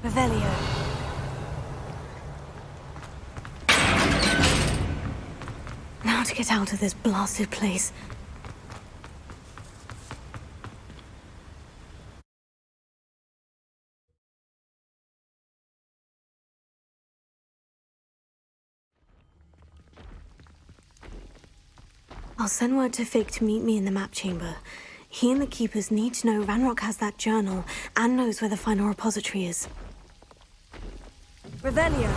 Revelio. Now to get out of this blasted place. I'll send word to Fig to meet me in the map chamber. He and the Keepers need to know Ranrock has that journal and knows where the final repository is. Revelio.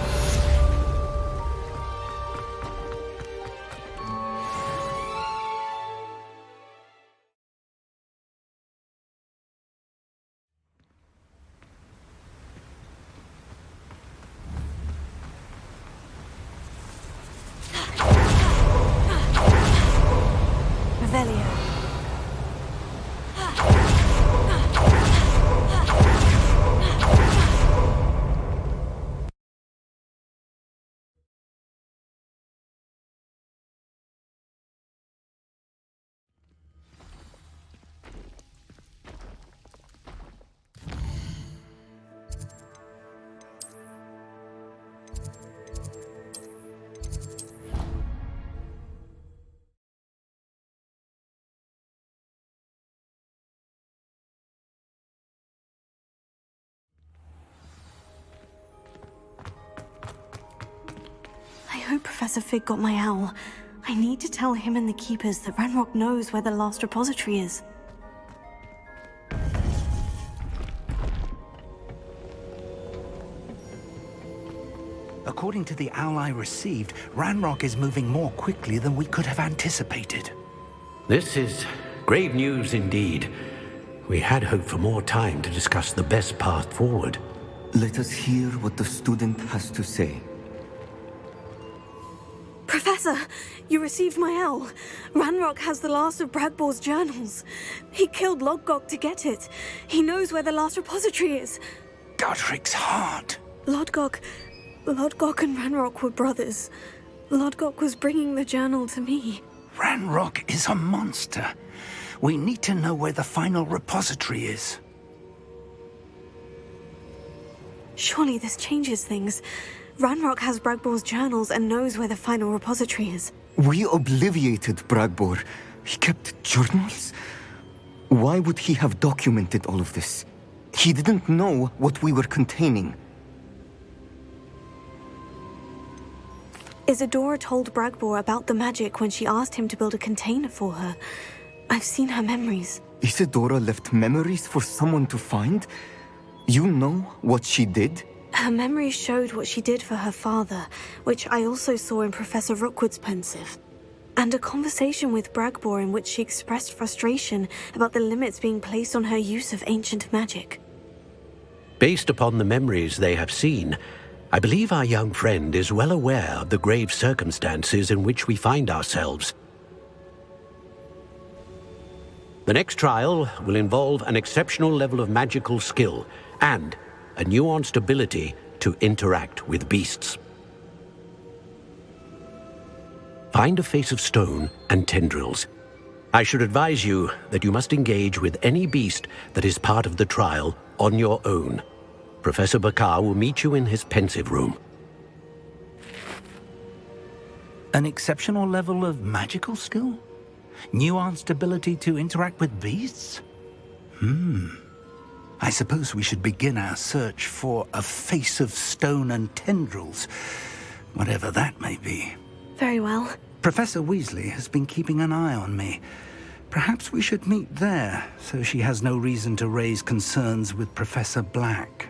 Revelio. I hope Professor Fig got my owl. I need to tell him and the Keepers that Ranrock knows where the last repository is. According to the owl I received, Ranrock is moving more quickly than we could have anticipated. This is grave news indeed. We had hoped for more time to discuss the best path forward. Let us hear what the student has to say. Professor, you received my owl. Ranrock has the last of Bragbor's journals. He killed Lodgok to get it. He knows where the last repository is. Godric's heart. Lodgok and Ranrock were brothers. Lodgok was bringing the journal to me. Ranrock is a monster. We need to know where the final repository is. Surely this changes things. Ranrock has Bragbor's journals and knows where the final repository is. We obliviated Bragbor. He kept journals? Why would he have documented all of this? He didn't know what we were containing. Isadora told Bragbor about the magic when she asked him to build a container for her. I've seen her memories. Isadora left memories for someone to find? You know what she did? Her memories showed what she did for her father, which I also saw in Professor Rookwood's pensive. And a conversation with Bragbor in which she expressed frustration about the limits being placed on her use of ancient magic. Based upon the memories they have seen, I believe our young friend is well aware of the grave circumstances in which we find ourselves. The next trial will involve an exceptional level of magical skill and a nuanced ability to interact with beasts. Find a face of stone and tendrils. I should advise you that you must engage with any beast that is part of the trial on your own. Professor Bakar will meet you in his pensive room. An exceptional level of magical skill? Nuanced ability to interact with beasts? I suppose we should begin our search for a face of stone and tendrils, whatever that may be. Very well. Professor Weasley has been keeping an eye on me. Perhaps we should meet there, so she has no reason to raise concerns with Professor Black.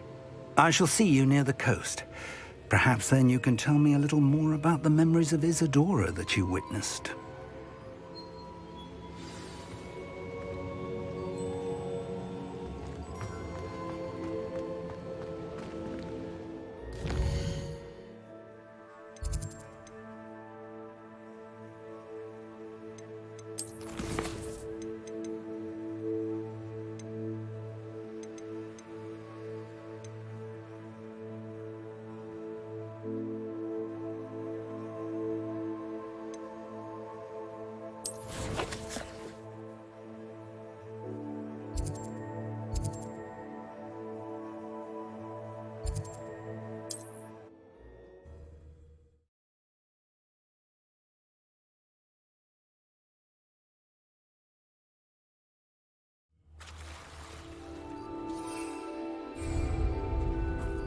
I shall see you near the coast. Perhaps then you can tell me a little more about the memories of Isadora that you witnessed.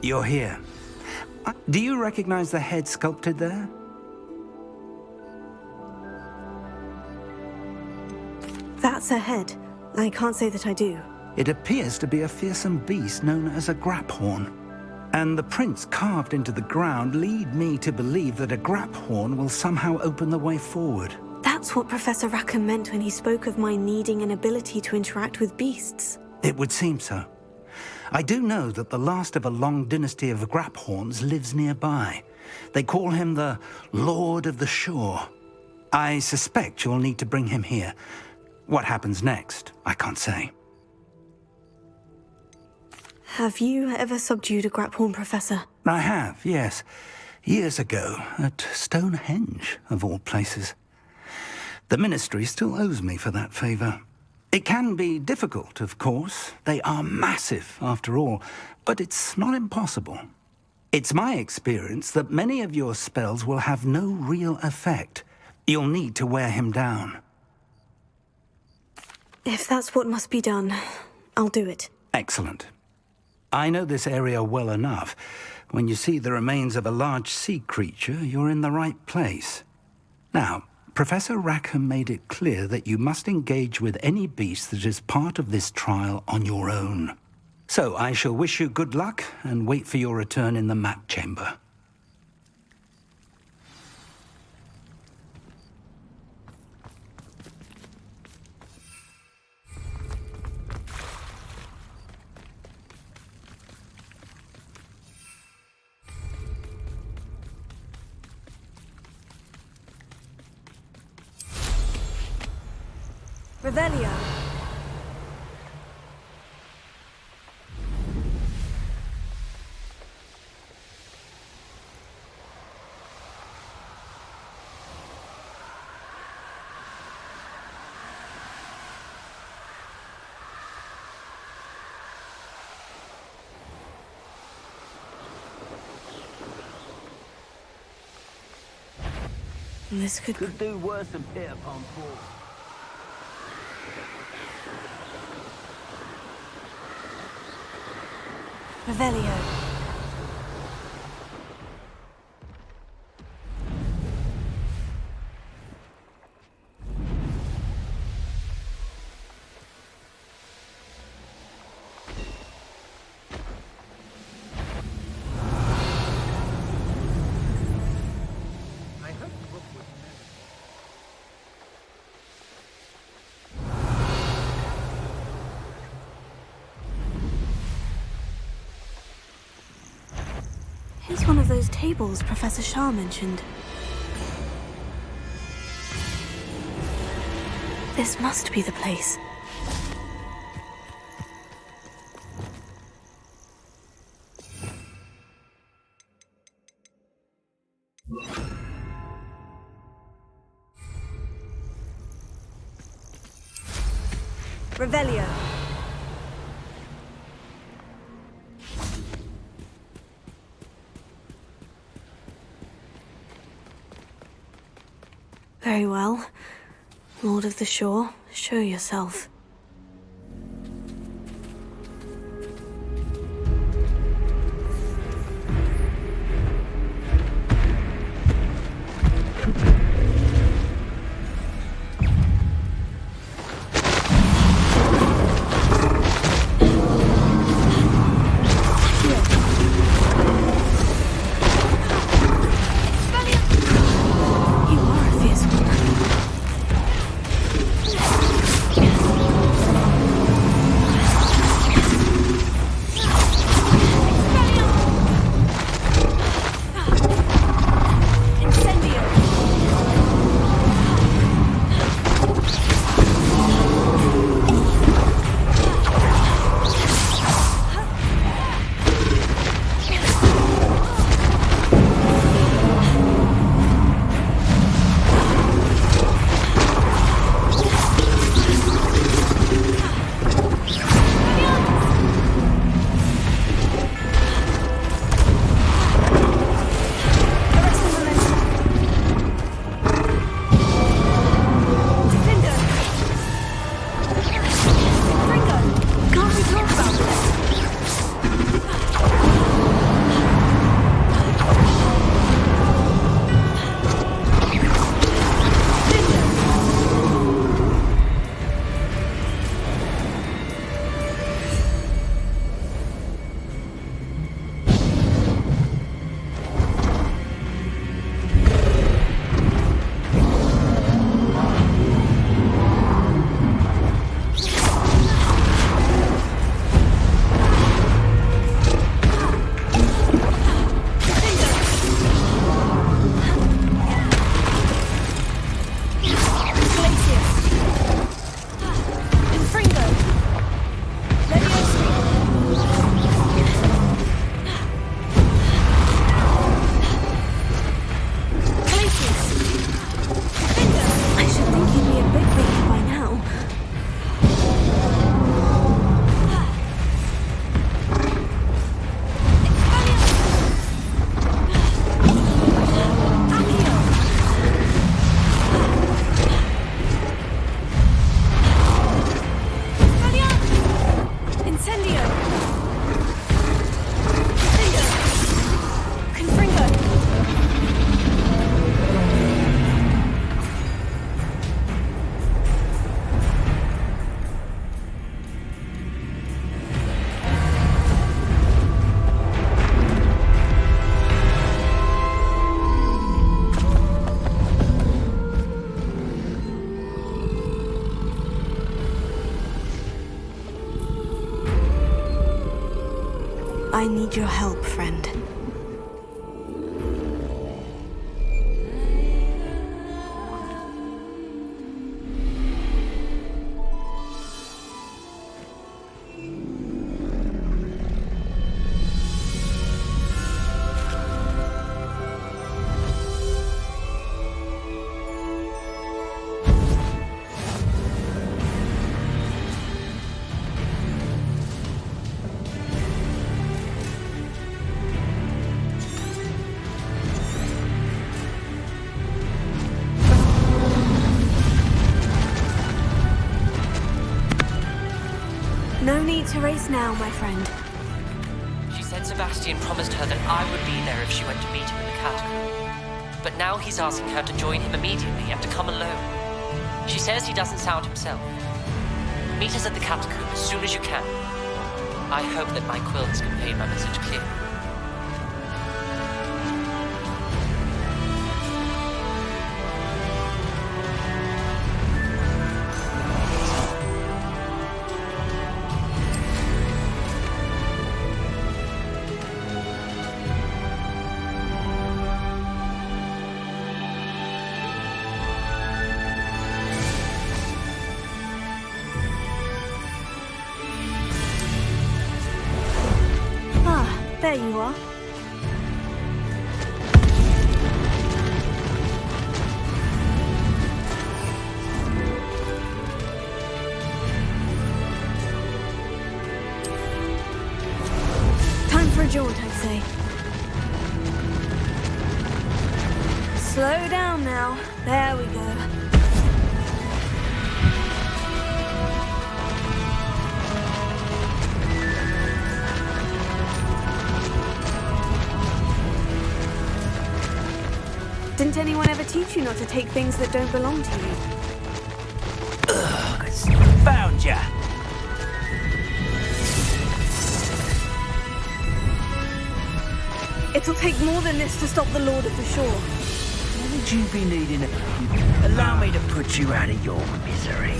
You're here. Do you recognize the head sculpted there? That's a head. I can't say that I do. It appears to be a fearsome beast known as a graphorn. And the prints carved into the ground lead me to believe that a graphorn will somehow open the way forward. That's what Professor Rackham meant when he spoke of my needing an ability to interact with beasts. It would seem so. I do know that the last of a long dynasty of graphorns lives nearby. They call him the Lord of the Shore. I suspect you'll need to bring him here. What happens next, I can't say. Have you ever subdued a graphorn, Professor? I have, yes. Years ago, at Stonehenge, of all places. The Ministry still owes me for that favor. It can be difficult, of course. They are massive, after all, but it's not impossible. It's my experience that many of your spells will have no real effect. You'll need to wear him down. If that's what must be done, I'll do it. Excellent. I know this area well enough. When you see the remains of a large sea creature, you're in the right place. Now, Professor Rackham made it clear that you must engage with any beast that is part of this trial on your own. So I shall wish you good luck and wait for your return in the map chamber. Revelio. This could do worse than Pierre Pompour. Revelio. Here's one of those tables Professor Shah mentioned. This must be the place. Revelio. Very well. Lord of the Shore, show yourself. You are a fierce one. I need your help, friend. No need to race now, my friend. She said Sebastian promised her that I would be there if she went to meet him in the catacomb. But now he's asking her to join him immediately and to come alone. She says he doesn't sound himself. Meet us at the catacomb as soon as you can. I hope that my quill has conveyed my message clearly. There you are. Time for a jaunt, I'd say. Slow down now. There we go. Didn't anyone ever teach you not to take things that don't belong to you? Ugh, found ya! It'll take more than this to stop the Lord of the Shore. What would you be needing? Allow me to put you out of your misery.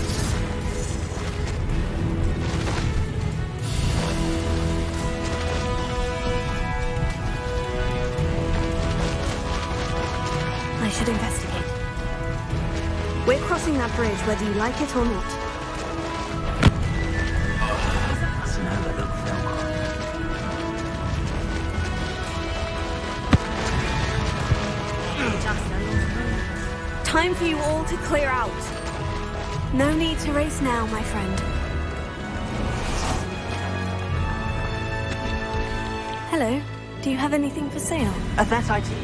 I should investigate. We're crossing that bridge whether you like it or not. That's an overlooked Time for you all to clear out. No need to race now, my friend. Hello. Do you have anything for sale? That I do.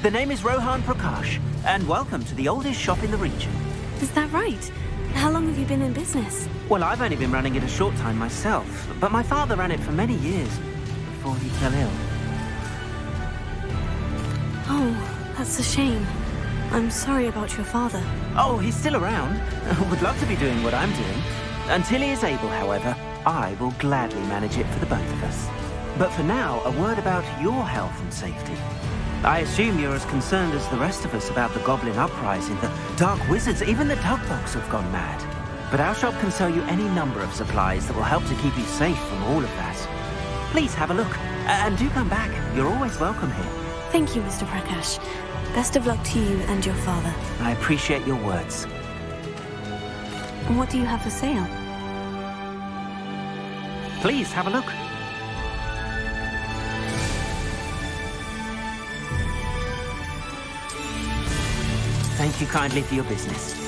The name is Rohan Prakash, and welcome to the oldest shop in the region. Is that right? How long have you been in business? Well, I've only been running it a short time myself, but my father ran it for many years before he fell ill. Oh, that's a shame. I'm sorry about your father. Oh, he's still around. Would love to be doing what I'm doing. Until he is able, however, I will gladly manage it for the both of us. But for now, a word about your health and safety. I assume you're as concerned as the rest of us about the Goblin Uprising, the Dark Wizards, even the Dugbox have gone mad. But our shop can sell you any number of supplies that will help to keep you safe from all of that. Please have a look, and do come back. You're always welcome here. Thank you, Mr. Prakash. Best of luck to you and your father. I appreciate your words. And what do you have for sale? Please have a look. Thank you kindly for your business.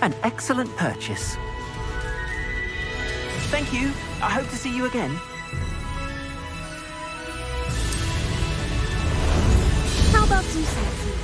An excellent purchase. Thank you. I hope to see you again. How about some sightseeing?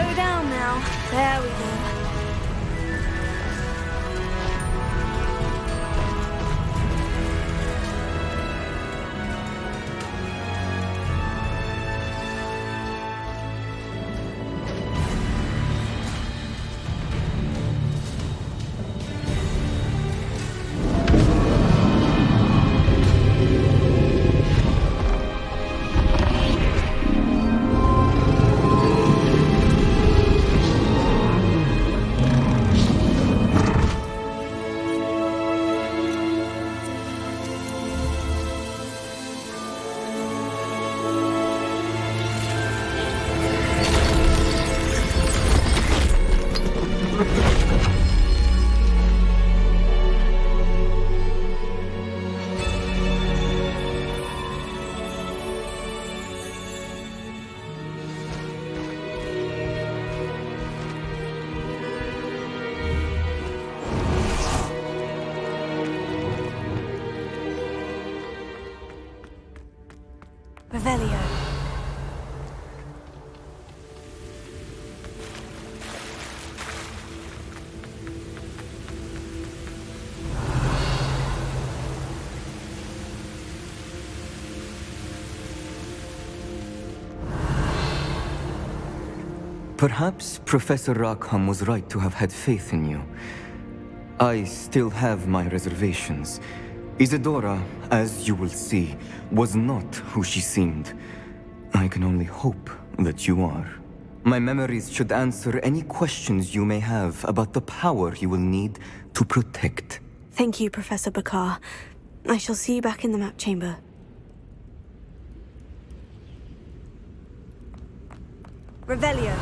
Slow down now. There we go. Revelio. Perhaps Professor Rackham was right to have had faith in you. I still have my reservations. Isadora, as you will see, was not who she seemed. I can only hope that you are. My memories should answer any questions you may have about the power you will need to protect. Thank you, Professor Bakar. I shall see you back in the map chamber. Revelio.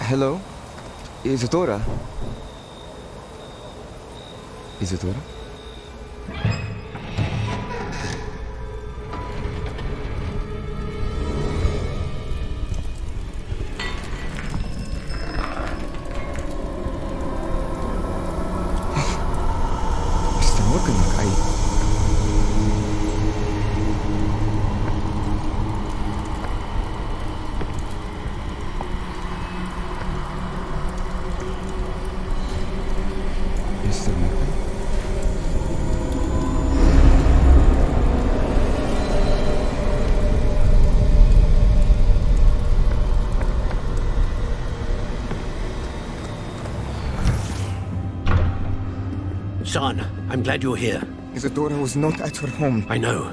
Hello? Isadora? Isadora? Está looking like Son, I'm glad you're here. Isadora was not at her home. I know.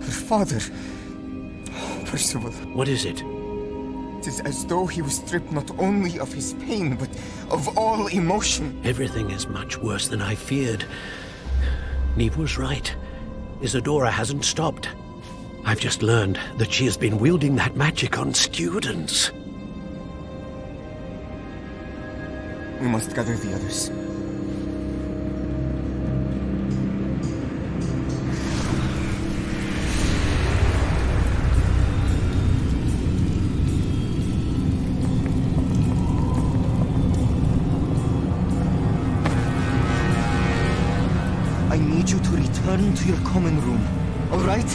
Her father... Percival. What is it? It is as though he was stripped not only of his pain, but of all emotion. Everything is much worse than I feared. Neve was right. Isadora hasn't stopped. I've just learned that she has been wielding that magic on students. We must gather the others. I need you to return to your common room, all right?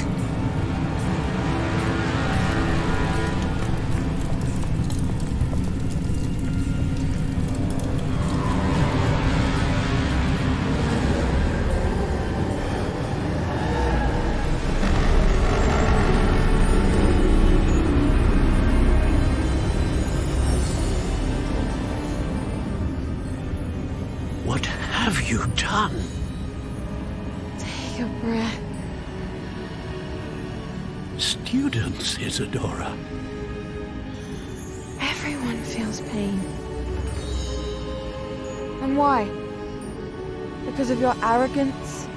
What have you done? Take a breath. Students, Isadora. Everyone feels pain. And why? Because of your arrogance?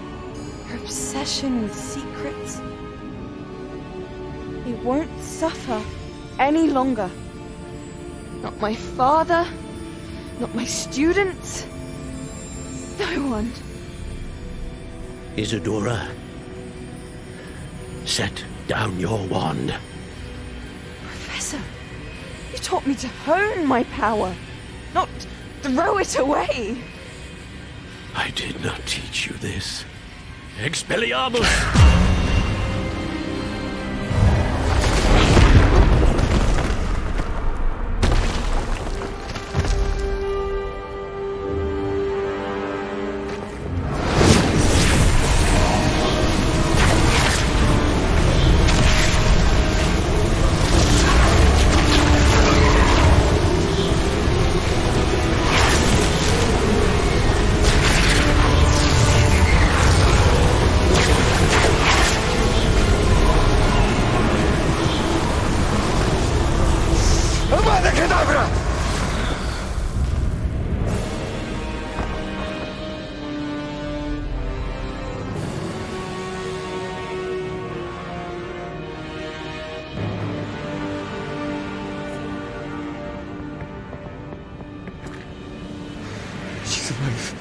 Your obsession with secrets? He won't suffer any longer. Not my father, not my students, no one. Isadora, set down your wand. Professor, you taught me to hone my power, not throw it away. I did not teach you this. Expelliarmus! She's alive.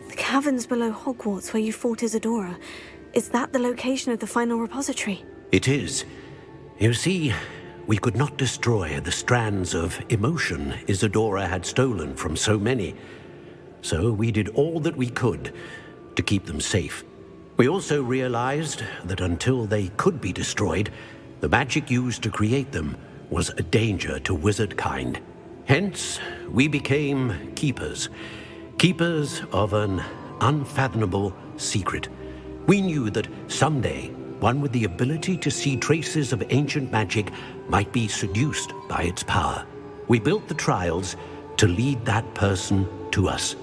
The caverns below Hogwarts where you fought Isadora. Is that the location of the final repository? It is. You see, we could not destroy the strands of emotion Isadora had stolen from so many. So we did all that we could to keep them safe. We also realized that until they could be destroyed, the magic used to create them was a danger to wizard kind. Hence, we became keepers. Keepers of an unfathomable secret. We knew that someday, one with the ability to see traces of ancient magic might be seduced by its power. We built the trials to lead that person to us,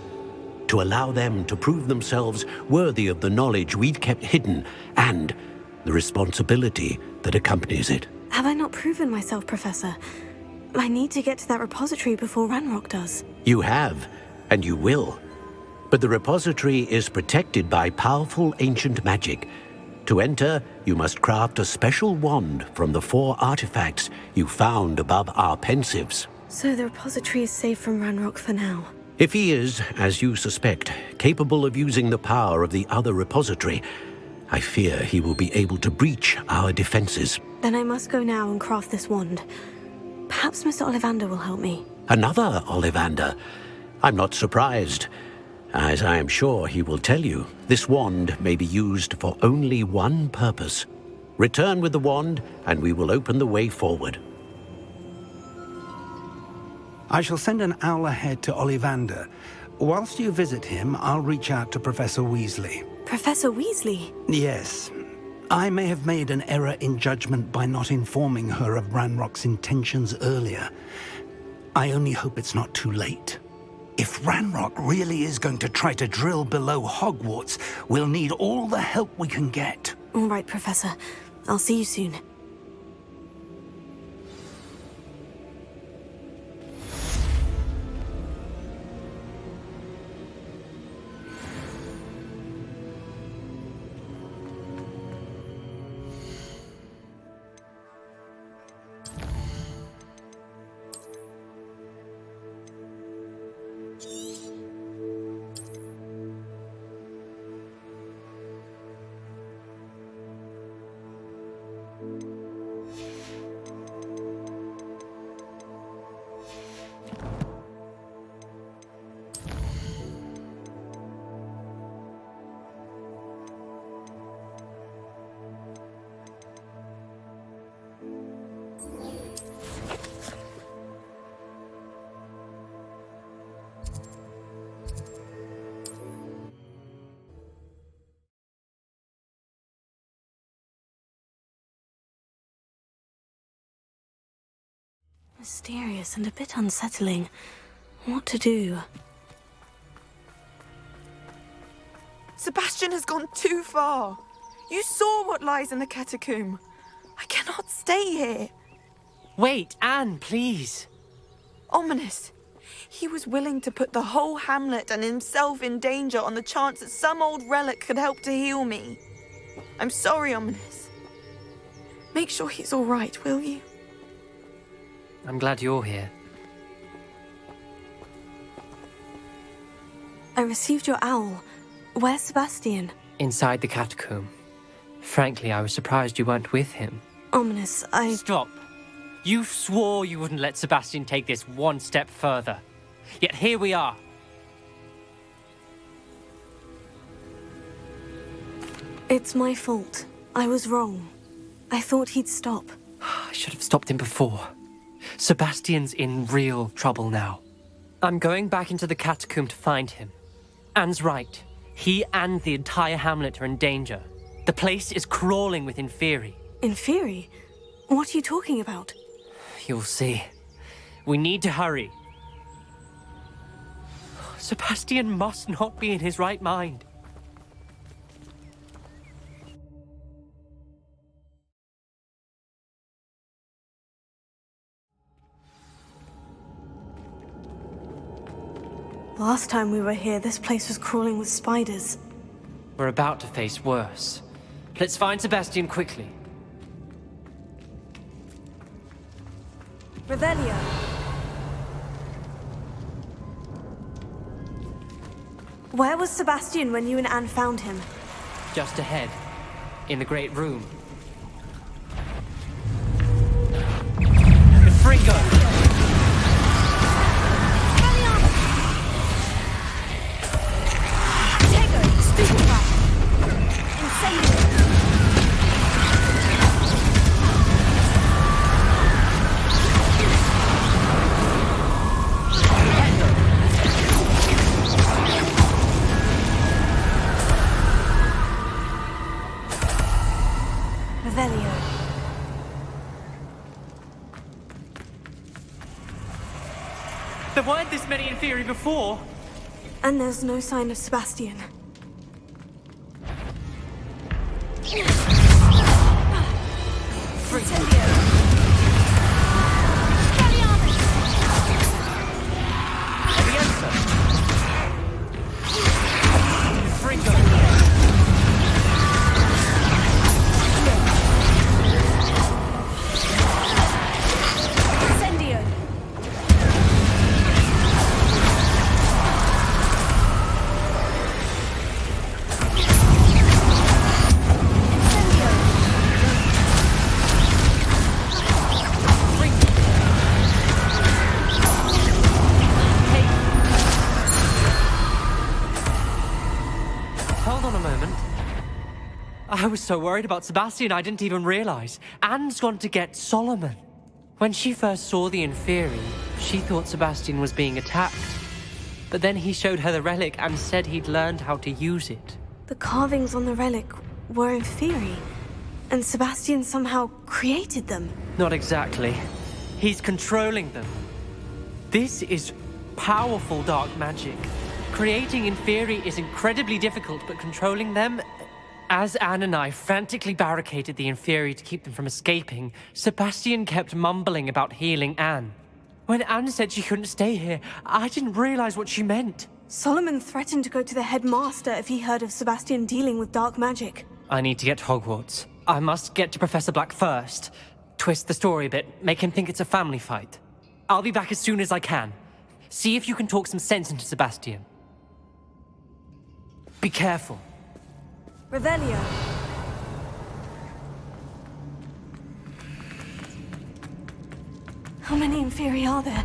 to allow them to prove themselves worthy of the knowledge we'd kept hidden and the responsibility that accompanies it. Have I not proven myself, Professor? I need to get to that repository before Ranrock does. You have, and you will. But the repository is protected by powerful ancient magic. To enter, you must craft a special wand from the 4 artifacts you found above our pensives. So the repository is safe from Ranrock for now. If he is, as you suspect, capable of using the power of the other repository, I fear he will be able to breach our defenses. Then I must go now and craft this wand. Perhaps Mr. Ollivander will help me. Another Ollivander? I'm not surprised. As I am sure he will tell you, this wand may be used for only one purpose. Return with the wand, and we will open the way forward. I shall send an owl ahead to Ollivander. Whilst you visit him, I'll reach out to Professor Weasley. Professor Weasley? Yes. I may have made an error in judgment by not informing her of Ranrock's intentions earlier. I only hope it's not too late. If Ranrock really is going to try to drill below Hogwarts, we'll need all the help we can get. All right, Professor. I'll see you soon. Mysterious and a bit unsettling. What to do? Sebastian has gone too far. You saw what lies in the catacomb. I cannot stay here. Wait, Anne, please. Ominous. He was willing to put the whole hamlet and himself in danger on the chance that some old relic could help to heal me. I'm sorry, Ominous. Make sure he's all right, will you? I'm glad you're here. I received your owl. Where's Sebastian? Inside the catacomb. Frankly, I was surprised you weren't with him. Ominous, Stop. You swore you wouldn't let Sebastian take this one step further. Yet here we are. It's my fault. I was wrong. I thought he'd stop. I should have stopped him before. Sebastian's in real trouble now. I'm going back into the catacomb to find him. Anne's right. He and the entire hamlet are in danger. The place is crawling with Inferi. Inferi? What are you talking about? You'll see. We need to hurry. Sebastian must not be in his right mind. Last time we were here, this place was crawling with spiders. We're about to face worse. Let's find Sebastian quickly. Revelio. Where was Sebastian when you and Anne found him? Just ahead, in the Great Room. Confringo! There weren't this many Inferi before. And there's no sign of Sebastian. I was so worried about Sebastian, I didn't even realize. Anne's gone to get Solomon. When she first saw the Inferi, she thought Sebastian was being attacked. But then he showed her the relic and said he'd learned how to use it. The carvings on the relic were Inferi, and Sebastian somehow created them. Not exactly. He's controlling them. This is powerful dark magic. Creating Inferi is incredibly difficult, but controlling them... As Anne and I frantically barricaded the Inferi to keep them from escaping, Sebastian kept mumbling about healing Anne. When Anne said she couldn't stay here, I didn't realize what she meant. Solomon threatened to go to the headmaster if he heard of Sebastian dealing with dark magic. I need to get to Hogwarts. I must get to Professor Black first. Twist the story a bit, make him think it's a family fight. I'll be back as soon as I can. See if you can talk some sense into Sebastian. Be careful. Revelio. How many Inferi are there?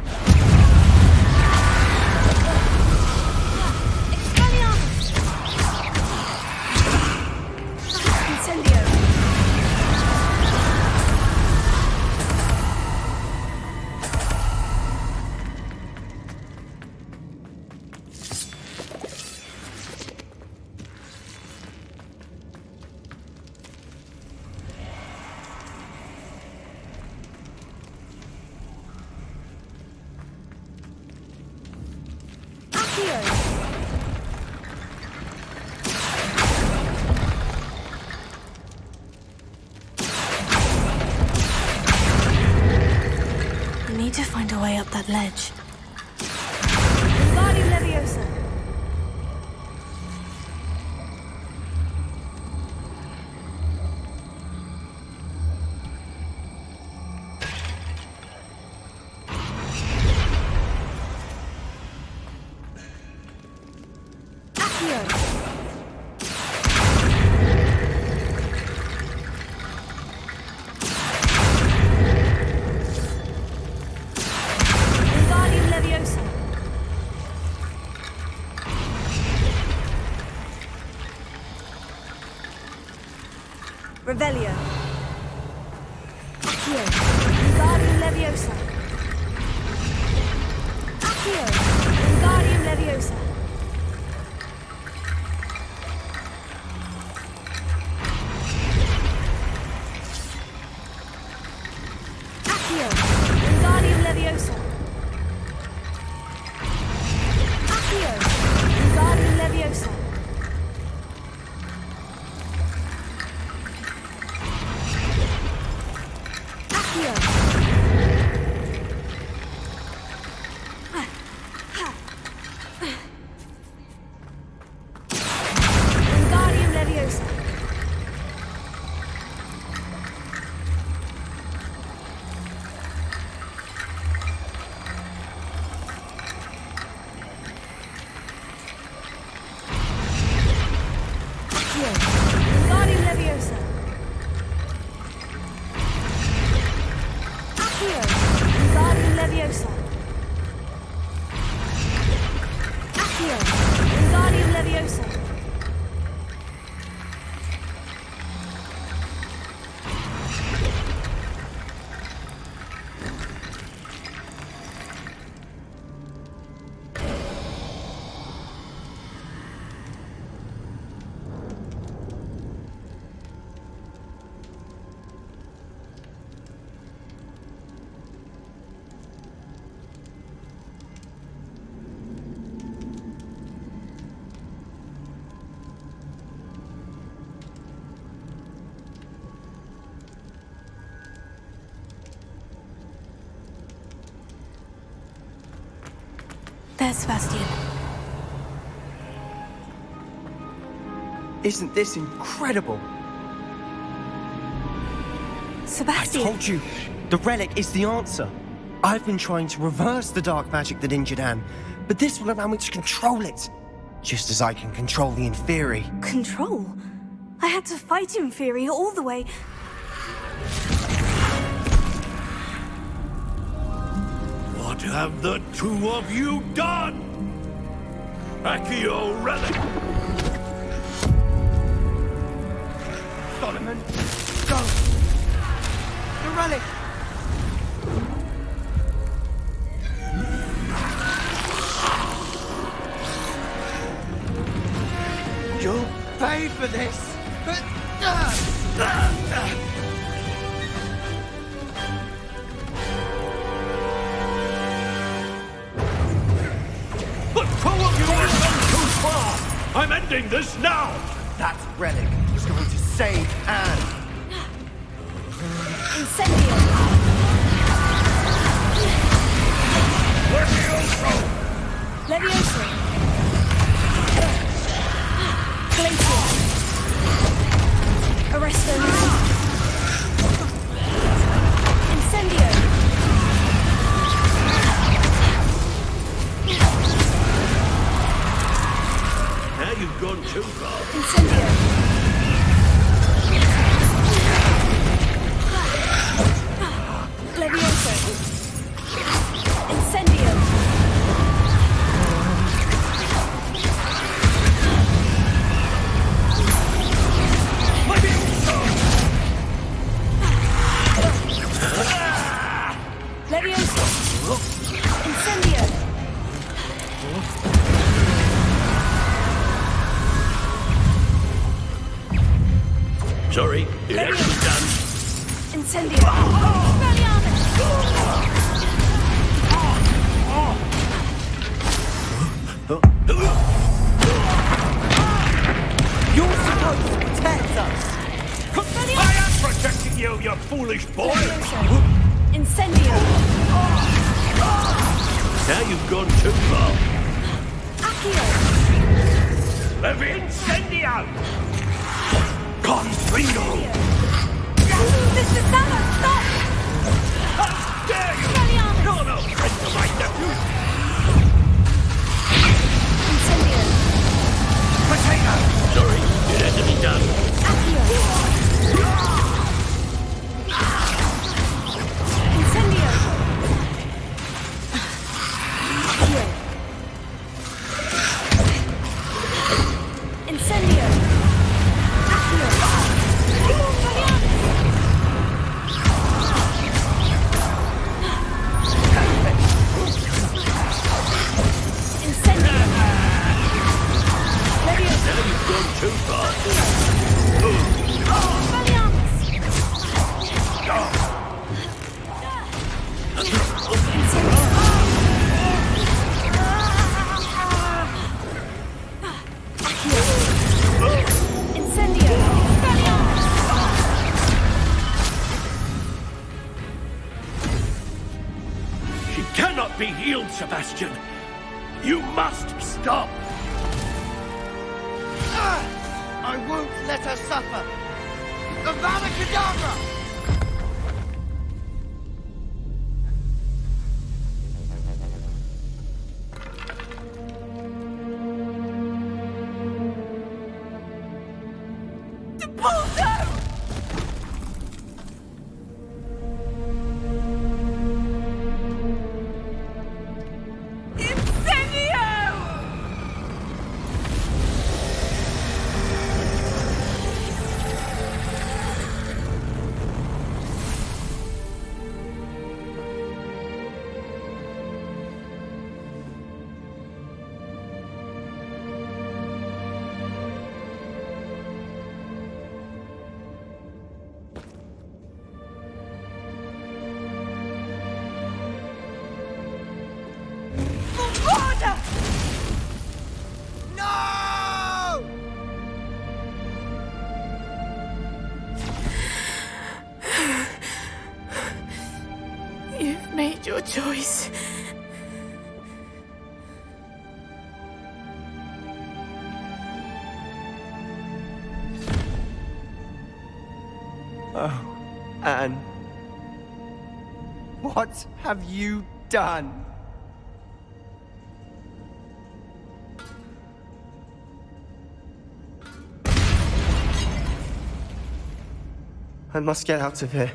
to find a way up that ledge. Wingardium Leviosa! Revelio. Accio. Wingardium Leviosa. Accio. Wingardium Leviosa. Accio. Wingardium Leviosa. Accio. Wingardium Leviosa. Wingardium Leviosa. Accio. Wingardium Leviosa. Accio. Wingardium Leviosa. Accio. Wingardium Leviosa. There's Sebastian. Isn't this incredible? Sebastian! I told you, the relic is the answer. I've been trying to reverse the dark magic that injured Anne, but this will allow me to control it. Just as I can control the Inferi. Control? I had to fight Inferi all the way. What have the two of you done? Accio relic! Solomon, go! The relic! You'll pay for this! The two of you have gone too far! I'm ending this now! That relic is going to save Anne! Incendio! Levioso! Leviosa! Glacial! Arresto! Incendio! Now you've gone too far. Incendio! Levioso! Incendio! Levioso! Incendio! Sorry, it has to be done. Incendio! You're supposed to protect us! I am protecting you, you foolish boy! Levioso! Incendio! you've gone too far. Accio! Levi incendio! Confringo! Mr. Sano, stop! How dare you! You're no friend to my nephew! Incendio! Potato! Sorry, it had to be done. Accio! Incendio! Accio! Incendio! Accio! Incendio! Now you've gone too far. She cannot be healed, Sebastian. You must stop. I won't let her suffer! Avada Kedavra! You've made your choice. Oh, Anne. What have you done? I must get out of here.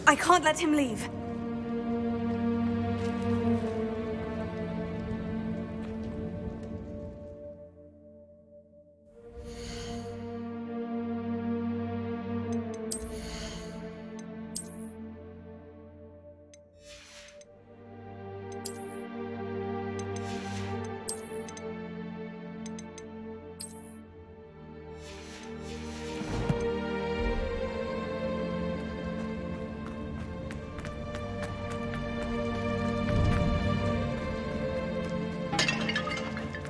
I can't let him leave.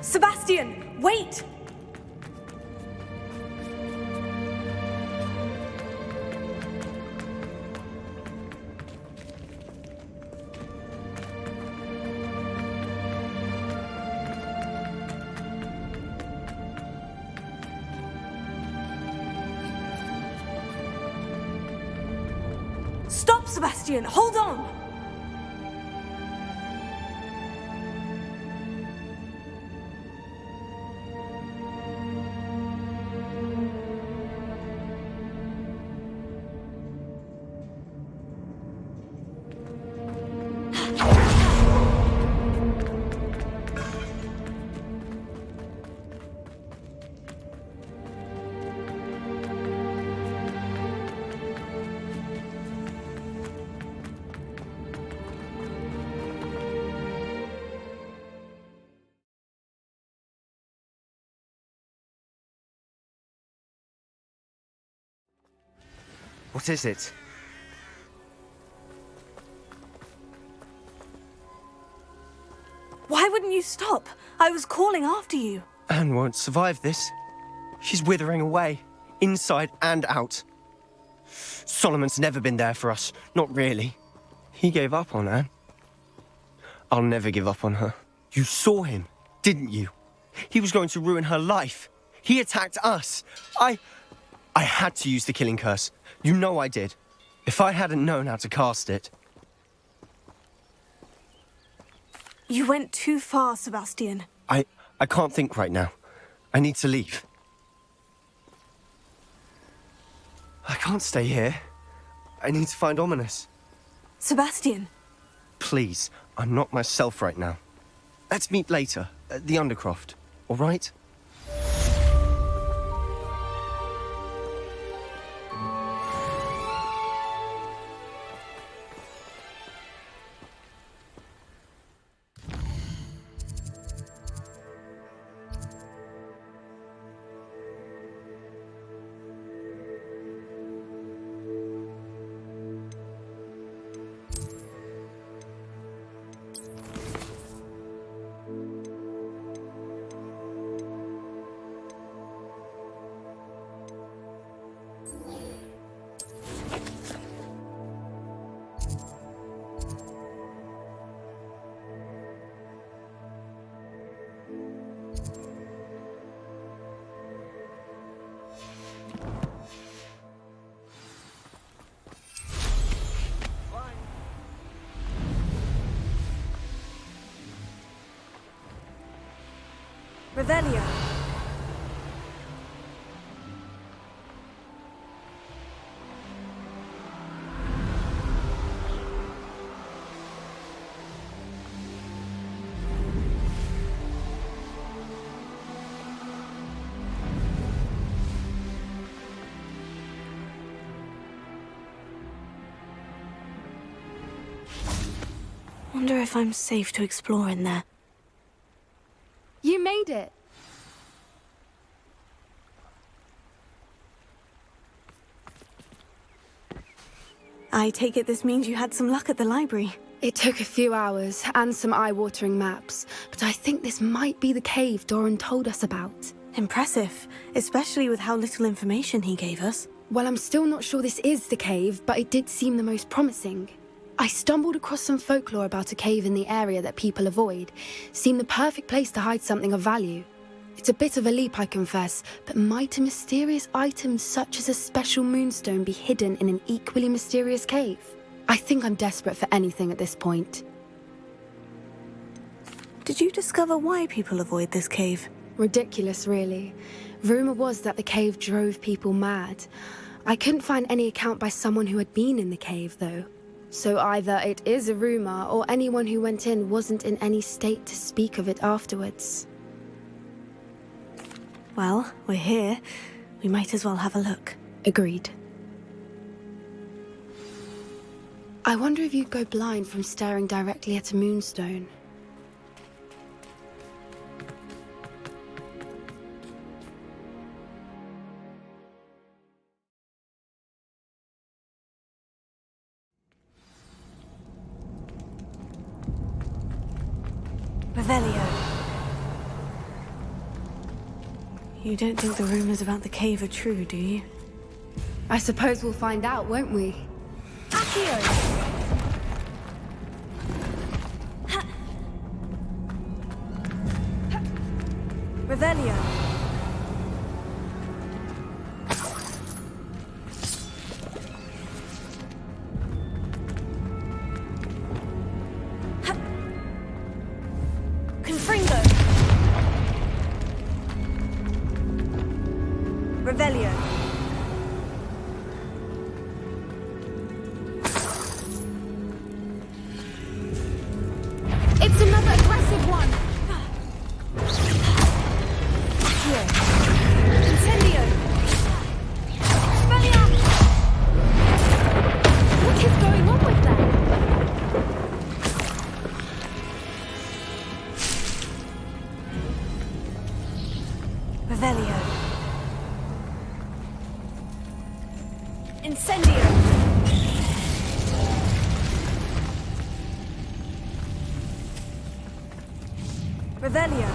Sebastian, wait! Stop, Sebastian! Hold on! What is it? Why wouldn't you stop? I was calling after you. Anne won't survive this. She's withering away, inside and out. Solomon's never been there for us. Not really. He gave up on Anne. I'll never give up on her. You saw him, didn't you? He was going to ruin her life. He attacked us. I had to use the killing curse. You know I did. If I hadn't known how to cast it... You went too far, Sebastian. I can't think right now. I need to leave. I can't stay here. I need to find Ominous. Sebastian. Please, I'm not myself right now. Let's meet later, at the Undercroft, all right? Revelio. Wonder if I'm safe to explore in there. You made it! I take it this means you had some luck at the library. It took a few hours and some eye-watering maps, but I think this might be the cave Doran told us about. Impressive, especially with how little information he gave us. Well, I'm still not sure this is the cave, but it did seem the most promising. I stumbled across some folklore about a cave in the area that people avoid. Seemed the perfect place to hide something of value. It's a bit of a leap, I confess, but might a mysterious item such as a special moonstone be hidden in an equally mysterious cave? I think I'm desperate for anything at this point. Did you discover why people avoid this cave? Ridiculous, really. Rumor was that the cave drove people mad. I couldn't find any account by someone who had been in the cave, though. So either it is a rumor, or anyone who went in wasn't in any state to speak of it afterwards. Well, we're here. We might as well have a look. Agreed. I wonder if you'd go blind from staring directly at a moonstone. Revelio. You don't think the rumors about the cave are true, do you? I suppose we'll find out, won't we? Accio! Revelio. Confringo. Revelio. It's another aggressive one! Here. Incendio. Expelliarmus. What is going on with them? Revelio. Incendio. Revelio.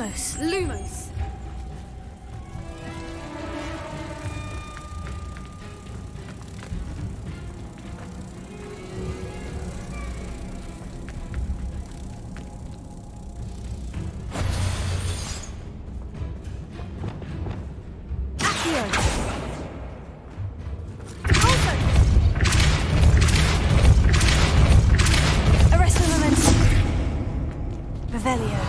Lumos. Lumos. Arrest the momentum. Revelio.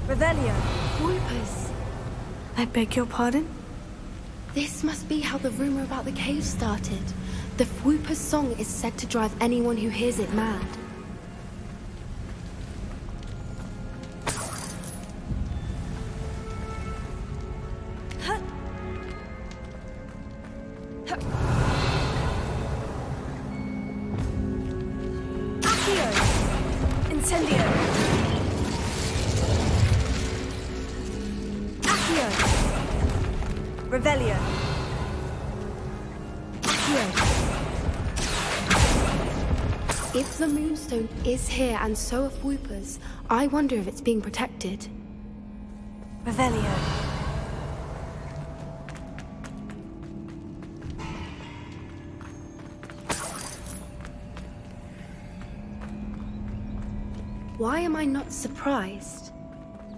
Revelio. Whoopers. I beg your pardon? This must be how the rumor about the cave started. The Whooper's song is said to drive anyone who hears it mad. Accio. Incendio. Accio. Revelio. If the Moonstone is here and so are Whoopers, I wonder if it's being protected. Revelio. Why am I not surprised?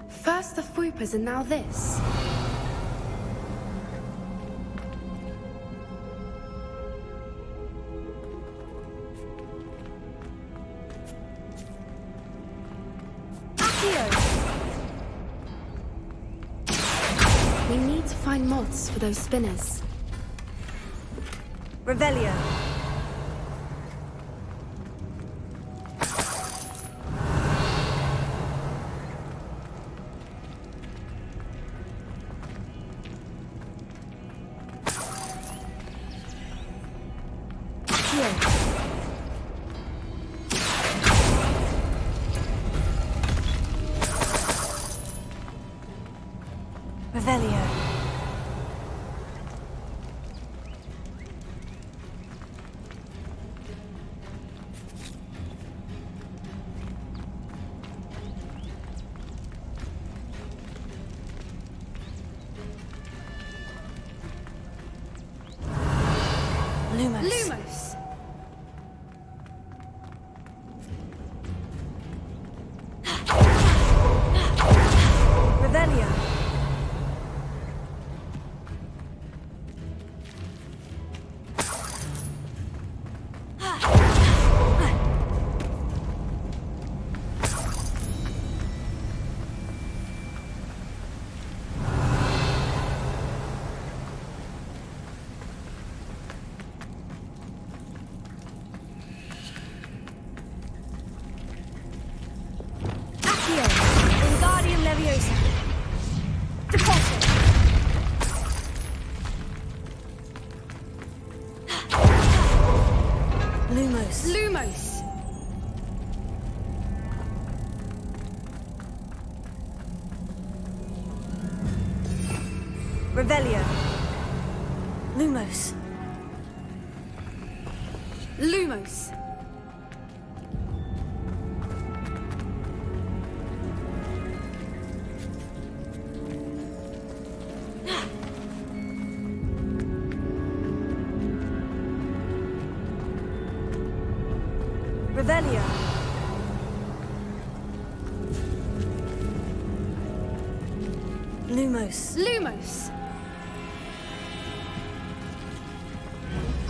First the Whoopers and now this. We need to find moths for those spinners. Revelio. Revelio. Lumos. Lumos! Revelio. Wingardium Leviosa. Deposit. Lumos. Lumos! Revelio. Lumos. Lumos! Revelio. Lumos. Lumos!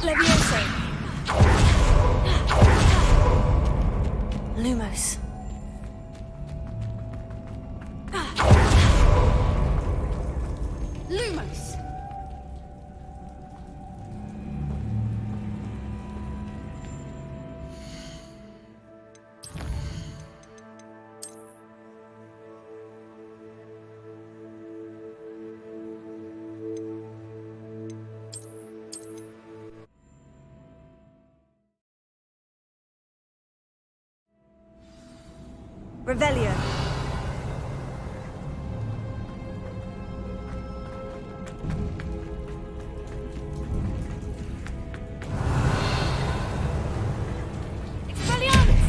Levioso. Lumos. Lumos! Revelio. Expelliarmus!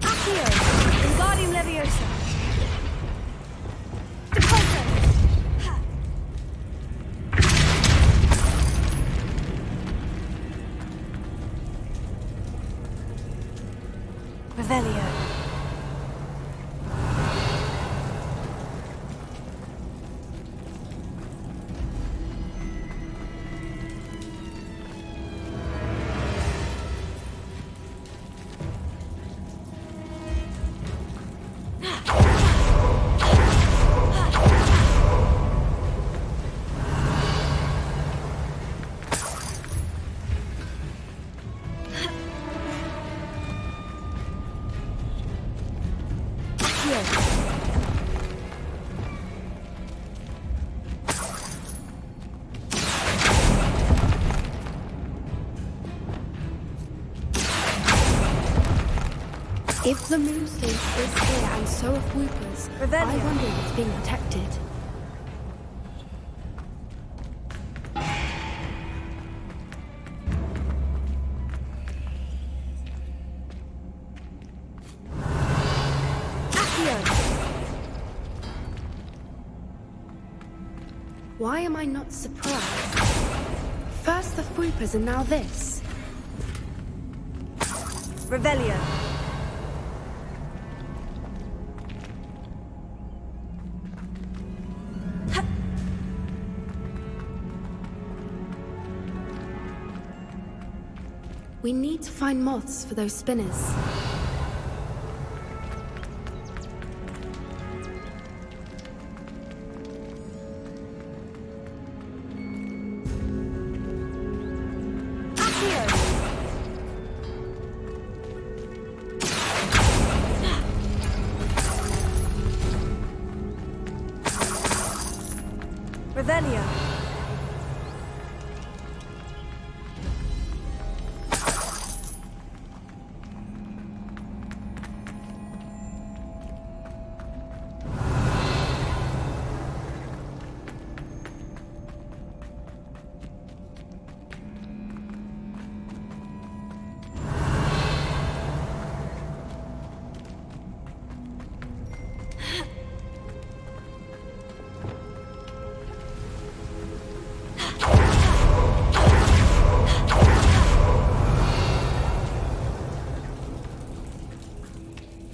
Accio! Wingardium Leviosa! Depulso! Ha! Revelio. If the moonstone is here and so are Whoopers, I wonder if it's being protected. Why am I not surprised? First the Whoopers and now this. Revelio. We need to find moths for those spinners. Revelio.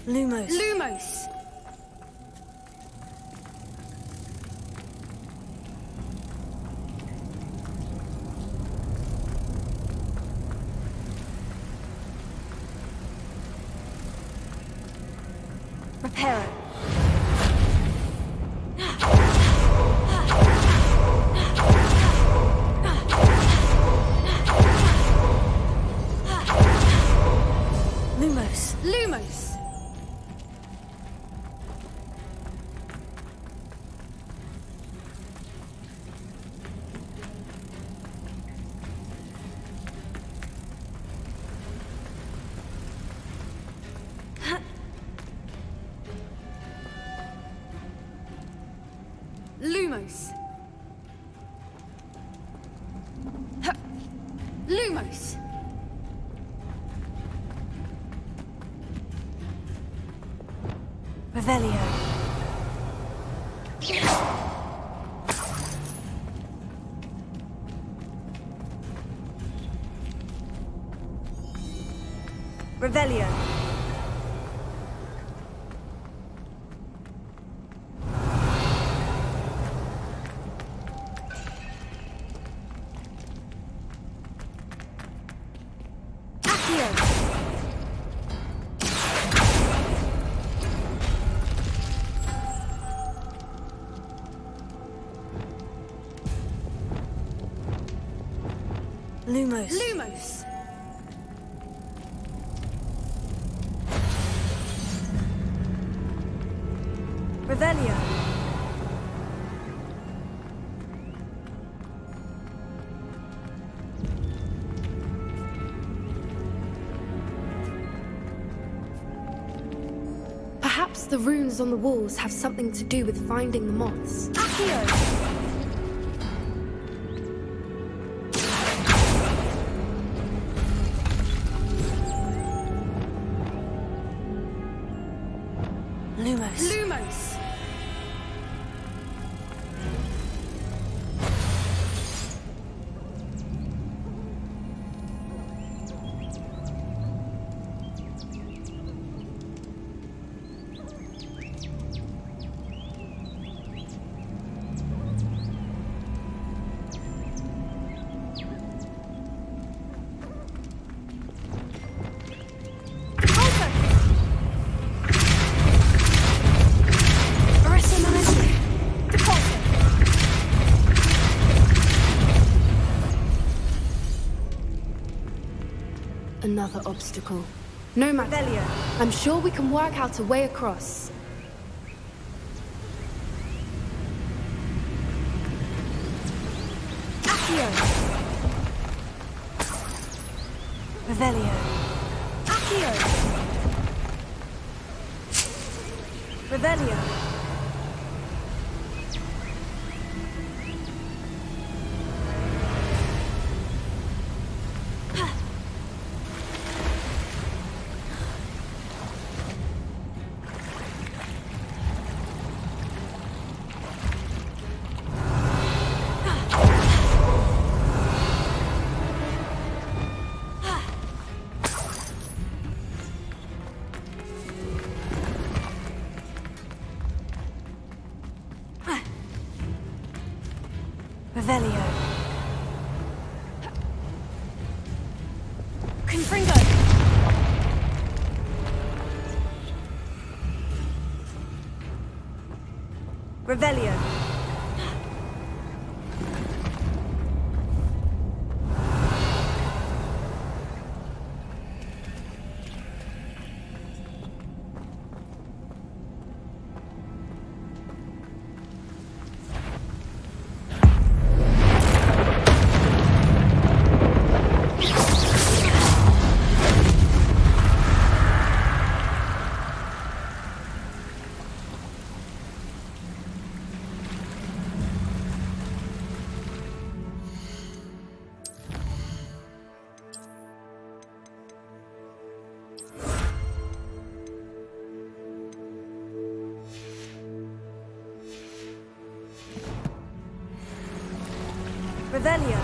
Lumos. Lumos! Reparo. Lumos. Lumos! Lumos. Huh. Lumos. Revelio. Revelio. Lumos. Lumos. Revelio. Perhaps the runes on the walls have something to do with finding the moths. Accio! Lumos. Lumos! Another obstacle. No matter. I'm sure we can work out a way across. Accio! Revelio. Accio! Revelio. Revelio. Confringo. Revelio. Revelio.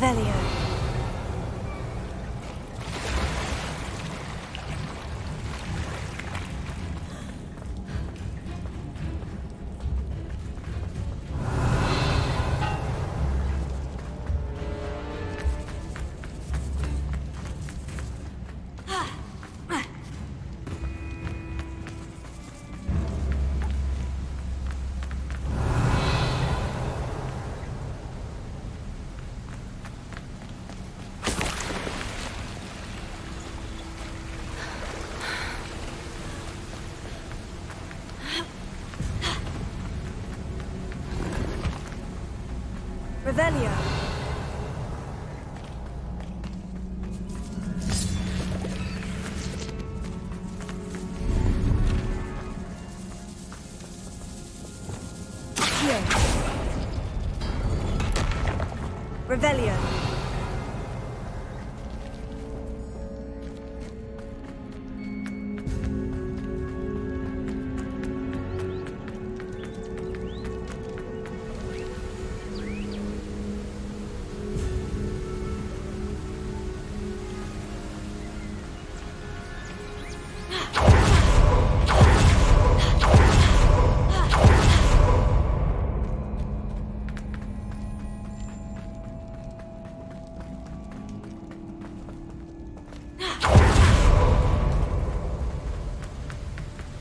Revelio. Revelio. Revelio.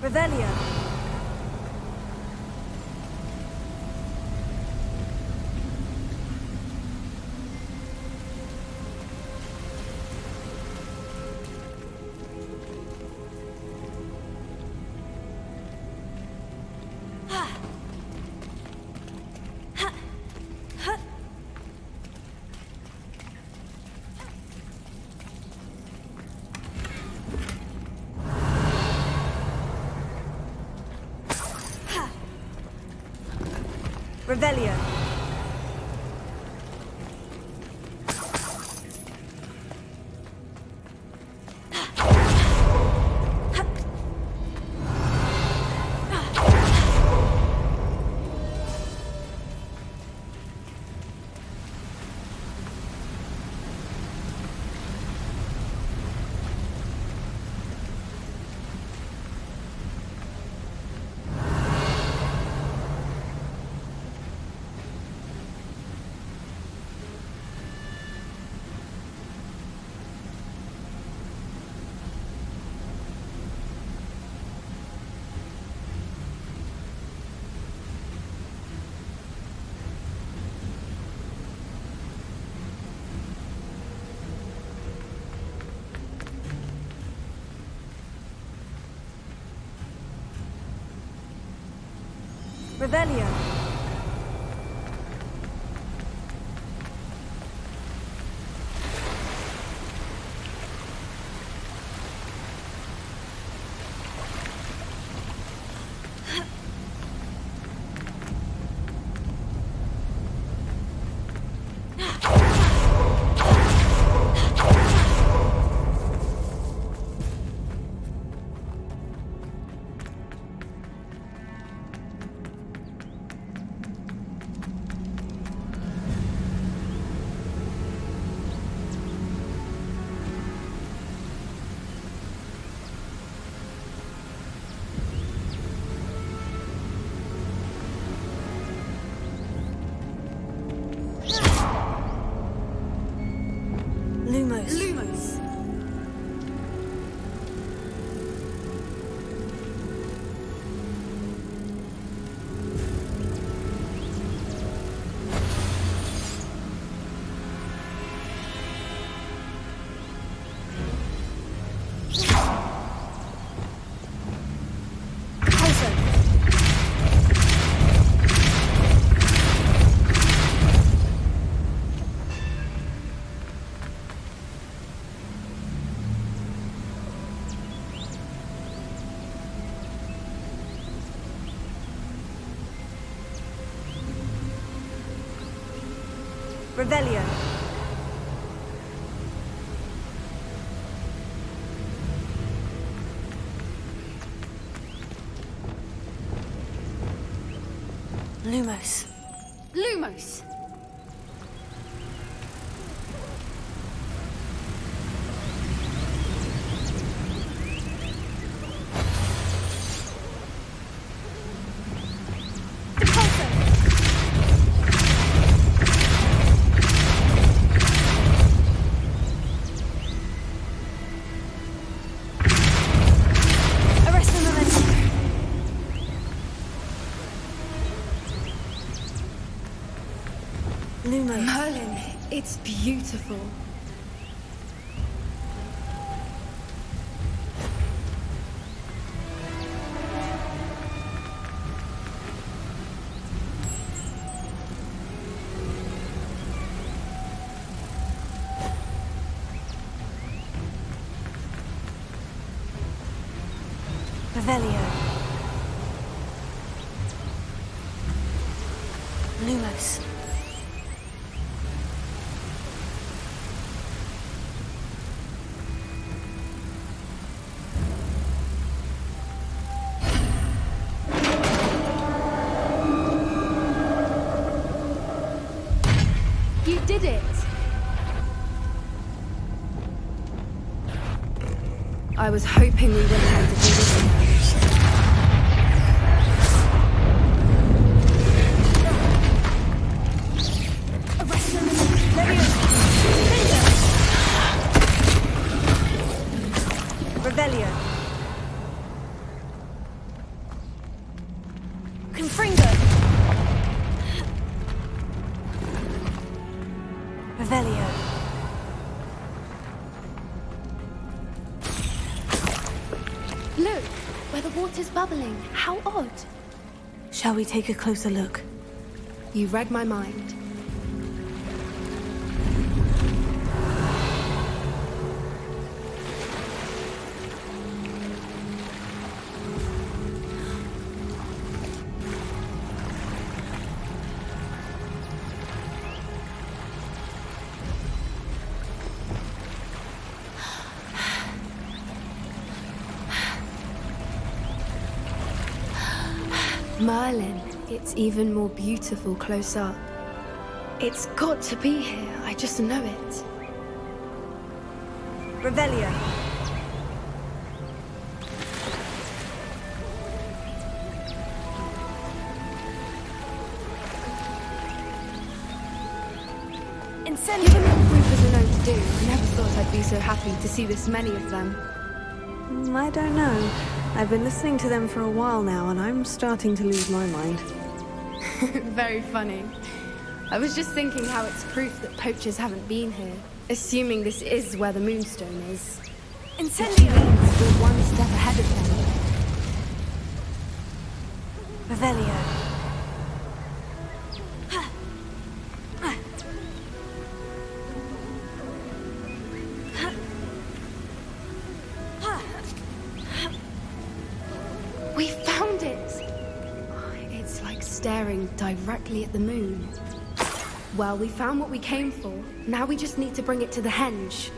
Revelio. Revelio. Revelio. Lumos. Lumos. Revelio. Lumos. Lumos! most. Merlin, it's beautiful. Revelio. Lumos. You did it! I was hoping we wouldn't have to do this again. Revelio. Confringo. Revelio. Look, where the water's bubbling. How odd. Shall we take a closer look? You read my mind. Merlin, it's even more beautiful close up. It's got to be here, I just know it. Revelio. Given what Reapers are known to do, I never thought I'd be so happy to see this many of them. I don't know. I've been listening to them for a while now, and I'm starting to lose my mind. Very funny. I was just thinking how it's proof that poachers haven't been here, assuming this is where the Moonstone is. Incendio! We're one step ahead of them. Revelio. We found it! It's like staring directly at the moon. Well, we found what we came for. Now we just need to bring it to the henge.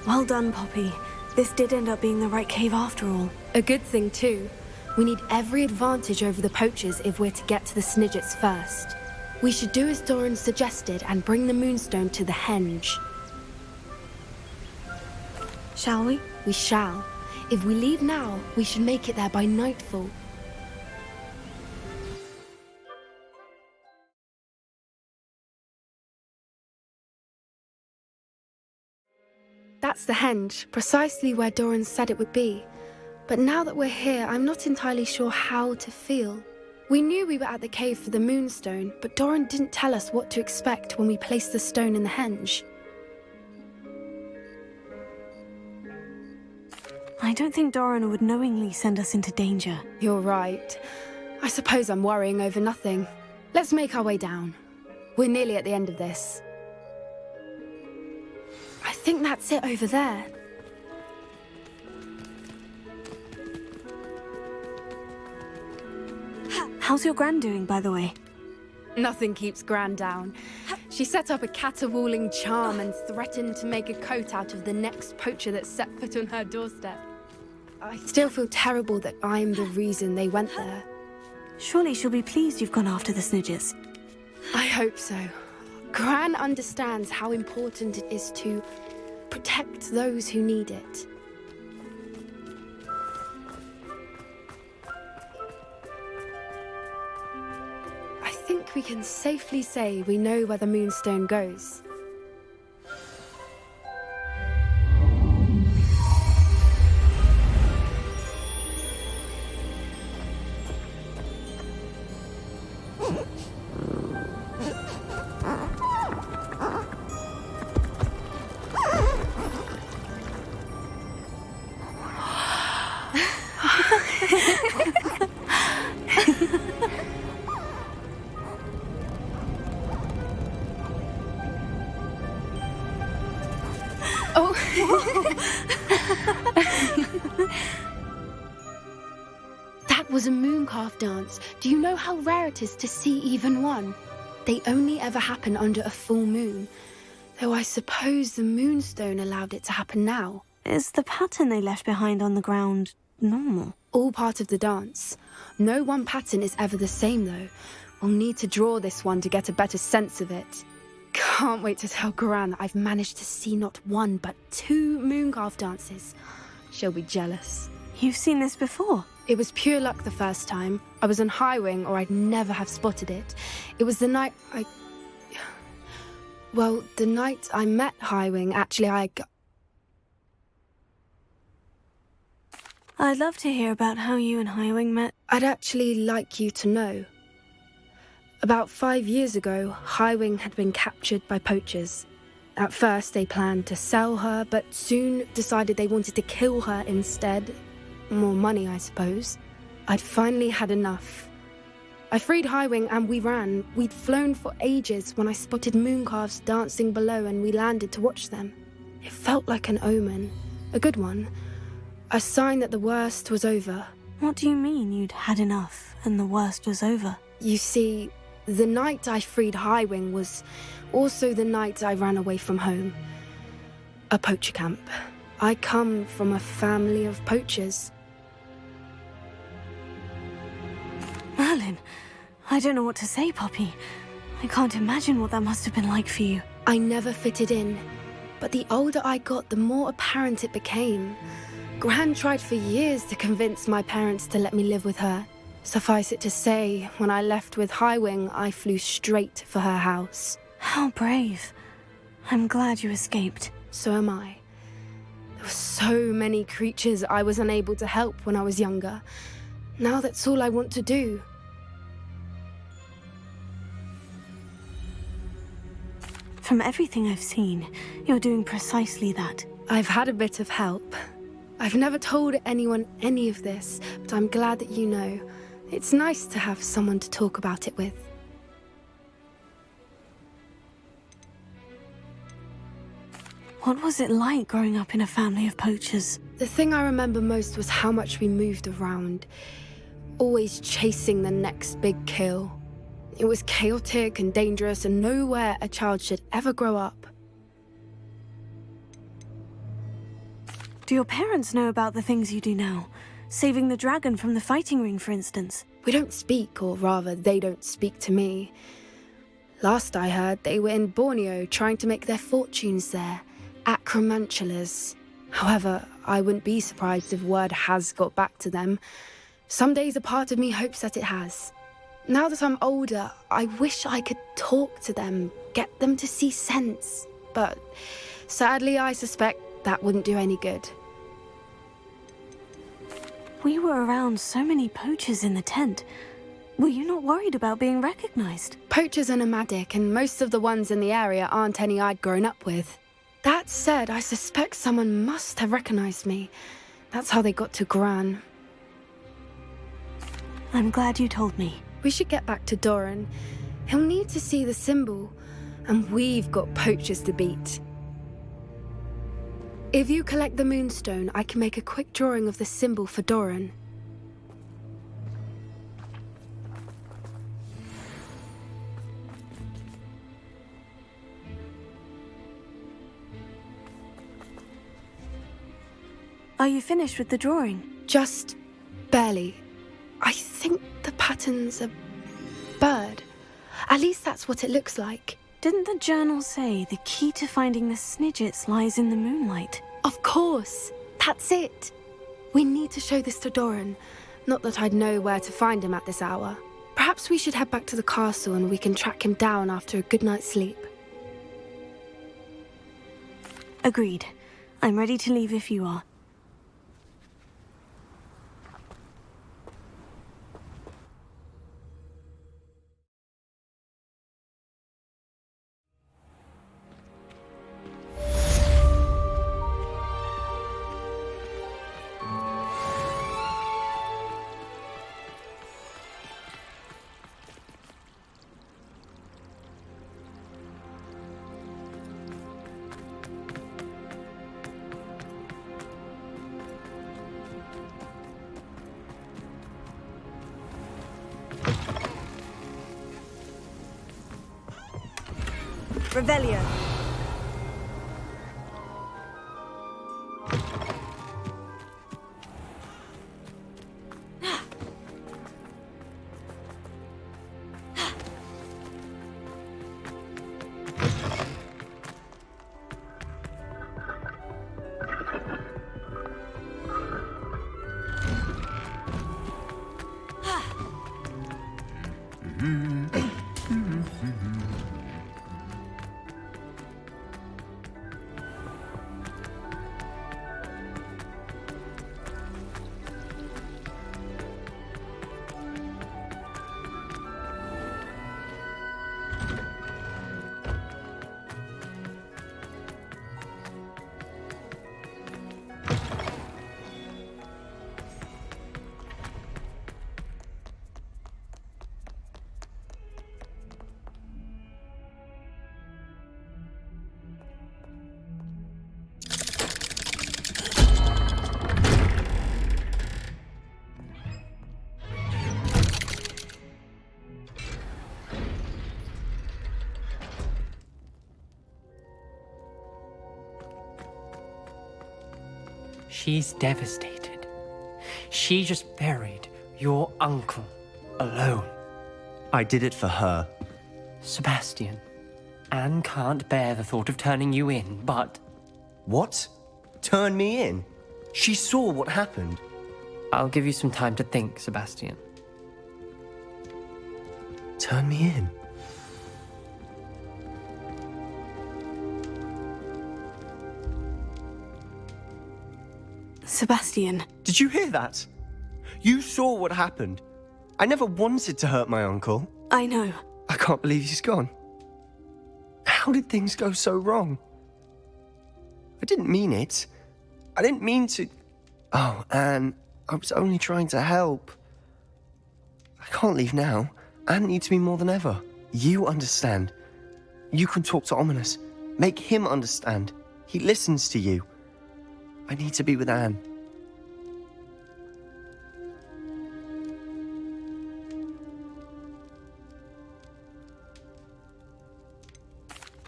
Well done, Poppy. This did end up being the right cave after all. A good thing, too. We need every advantage over the poachers if we're to get to the Snidgets first. We should do as Doran suggested and bring the Moonstone to the henge. Shall we? We shall. If we leave now, we should make it there by nightfall. That's the henge, precisely where Doran said it would be. But now that we're here, I'm not entirely sure how to feel. We knew we were at the cave for the Moonstone, but Doran didn't tell us what to expect when we placed the stone in the henge. I don't think Doran would knowingly send us into danger. You're right. I suppose I'm worrying over nothing. Let's make our way down. We're nearly at the end of this. I think that's it over there. How's your Gran doing, by the way? Nothing keeps Gran down. She set up a caterwauling charm and threatened to make a coat out of the next poacher that set foot on her doorstep. I still feel terrible that I'm the reason they went there. Surely she'll be pleased you've gone after the Snidgets. I hope so. Gran understands how important it is to protect those who need it. I think we can safely say we know where the Moonstone goes. mooncalf dance. Do you know how rare it is to see even one? They only ever happen under a full moon. Though I suppose the moonstone allowed it to happen now. Is the pattern they left behind on the ground normal? All part of the dance. No one pattern is ever the same, though. We'll need to draw this one to get a better sense of it. Can't wait to tell Gran that I've managed to see not one, but 2 mooncalf dances. She'll be jealous. You've seen this before? It was pure luck the first time. I was on Highwing, or I'd never have spotted it. It was the night Well, the night I met Highwing, actually, I'd love to hear about how you and Highwing met. I'd actually like you to know. About 5 years ago, Highwing had been captured by poachers. At first, they planned to sell her, but soon decided they wanted to kill her instead. More money, I suppose. I'd finally had enough. I freed Highwing and we ran. We'd flown for ages when I spotted mooncalves dancing below and we landed to watch them. It felt like an omen. A good one. A sign that the worst was over. What do you mean you'd had enough and the worst was over? You see, the night I freed Highwing was also the night I ran away from home. A poacher camp. I come from a family of poachers. Merlin, I don't know what to say, Poppy. I can't imagine what that must have been like for you. I never fitted in, but the older I got, the more apparent it became. Gran tried for years to convince my parents to let me live with her. Suffice it to say, when I left with Highwing, I flew straight for her house. How brave. I'm glad you escaped. So am I. There were so many creatures I was unable to help when I was younger. Now that's all I want to do. From everything I've seen, you're doing precisely that. I've had a bit of help. I've never told anyone any of this, but I'm glad that you know. It's nice to have someone to talk about it with. What was it like growing up in a family of poachers? The thing I remember most was how much we moved around, always chasing the next big kill. It was chaotic and dangerous and nowhere a child should ever grow up. Do your parents know about the things you do now? Saving the dragon from the fighting ring, for instance? We don't speak, or rather, they don't speak to me. Last I heard, they were in Borneo trying to make their fortunes there, acromantulas. However, I wouldn't be surprised if word has got back to them. Some days a part of me hopes that it has. Now that I'm older, I wish I could talk to them, get them to see sense. But sadly, I suspect that wouldn't do any good. We were around so many poachers in the tent. Were you not worried about being recognized? Poachers are nomadic, and most of the ones in the area aren't any I'd grown up with. That said, I suspect someone must have recognized me. That's how they got to Gran. I'm glad you told me. We should get back to Doran. He'll need to see the symbol, and we've got poachers to beat. If you collect the moonstone, I can make a quick drawing of the symbol for Doran. Are you finished with the drawing? Just barely. I think the pattern's a bird. At least that's what it looks like. Didn't the journal say the key to finding the Snidgets lies in the moonlight? Of course. That's it. We need to show this to Doran. Not that I'd know where to find him at this hour. Perhaps we should head back to the castle and we can track him down after a good night's sleep. Agreed. I'm ready to leave if you are. Revelio. She's devastated. She just buried your uncle alone. I did it for her. Sebastian, Anne can't bear the thought of turning you in, but... What? Turn me in? She saw what happened. I'll give you some time to think, Sebastian. Turn me in? Sebastian. Did you hear that? You saw what happened. I never wanted to hurt my uncle. I know. I can't believe he's gone. How did things go so wrong? I didn't mean it. I didn't mean to... Oh, Anne, I was only trying to help. I can't leave now. Anne needs me more than ever. You understand. You can talk to Ominous. Make him understand. He listens to you. I need to be with Anne.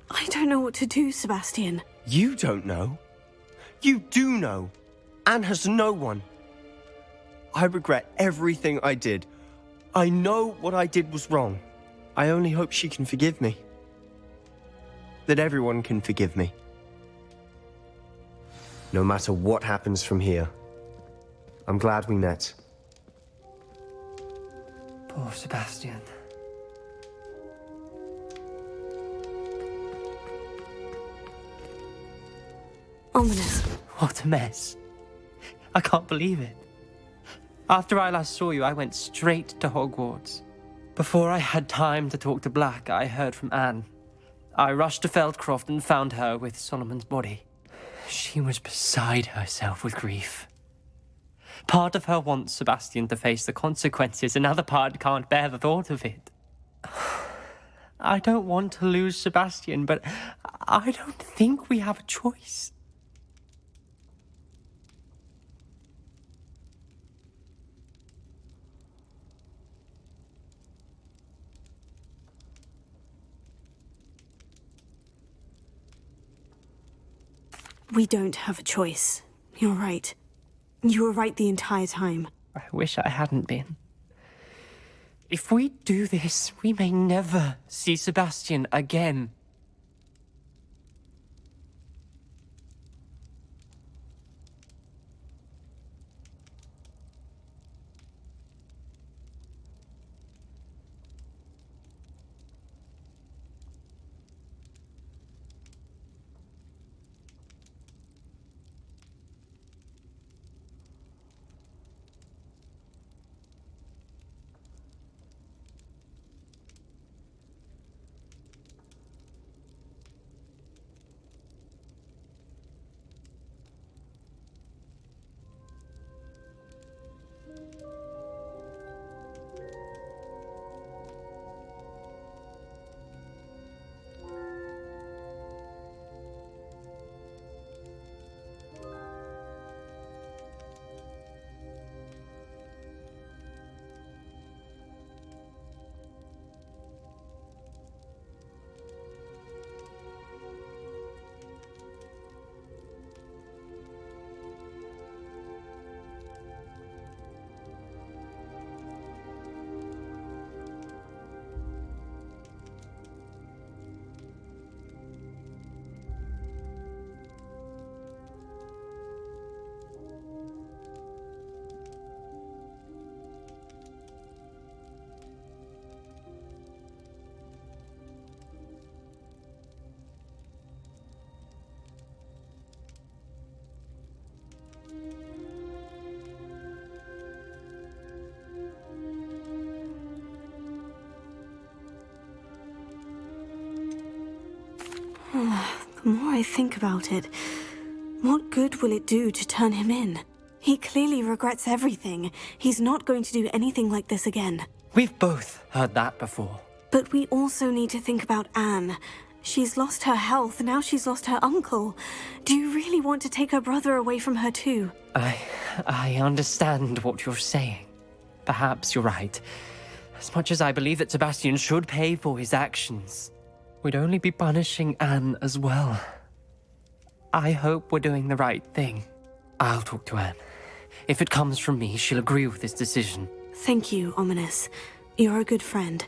I don't know what to do, Sebastian. You don't know. You do know. Anne has no one. I regret everything I did. I know what I did was wrong. I only hope she can forgive me. That everyone can forgive me. No matter what happens from here, I'm glad we met. Poor Sebastian. Ominous. What a mess. I can't believe it. After I last saw you, I went straight to Hogwarts. Before I had time to talk to Black, I heard from Anne. I rushed to Feldcroft and found her with Solomon's body. She was beside herself with grief. Part of her wants Sebastian to face the consequences, another part can't bear the thought of it. I don't want to lose Sebastian, but I don't think we have a choice. We don't have a choice. You're right. You were right the entire time. I wish I hadn't been. If we do this, we may never see Sebastian again. I think about it, what good will it do to turn him in? He clearly regrets everything. He's not going to do anything like this again. We've both heard that before. But we also need to think about Anne. She's lost her health, now she's lost her uncle. Do you really want to take her brother away from her too? I understand what you're saying. Perhaps you're right. As much as I believe that Sebastian should pay for his actions, we'd only be punishing Anne as well. I hope we're doing the right thing. I'll talk to Anne. If it comes from me, she'll agree with this decision. Thank you, Ominous. You're a good friend.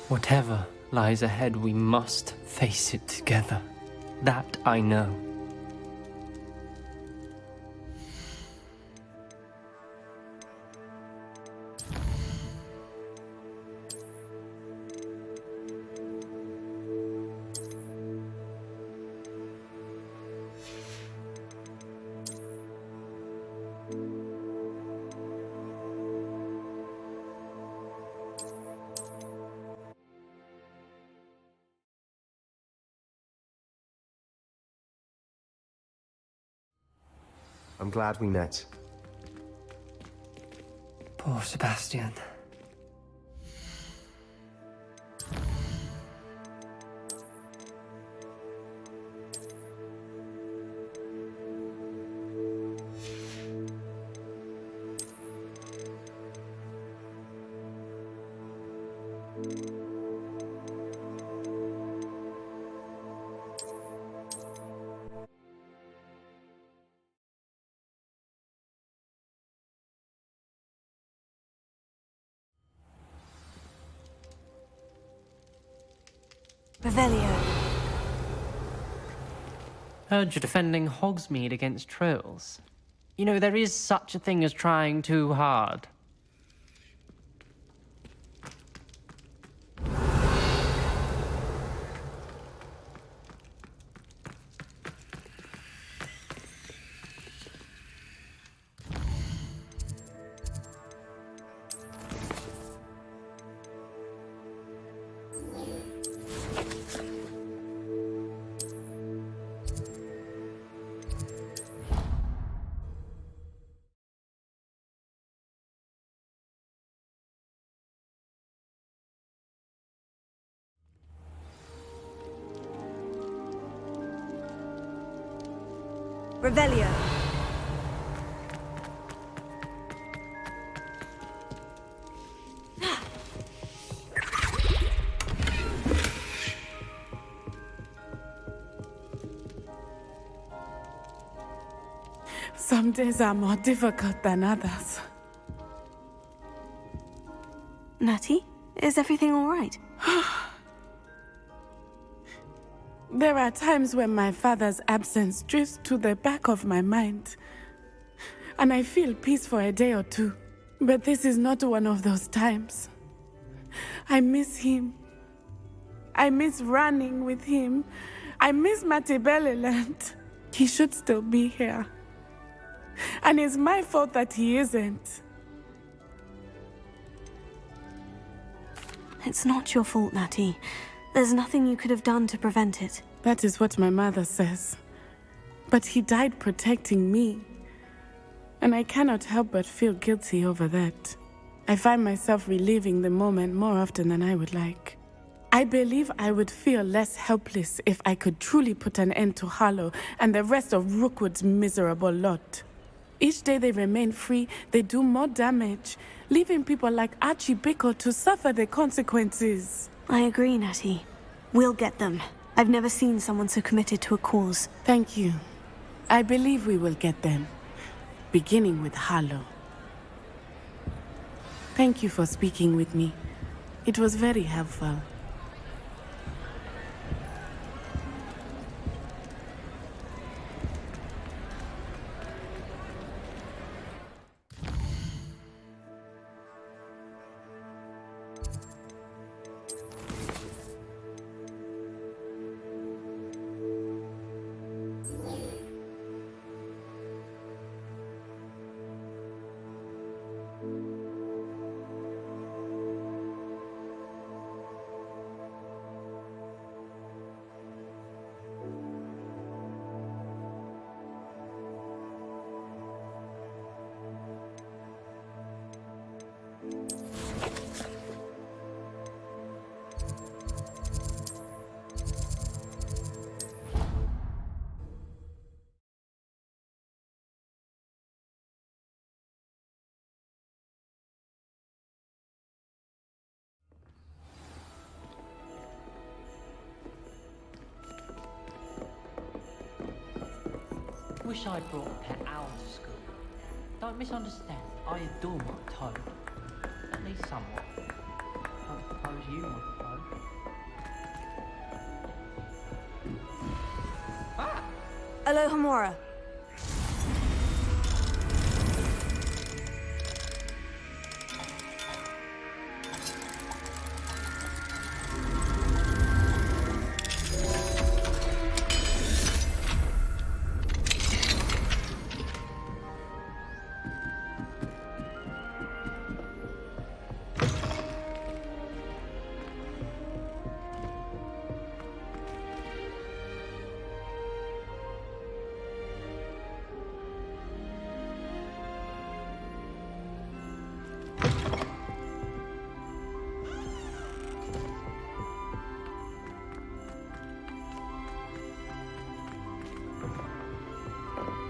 Whatever lies ahead, we must face it together. That I know. I'm glad we met. Poor Sebastian. Revelio. Heard you're defending Hogsmeade against trolls. You know, there is such a thing as trying too hard. Revelio. Some days are more difficult than others. Natty, is everything all right? There are times when my father's absence drifts to the back of my mind, and I feel peace for a day or two. But this is not one of those times. I miss him. I miss running with him. I miss Matibeleland. He should still be here. And it's my fault that he isn't. It's not your fault, Natty. There's nothing you could have done to prevent it. That is what my mother says. But he died protecting me. And I cannot help but feel guilty over that. I find myself reliving the moment more often than I would like. I believe I would feel less helpless if I could truly put an end to Harlow and the rest of Rookwood's miserable lot. Each day they remain free, they do more damage, leaving people like Archie Bickle to suffer the consequences. I agree, Natty. We'll get them. I've never seen someone so committed to a cause. Thank you. I believe we will get them, beginning with Harlow. Thank you for speaking with me. It was very helpful. wish I'd brought a pet owl to school. Don't misunderstand. I adore my toad. At least somewhat. Don't suppose you want a toad. Ah! Alohomora.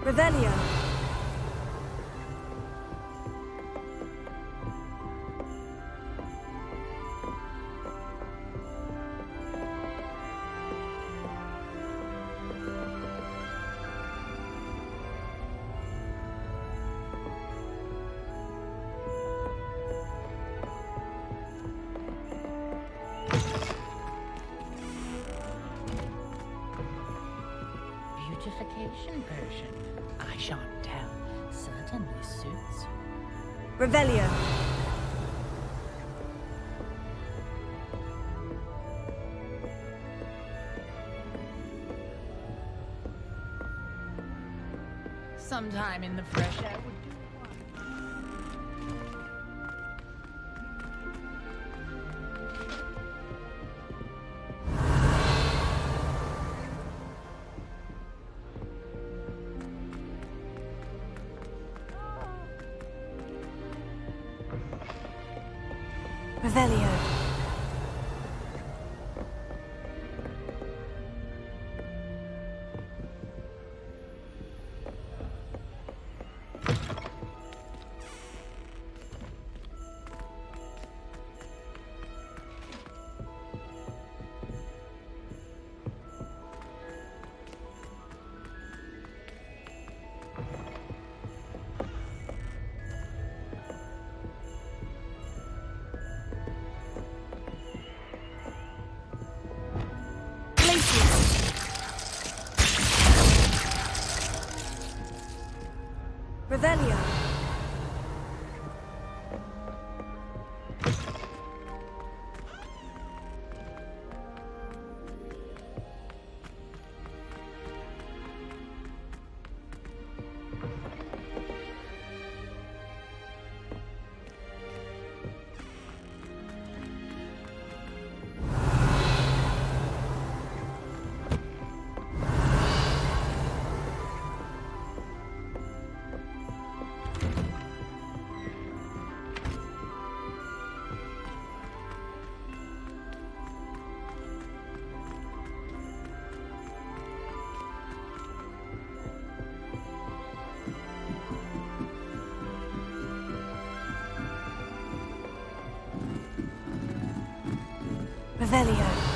Revelio. Beautification version. I shan't tell. Certainly suits you. Revelio. Sometime in the fresh air would do. Revelio. Revelio. Revelio.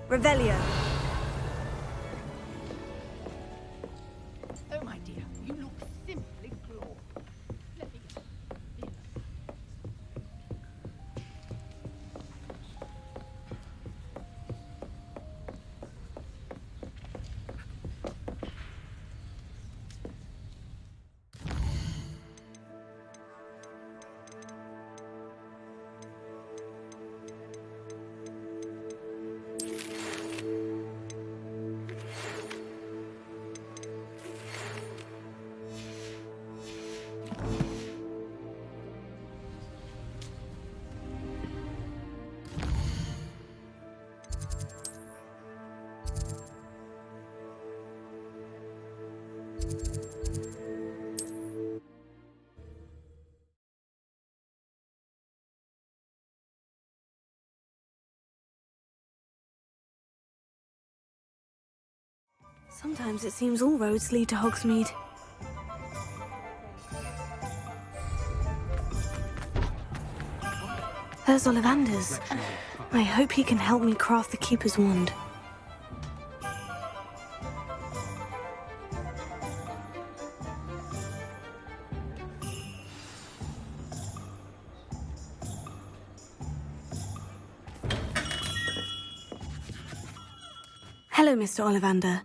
Revelio. Oh, my dear, you look simply glorious. Let me get Sometimes it seems all roads lead to Hogsmeade. There's Ollivander's. I hope he can help me craft the Keeper's wand. Hello, Mr. Ollivander.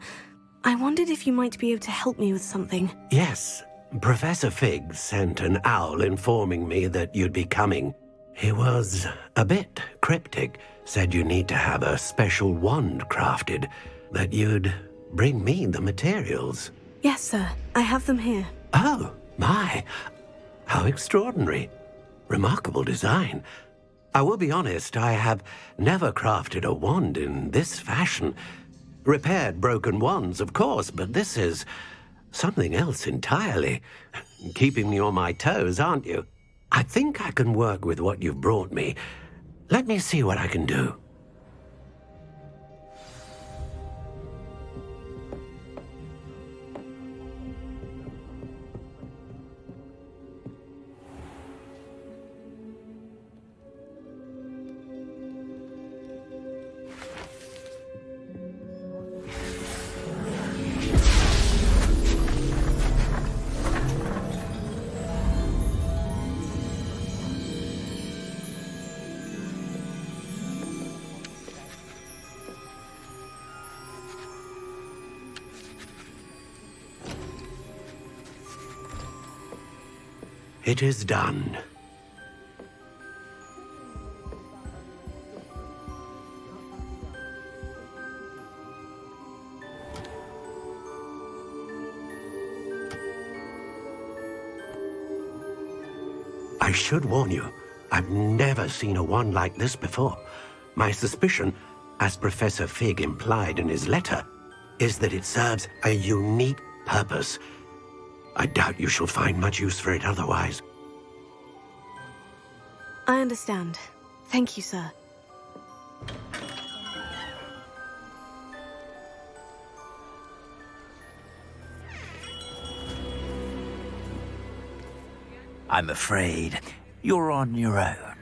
I wondered if you might be able to help me with something. Yes, Professor Fig sent an owl informing me that you'd be coming. He was a bit cryptic, said you need to have a special wand crafted, that you'd bring me the materials. Yes, sir. I have them here. Oh, my. How extraordinary. Remarkable design. I will be honest, I have never crafted a wand in this fashion. Repaired broken wands, of course, but this is something else entirely. Keeping me on my toes, aren't you? I think I can work with what you've brought me. Let me see what I can do. It is done. I should warn you, I've never seen a wand like this before. My suspicion, as Professor Fig implied in his letter, is that it serves a unique purpose. I doubt you shall find much use for it otherwise. I understand. Thank you, sir. I'm afraid you're on your own.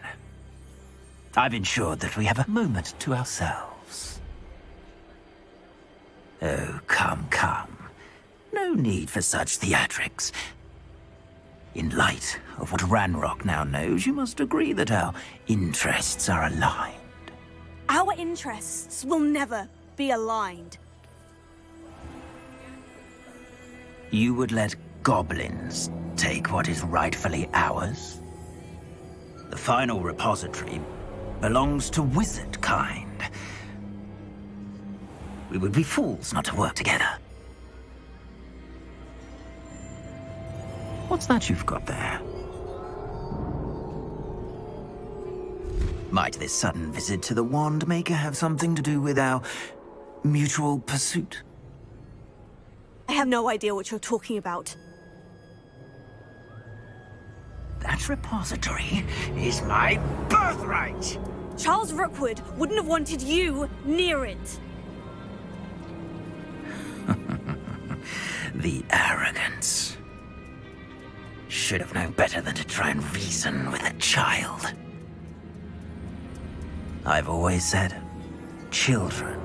I've ensured that we have a moment to ourselves. Oh, come, come. No need for such theatrics. In light of what Ranrock now knows, you must agree that our interests are aligned. Our interests will never be aligned. You would let goblins take what is rightfully ours? The final repository belongs to wizard kind. We would be fools not to work together. What's that you've got there? Might this sudden visit to the Wand Maker have something to do with our mutual pursuit? I have no idea what you're talking about. That repository is my birthright! Charles Rookwood wouldn't have wanted you near it. The arrogance. Should have known better than to try and reason with a child. I've always said, children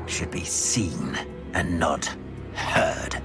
should be seen and not heard.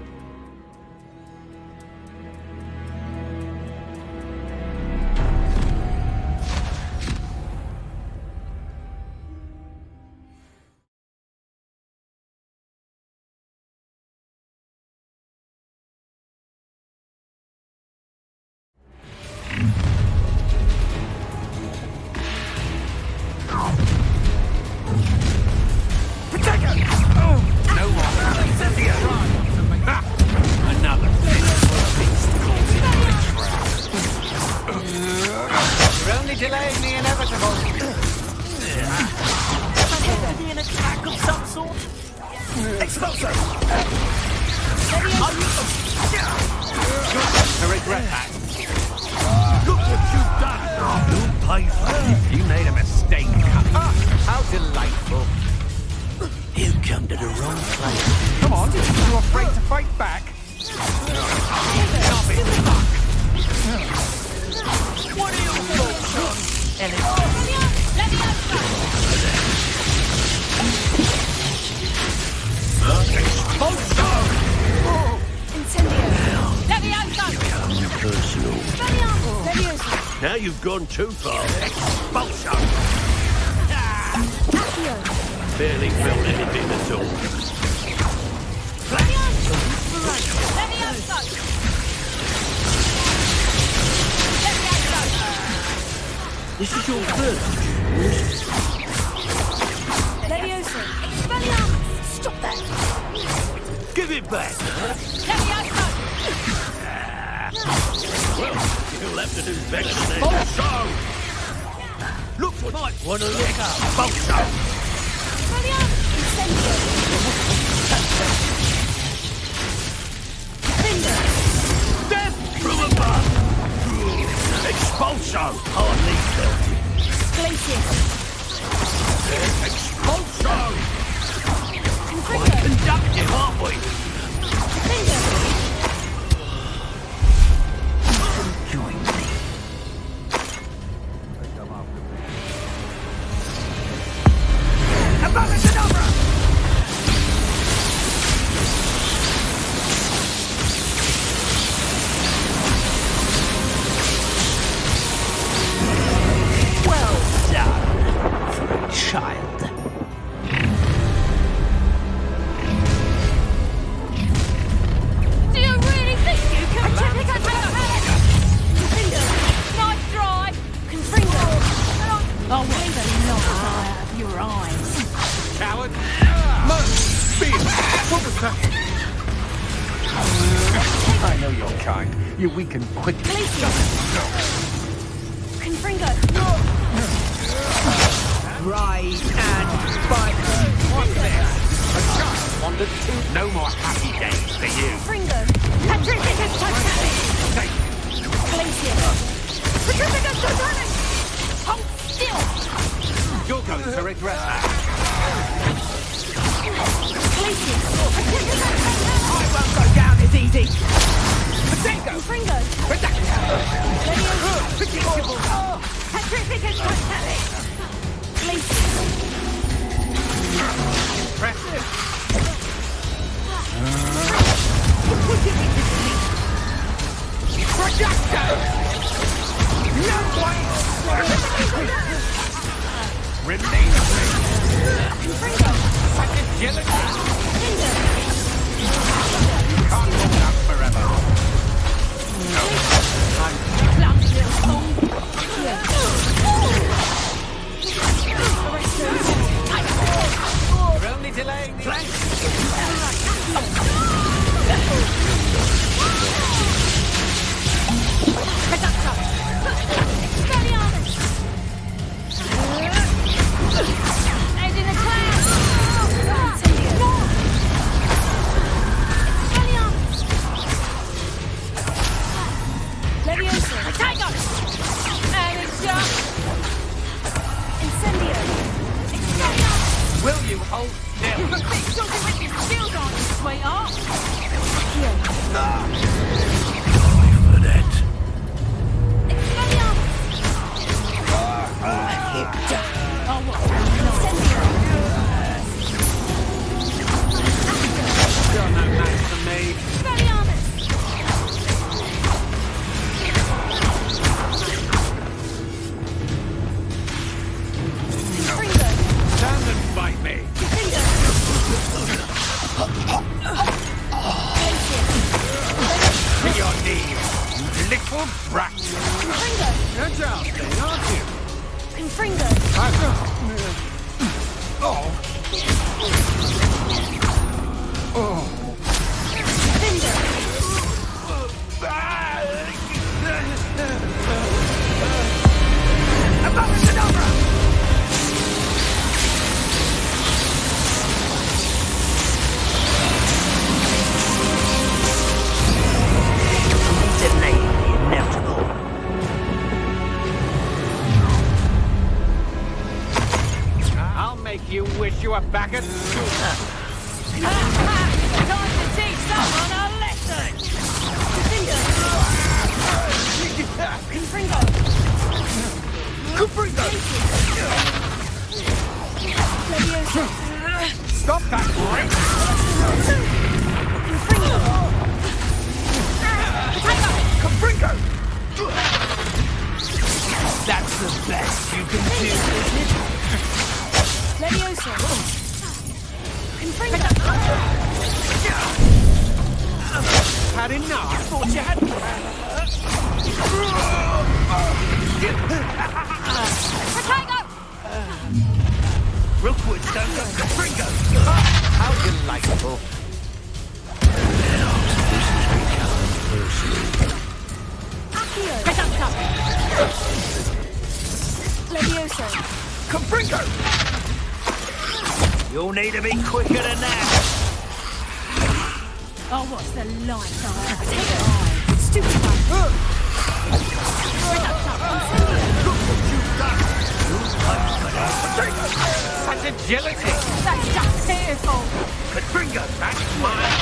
you afraid to fight back? What are your thoughts on Personal. Now you've gone too far. Expulsion! Barely felt anything at all. This is your first. Leviosa! Expelliarmus! Stop that! Give it back! Well, you'll have to do better than that. Bolso! Look what might want to look up. Bolso! Death from above! Expulso! Hardly felt it. Expulso! Quite conductive, aren't we? Join me. Well done for a child. Do you really think you can pick up Nice try! Confringo! I'll wave a knock out of your eyes. Coward! What was that? I know your kind. You weaken quickly. Confringo! Rise and fight. What's this? A child wandered too. No more happy days for you. Confringo! Petrificus Totalic! Glacier! Petrificus Totalic! Hold still! You're going to regret that. Glacier! Petrificus Totalic! I won't go down as easy. Confringo! Predictable. Petrificus Totalic! Glacier! Impressive. Projecto! No way! Release me! Such agility! Can't hold up forever. You're only delaying the And in the clouds! Leviosa! Tiger! And it's just... Incendio! Will you hold still? Fix something with your shield on, sweetheart! For that. Oh, what? You're no match for me. Stand and fight me. To your knees, you little brat. You're jousting, aren't you? Confringo! Oh. Oh. Delay the inevitable. I'll make you wish you were back at school. That's the best you can do, is it? Levioso. Confringo. Had enough? Thought you had. Protego! Rookwood stands up to Fringo. How delightful. Accio. Reducto. Levioso. Confringo! You'll need to be quicker than that. Oh, what's the light on? Stupid one. Such agility. That's just fearful. Confringo, that's mine.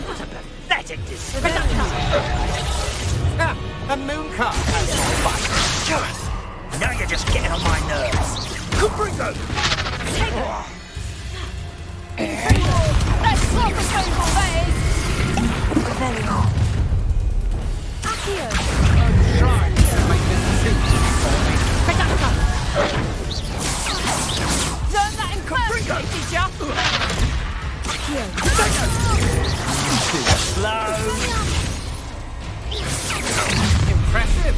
What a pathetic display. A moon car has more fun. Sure. Now you're just getting on my nerves. Confringo! That's not the painful phase. Revelio. Accio. I'm trying to make this simple for me. Reducto. Learn that in Confringo, teacher. Accio. Too slow. Impressive.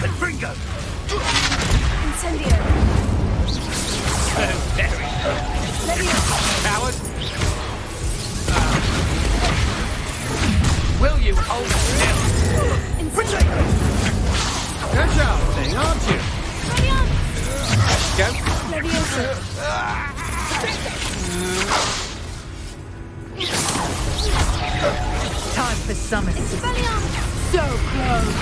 Confringo! Incendio. Very good. Levioso. Coward. Will you hold still? Incendio. You're shouting, aren't you? Go. Levioso. Time for summoning. Expelliarmus. So close.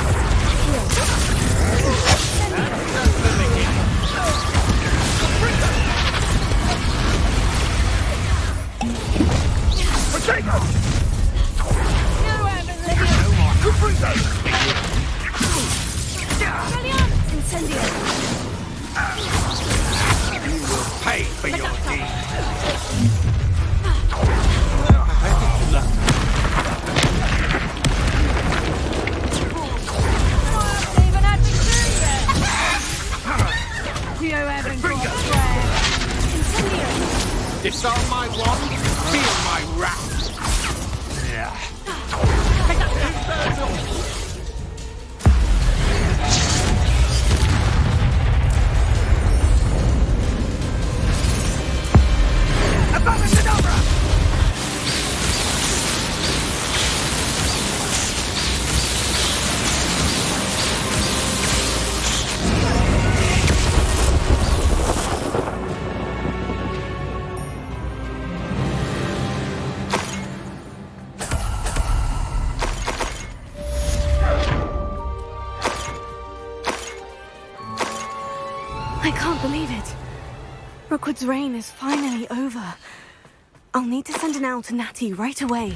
Potato! No, Evan, Levioso. Confringo! Expelliarmus. Incendio. You will pay for your deed. Even had me through yet. You haven't got Confringo! square. Incendio. Disarm my wand, feel my wrath. Yeah. Abracadabra! I can't believe it. Rookwood's reign is finally over. I'll need to send an owl to Natty right away.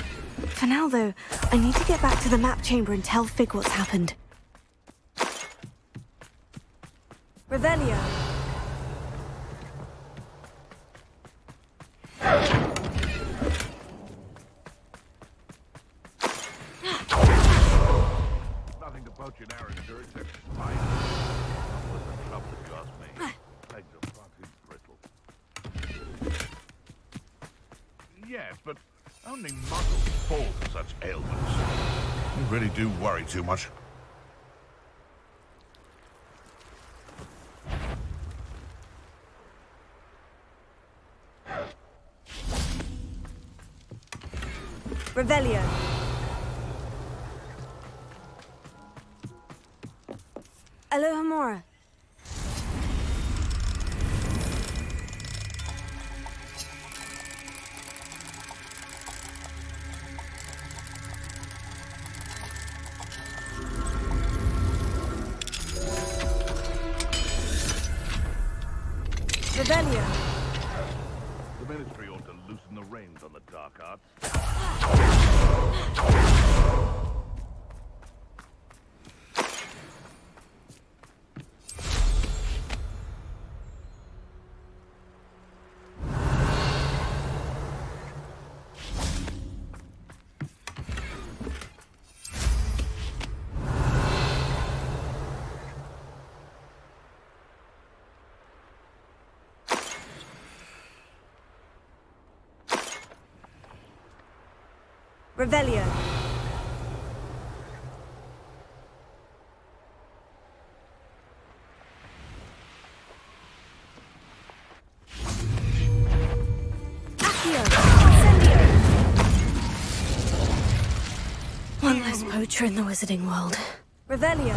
For now, though, I need to get back to the map chamber and tell Fig what's happened. Revelio. Nothing to poach an arrow except spine. What's the trouble if you ask me? Legs are far too brittle. Yes, but only muscles fall to such ailments. You really do worry too much. Revelio. Alohomora. Revelio. The Ministry ought to loosen the reins on the dark arts. Revelio. One less poacher in the wizarding world. Revelio.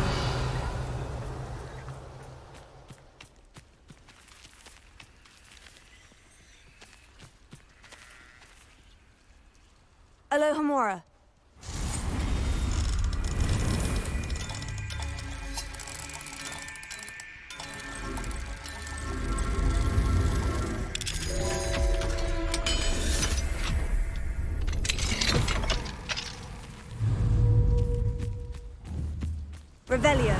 Alohomora. Revelio.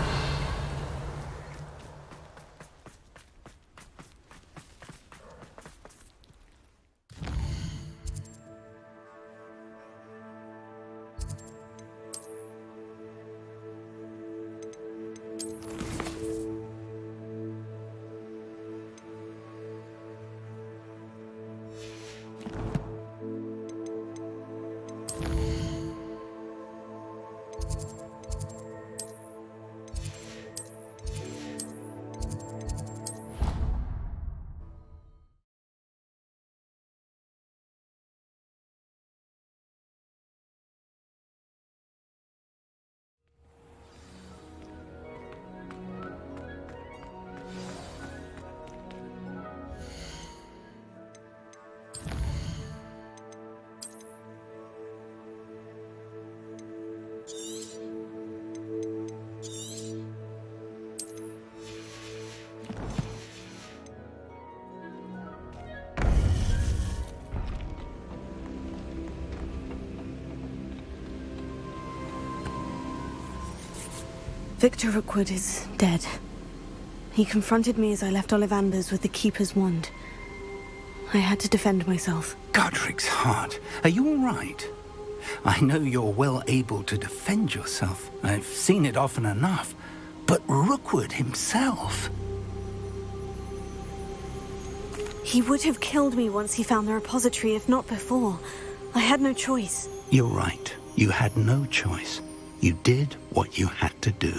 Victor Rookwood is dead. He confronted me as I left Ollivanders with the Keeper's wand. I had to defend myself. Godric's heart, are you all right? I know you're well able to defend yourself. I've seen it often enough. But Rookwood himself... He would have killed me once he found the repository, if not before. I had no choice. You're right. You had no choice. You did what you had to do.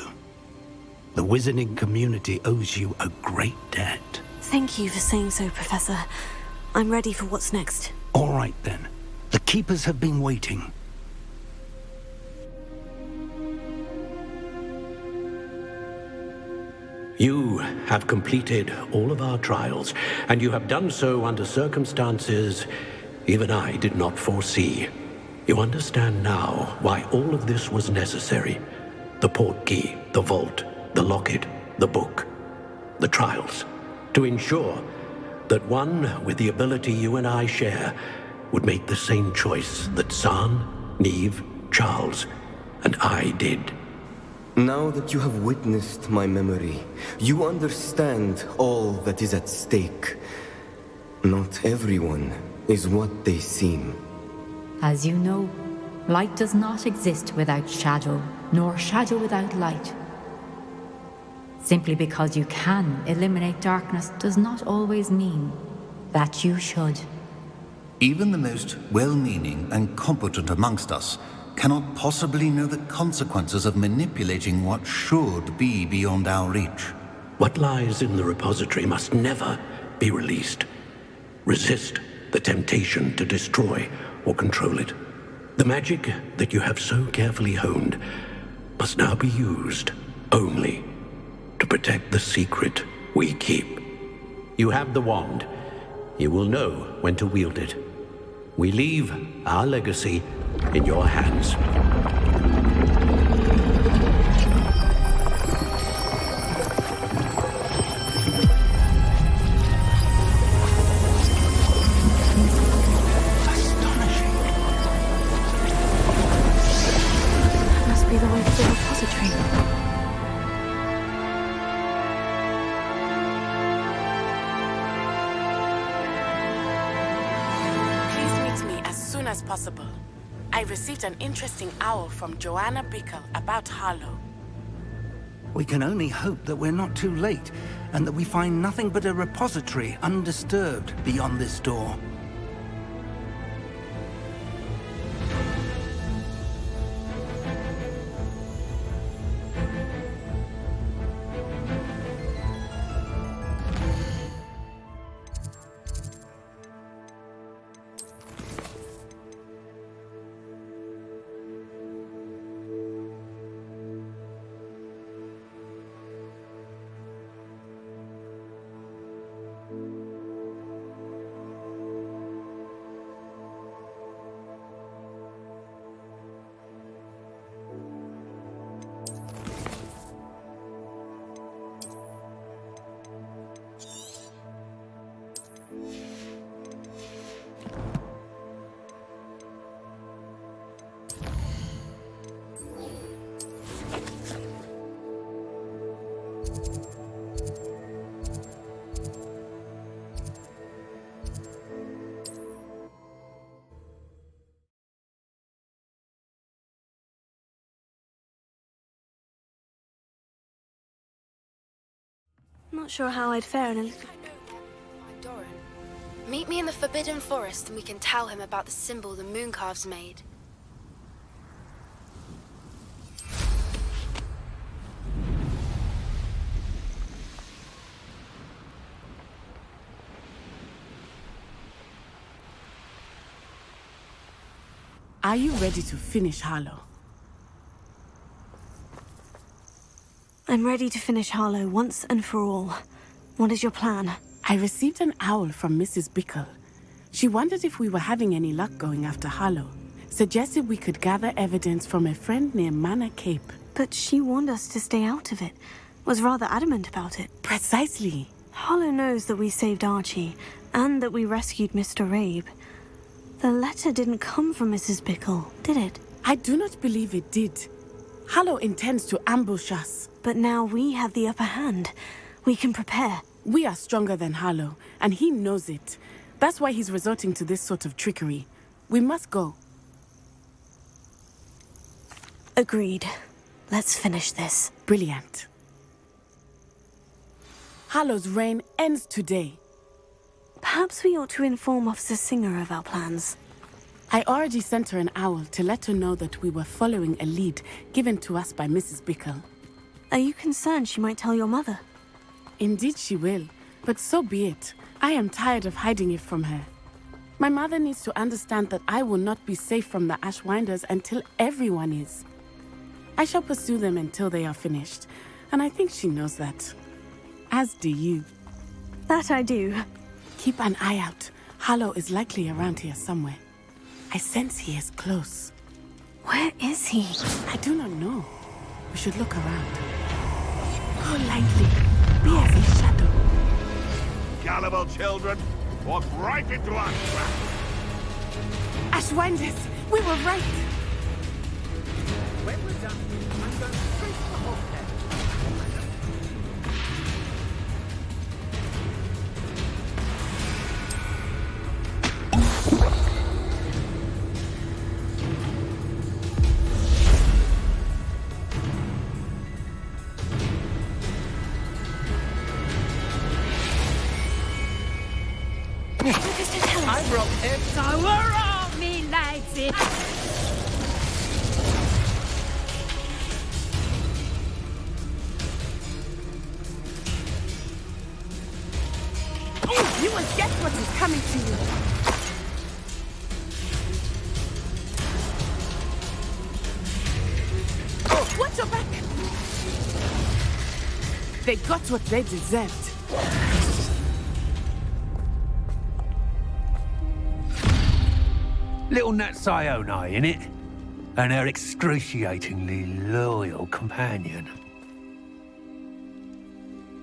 The wizarding community owes you a great debt. Thank you for saying so, Professor. I'm ready for what's next. All right, then. The Keepers have been waiting. You have completed all of our trials, and you have done so under circumstances even I did not foresee. You understand now why all of this was necessary. The portkey, the vault, the locket, the book, the trials. To ensure that one with the ability you and I share would make the same choice that Zaan, Neve, Charles, and I did. Now that you have witnessed my memory, you understand all that is at stake. Not everyone is what they seem. As you know, light does not exist without shadow, nor shadow without light. Simply because you can eliminate darkness does not always mean that you should. Even the most well-meaning and competent amongst us cannot possibly know the consequences of manipulating what should be beyond our reach. What lies in the repository must never be released. Resist the temptation to destroy or control it. The magic that you have so carefully honed must now be used only to protect the secret we keep. You have the wand. You will know when to wield it. We leave our legacy in your hands. Must be the way to the repository. As possible. I received an interesting owl from Joanna Bickle about Harlow. We can only hope that we're not too late, and that we find nothing but a repository undisturbed beyond this door. not sure how I'd fare in a little... Meet me in the Forbidden Forest and we can tell him about the symbol the Mooncalves made. Are you ready to finish Harlow? I'm ready to finish Harlow once and for all. What is your plan? I received an owl from Mrs. Bickle. She wondered if we were having any luck going after Harlow. Suggested we could gather evidence from a friend near Manor Cape. But she warned us to stay out of it. Was rather adamant about it. Precisely. Harlow knows that we saved Archie, and that we rescued Mr. Rabe. The letter didn't come from Mrs. Bickle, did it? I do not believe it did. Harlow intends to ambush us. But now we have the upper hand. We can prepare. We are stronger than Harlow, and he knows it. That's why he's resorting to this sort of trickery. We must go. Agreed. Let's finish this. Brilliant. Harlow's reign ends today. Perhaps we ought to inform Officer Singer of our plans. I already sent her an owl to let her know that we were following a lead given to us by Mrs. Bickle. Are you concerned she might tell your mother? Indeed she will, but so be it. I am tired of hiding it from her. My mother needs to understand that I will not be safe from the Ashwinders until everyone is. I shall pursue them until they are finished, and I think she knows that. As do you. That I do. Keep an eye out. Harlow is likely around here somewhere. I sense he is close. Where is he? I do not know. We should look around. Go lightly. Be as a shadow. Gullible children, walk right into our trap. Ashwinders, we were right. When we're done, I'm going straight to the hotel. I broke it. So we're all me lazy. You will get what is coming to you. Oh, watch your back. They got what they deserved. Little Nat Sione, innit? And her excruciatingly loyal companion.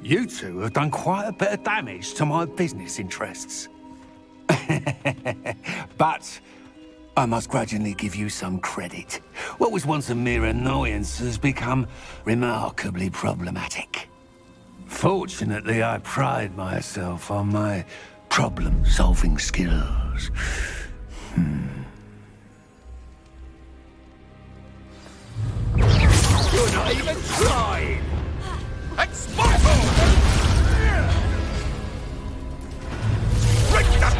You two have done quite a bit of damage to my business interests. But I must grudgingly give you some credit. What was once a mere annoyance has become remarkably problematic. Fortunately, I pride myself on my problem-solving skills. You're not even trying! Expulso! Break that!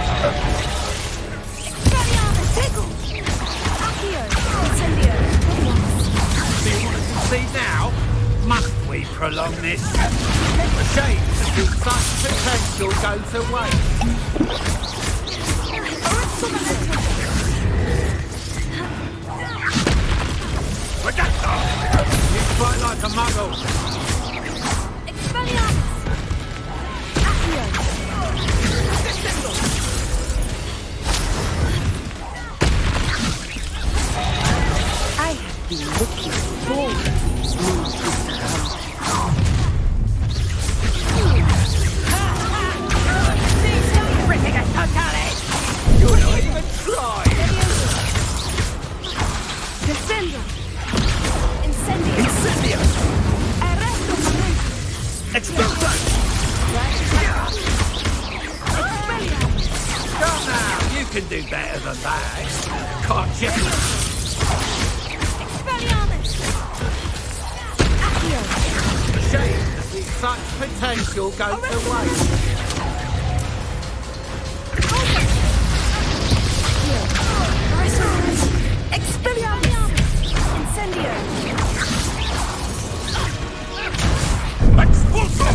Do you want to concede now? Must we prolong this? A shame to see such potential go to waste. You fight like a muggle. I have been looking forward to this moment to come. You're not even trying. Descendo. Incendio! Explosion! Come now, you can do better than that. Can't you? A shame to Did such potential go to waste? Expelliarmus! Incendio! Expulso!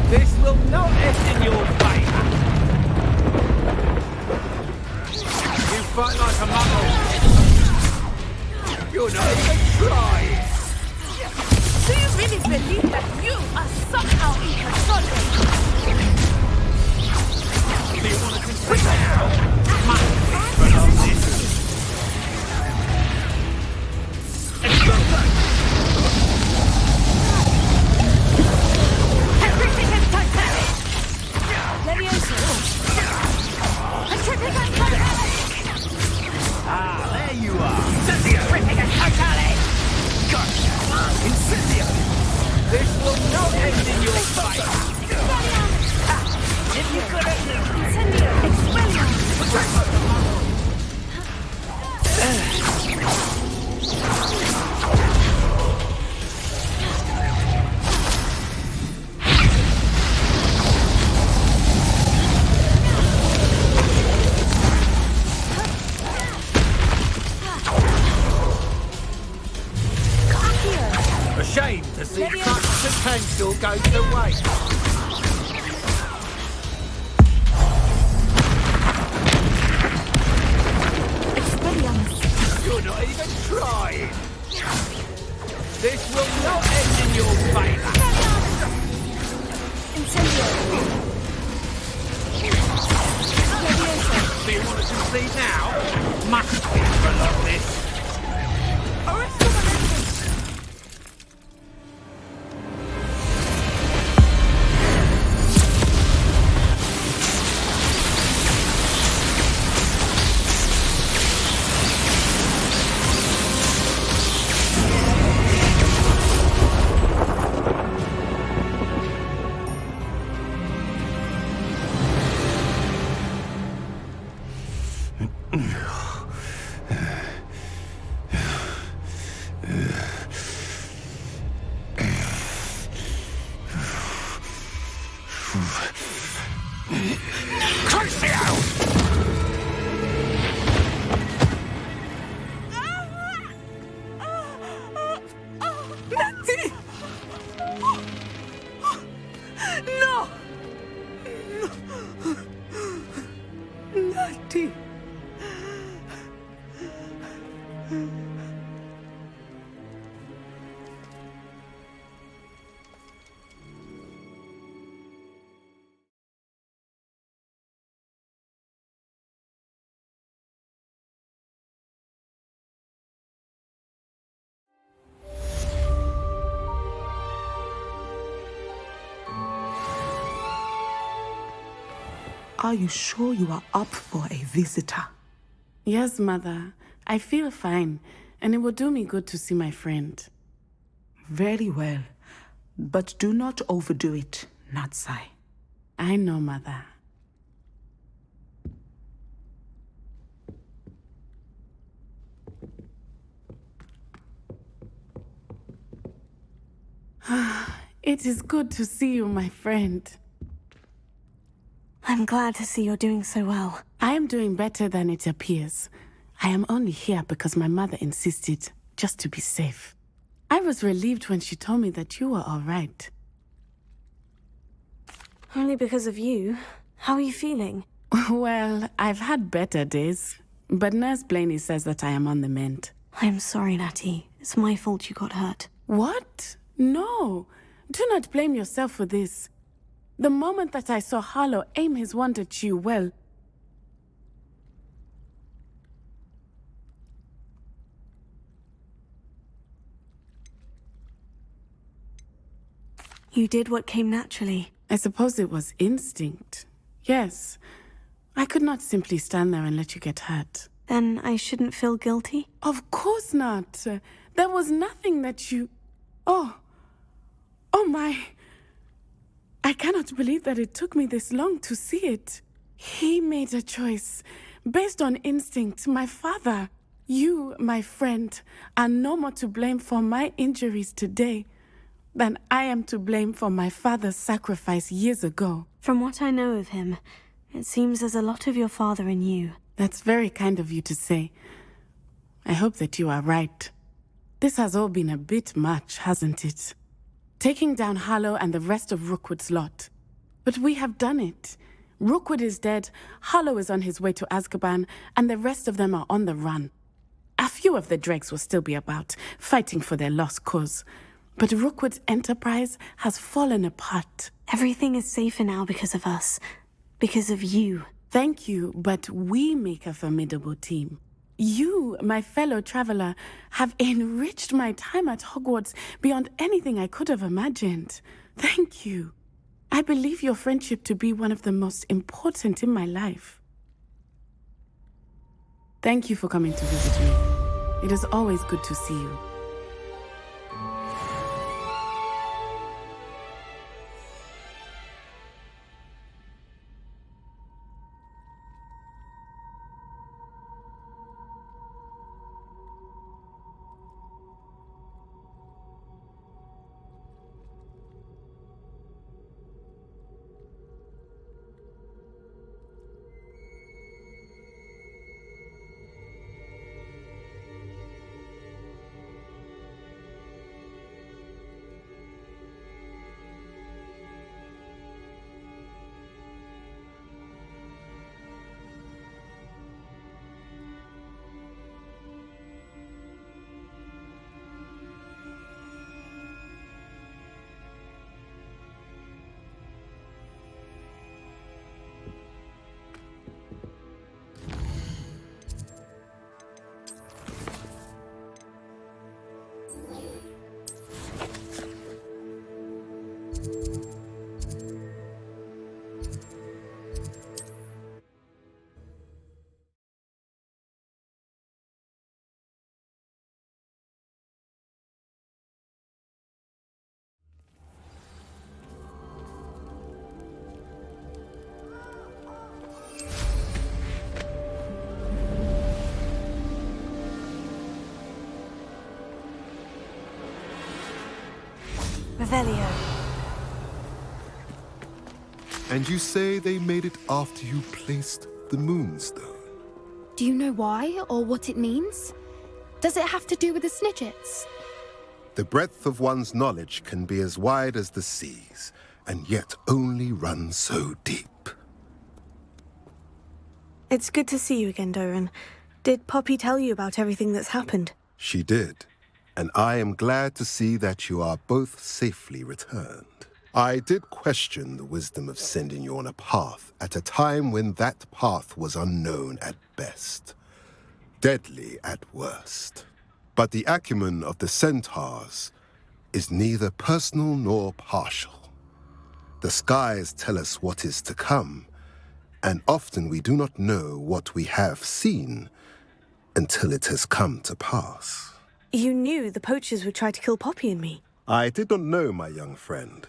This will not end in your favour. You fight like a mumble. You're not even trying. Do you really believe that you are somehow in control? Do you want to consider now? But not this. Everything is titanic! Leviosa! Everything is titanic! Ah, there you are. Everything is titanic! Gotcha. Incendio. This will not end in your fate. If you could have... Incendio! Expelliarmus! A shame to see such potential go to waste. Expelliarmus! You're not even trying. This will not end in your favour. Incendio! Leviosa! Do you want to concede now? Must be prolong this. Arresto Valente! No! Natty! Are you sure you are up for a visitor? Yes, Mother. I feel fine, and it will do me good to see my friend. Very well. But do not overdo it, Natsai. I know, Mother. It is good to see you, my friend. I'm glad to see you're doing so well. I am doing better than it appears. I am only here because my mother insisted, just to be safe. I was relieved when she told me that you were all right. Only because of you. How are you feeling? Well, I've had better days, but Nurse Blaney says that I am on the mend. I'm sorry, Natty. It's my fault you got hurt. What? No. Do not blame yourself for this. The moment that I saw Harlow aim his wand at you, well... You did what came naturally. I suppose it was instinct. Yes. I could not simply stand there and let you get hurt. Then I shouldn't feel guilty? Of course not. There was nothing that you... Oh my... I cannot believe that it took me this long to see it. He made a choice based on instinct. My father, you, my friend, are no more to blame for my injuries today than I am to blame for my father's sacrifice years ago. From what I know of him, it seems there's a lot of your father in you. That's very kind of you to say. I hope that you are right. This has all been a bit much, hasn't it? Taking down Harlow and the rest of Rookwood's lot. But we have done it. Rookwood is dead, Harlow is on his way to Azkaban, and the rest of them are on the run. A few of the dregs will still be about, fighting for their lost cause. But Rookwood's enterprise has fallen apart. Everything is safer now because of us. Because of you. Thank you, but we make a formidable team. You, my fellow traveler, have enriched my time at Hogwarts beyond anything I could have imagined. Thank you. I believe your friendship to be one of the most important in my life. Thank you for coming to visit me. It is always good to see you. Revelio. And you say they made it after you placed the Moonstone? Do you know why or what it means? Does it have to do with the Snidgets? The breadth of one's knowledge can be as wide as the seas, and yet only run so deep. It's good to see you again, Doran. Did Poppy tell you about everything that's happened? She did, and I am glad to see that you are both safely returned. I did question the wisdom of sending you on a path at a time when that path was unknown at best, deadly at worst. But the acumen of the centaurs is neither personal nor partial. The skies tell us what is to come, and often we do not know what we have seen until it has come to pass. You knew the poachers would try to kill Poppy and me. I did not know, my young friend,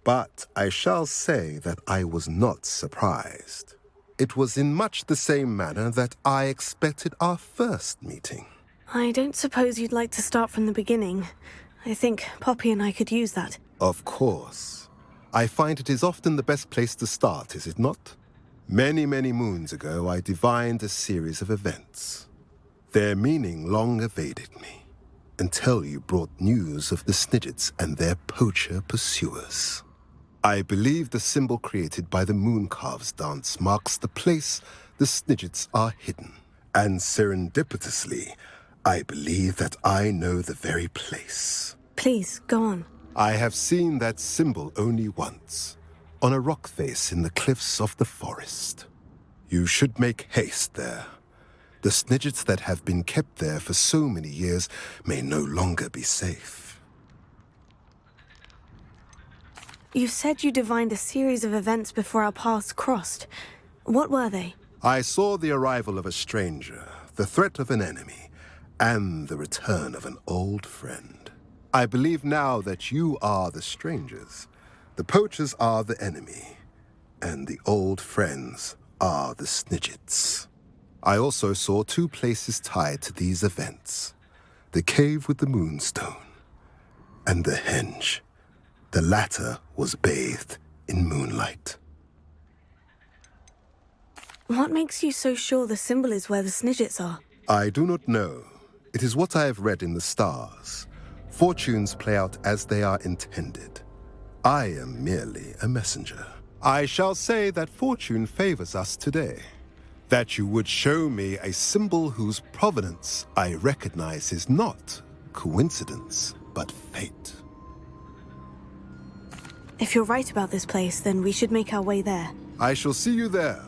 but I shall say that I was not surprised. It was in much the same manner that I expected our first meeting. I don't suppose you'd like to start from the beginning. I think Poppy and I could use that. Of course. I find it is often the best place to start, is it not? Many, many moons ago, I divined a series of events. Their meaning long evaded me, until you brought news of the Snidgets and their poacher pursuers. I believe the symbol created by the Mooncalves dance marks the place the Snidgets are hidden. And serendipitously, I believe that I know the very place. Please, go on. I have seen that symbol only once, on a rock face in the cliffs of the forest. You should make haste there. The Snidgets that have been kept there for so many years may no longer be safe. You said you divined a series of events before our paths crossed. What were they? I saw the arrival of a stranger, the threat of an enemy, and the return of an old friend. I believe now that you are the strangers, the poachers are the enemy, and the old friends are the Snidgets. I also saw two places tied to these events: the cave with the moonstone and the henge. The latter was bathed in moonlight. What makes you so sure the symbol is where the Snidgets are? I do not know. It is what I have read in the stars. Fortunes play out as they are intended. I am merely a messenger. I shall say that fortune favors us today. That you would show me a symbol whose provenance I recognize is not coincidence, but fate. If you're right about this place, then we should make our way there. I shall see you there.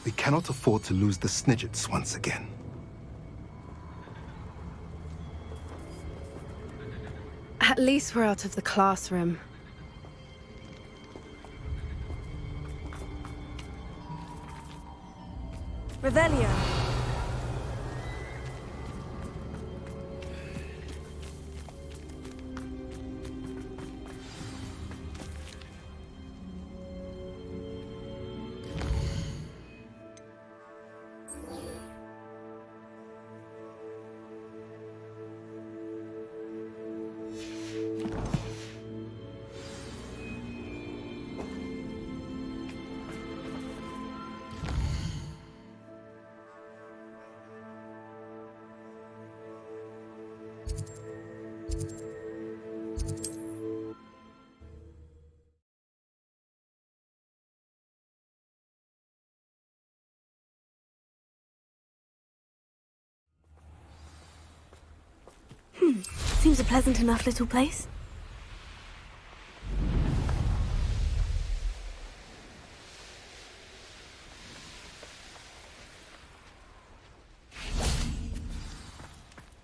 We cannot afford to lose the Snidgets once again. At least we're out of the classroom. Revelio. Seems a pleasant enough little place.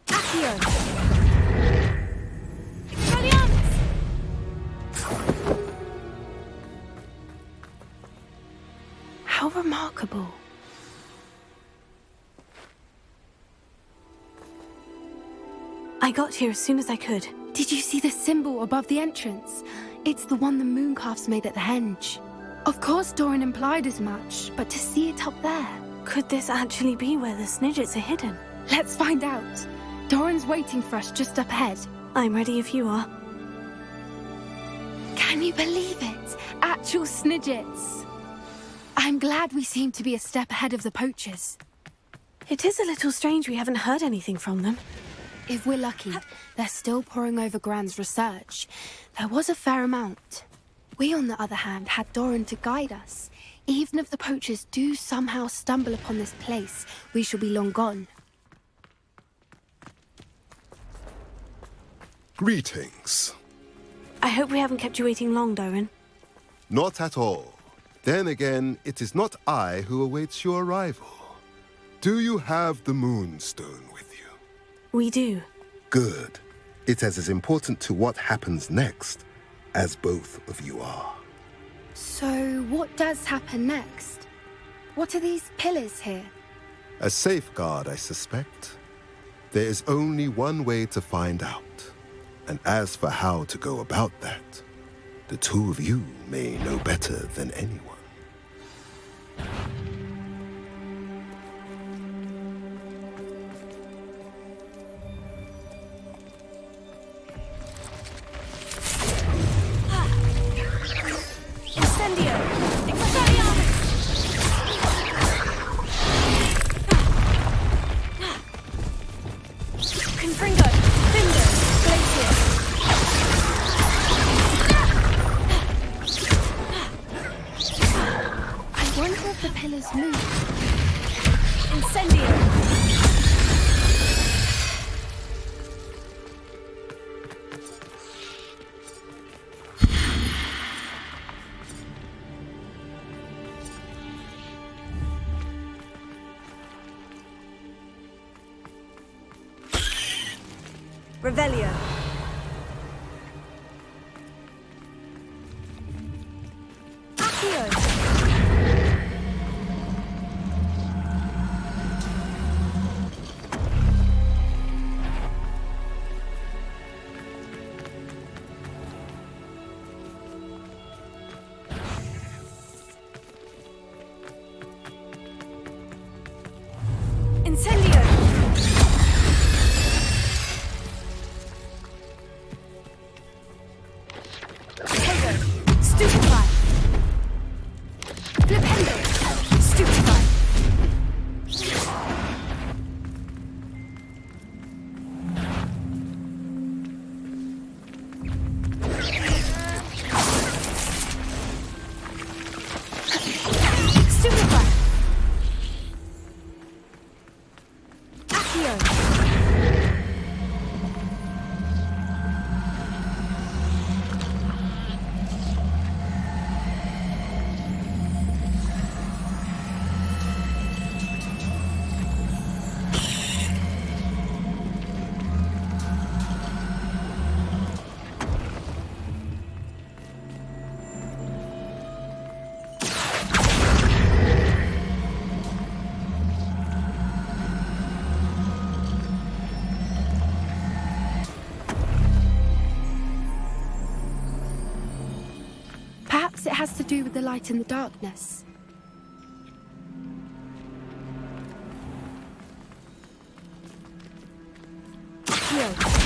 Accio! Expelliarmus! How remarkable. I got here as soon as I could. Did you see the symbol above the entrance? It's the one the mooncalfs made at the henge. Of course Doran implied as much, but to see it up there... Could this actually be where the Snidgets are hidden? Let's find out. Doran's waiting for us just up ahead. I'm ready if you are. Can you believe it? Actual Snidgets. I'm glad we seem to be a step ahead of the poachers. It is a little strange we haven't heard anything from them. If we're lucky, they're still poring over Gran's research. There was a fair amount. We, on the other hand, had Doran to guide us. Even if the poachers do somehow stumble upon this place, we shall be long gone. Greetings. I hope we haven't kept you waiting long, Doran. Not at all. Then again, it is not I who awaits your arrival. Do you have the moonstone with you? We do. Good. It is as important to what happens next as both of you are. So, what does happen next? What are these pillars here? A safeguard, I suspect. There is only one way to find out. And as for how to go about that, the two of you may know better than anyone. Revelio. Incendio! Stupefy! Flipendo! Stupefy! Stupefy! Accio! Perhaps it has to do with the light in the darkness. Accio!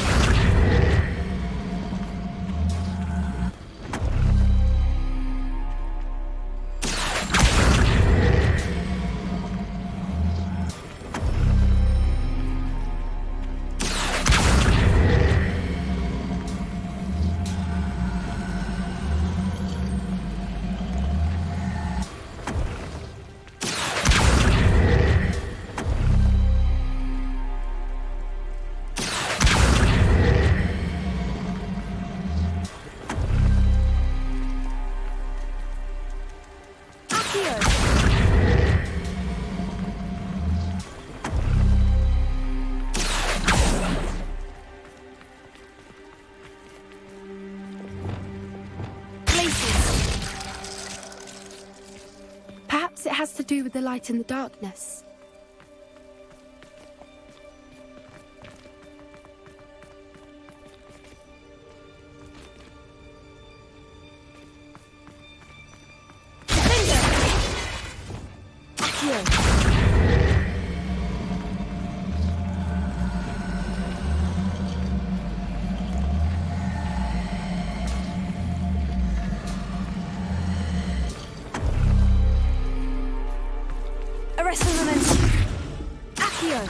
Perhaps it has to do with the light in the darkness. Arresto momentum. Accio.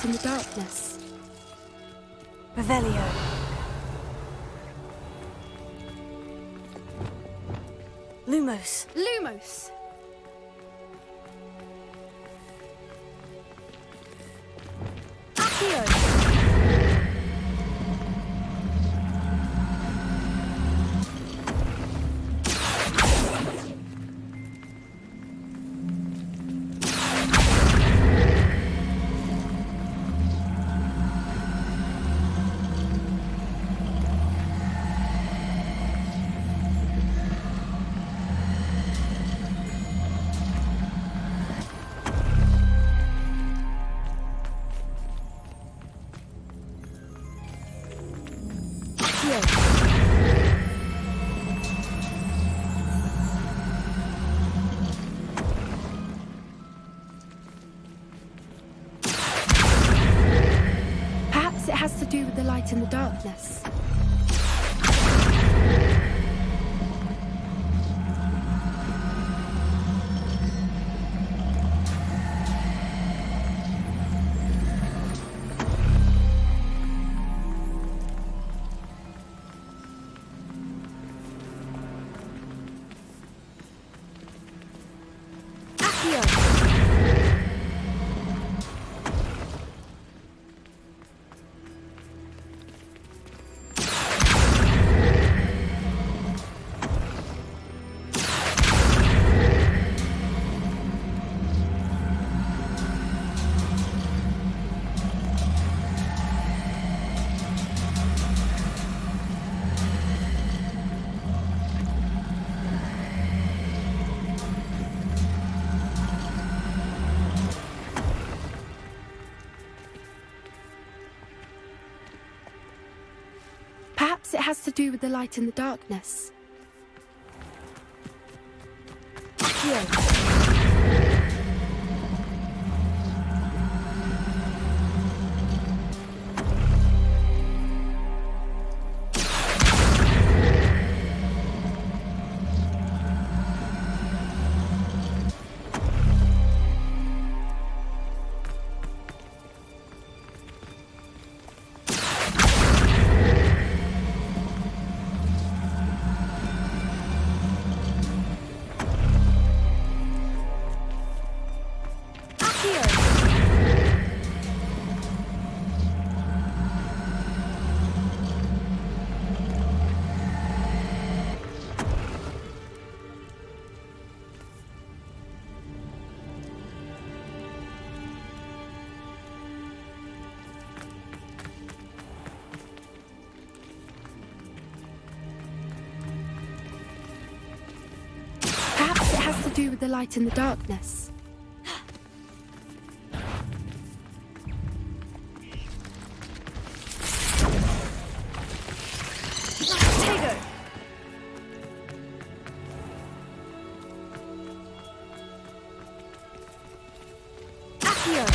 In the darkness. Revelio. Lumos. Lumos! Accio. Perhaps it has to do with the light in the darkness. it has to do with the light and the darkness. Accio. Do with the light and the darkness. Tego. Accio.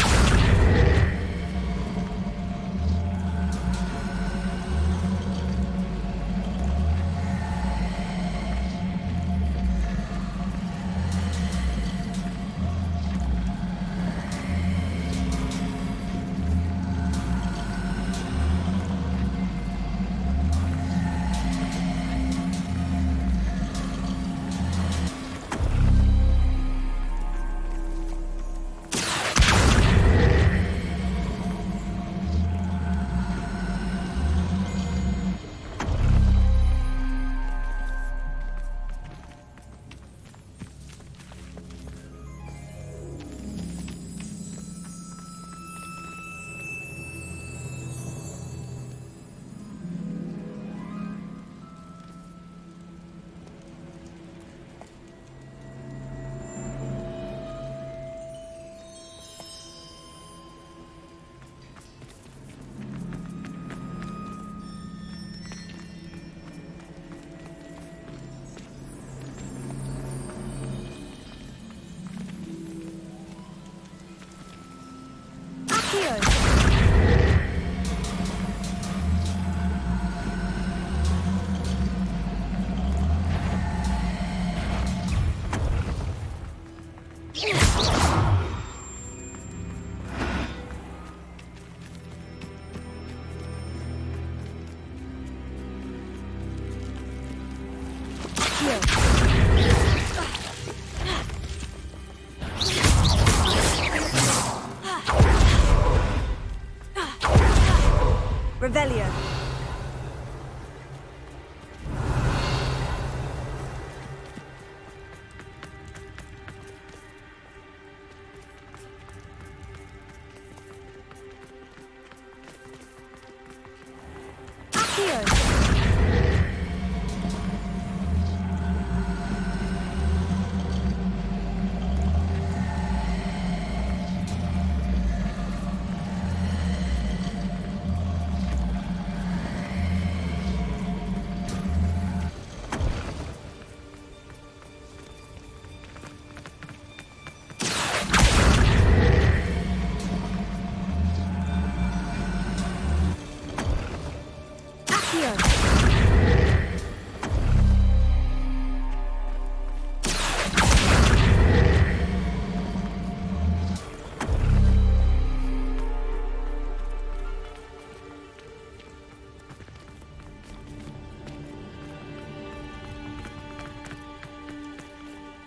Revelio.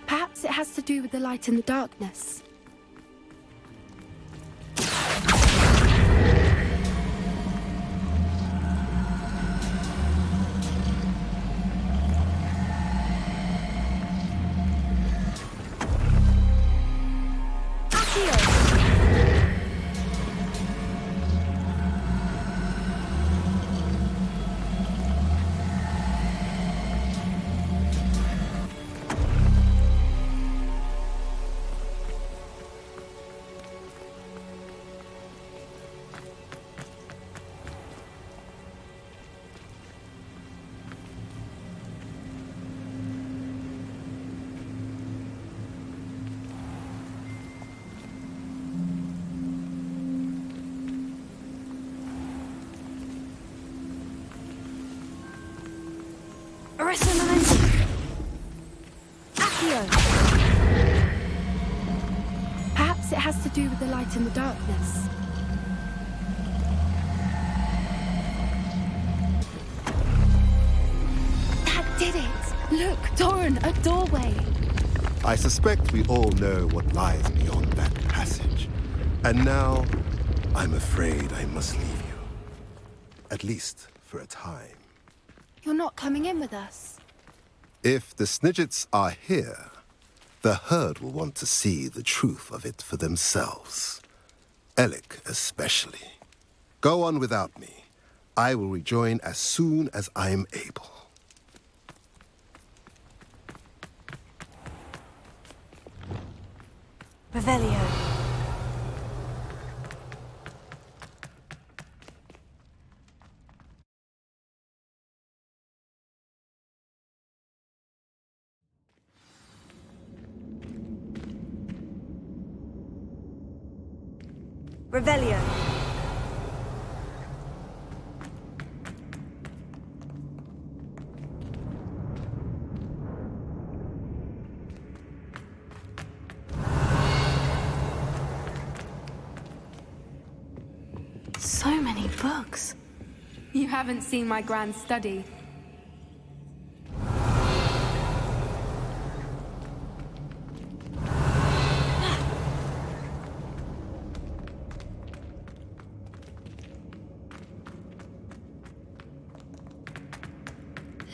Perhaps it has to do with the light and the darkness. Presto momentum. Accio. Perhaps it has to do with the light and the darkness. That did it! Look, Doran, a doorway. I suspect we all know what lies beyond that passage. And now, I'm afraid I must leave you. At least for a time. You're not coming in with us. If the Snidgets are here, the herd will want to see the truth of it for themselves. Alec especially. Go on without me. I will rejoin as soon as I am able. Revelio. Revelio. So many books. You haven't seen my grand study.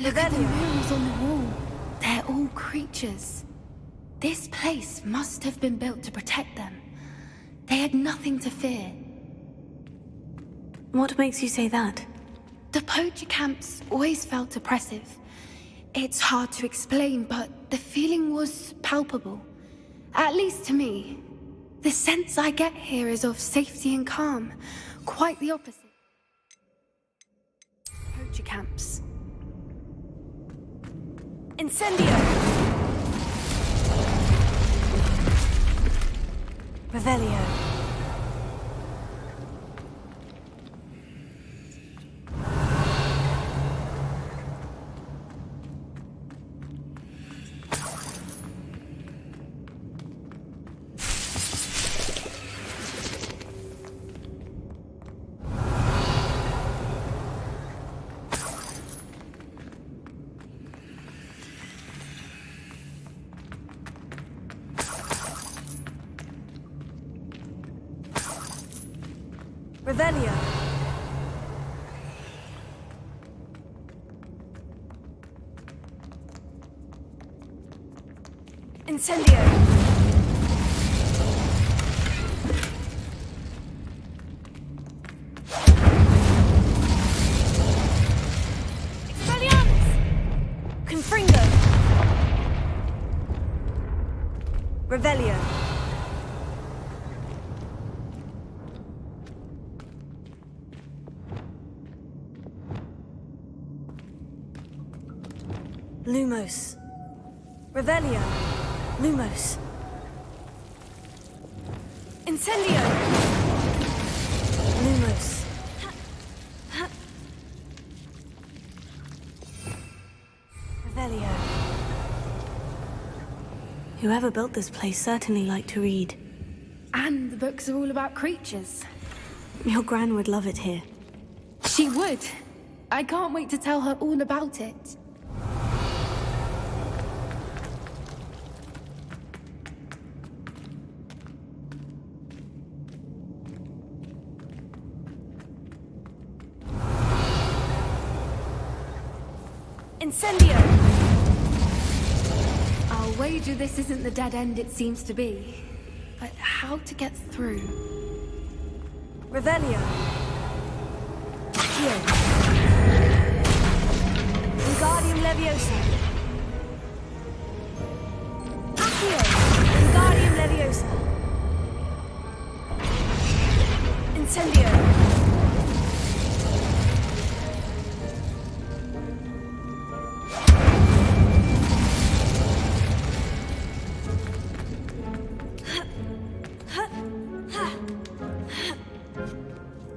Look at the murals on the wall. They're all creatures. This place must have been built to protect them. They had nothing to fear. What makes you say that? The poacher camps always felt oppressive. It's hard to explain, but the feeling was palpable. At least to me. The sense I get here is of safety and calm. Quite the opposite. Poacher camps. Incendio! Revelio. Revelio. Incendio. Expelliarmus. Confringo. Revelio. Lumos. Revelio. Lumos. Incendio. Lumos. Revelio. Whoever built this place certainly liked to read. And the books are all about creatures. Your gran would love it here. She would. I can't wait to tell her all about it. Incendio! I'll wager this isn't the dead end it seems to be. But how to get through? Revelio. Accio. Wingardium Leviosa. Accio. Wingardium Leviosa. Incendio.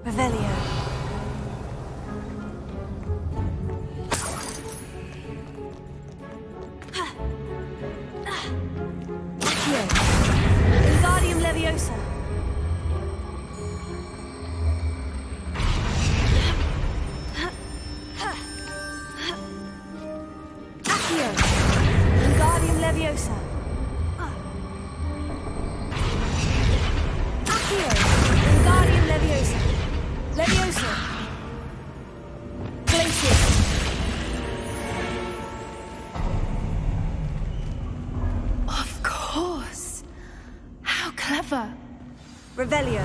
Revelio. Revelio.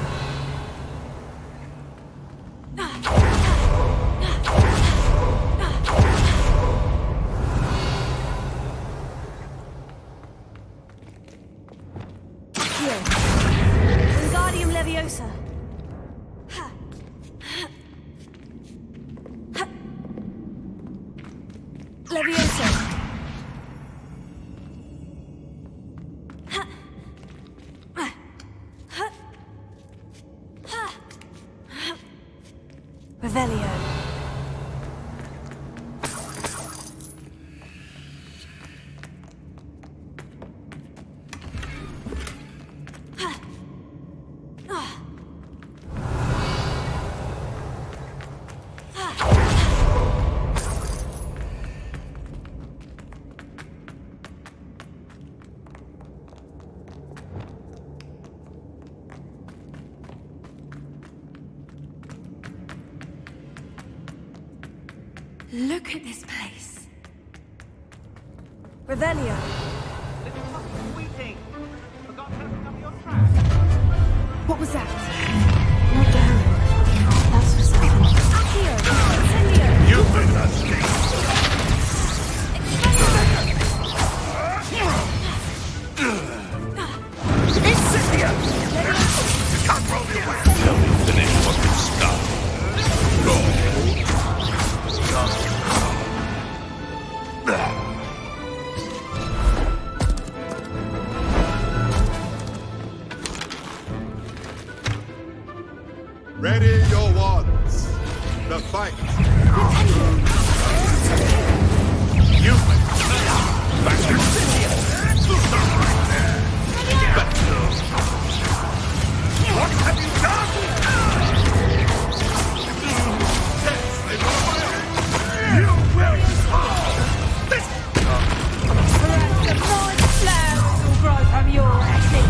Wingardium Leviosa. Leviosa. Revelio. Look at this place. Revelio. What was that? Not down. That's what's happened. Accio! Incendio! You made that speak! Incendio! You can't roll me away! Let me finish what you started. Go! Ready your wands. The fight. You back to Cynthia. What have you done? You will fall. The bright flowers will grow from your ashes.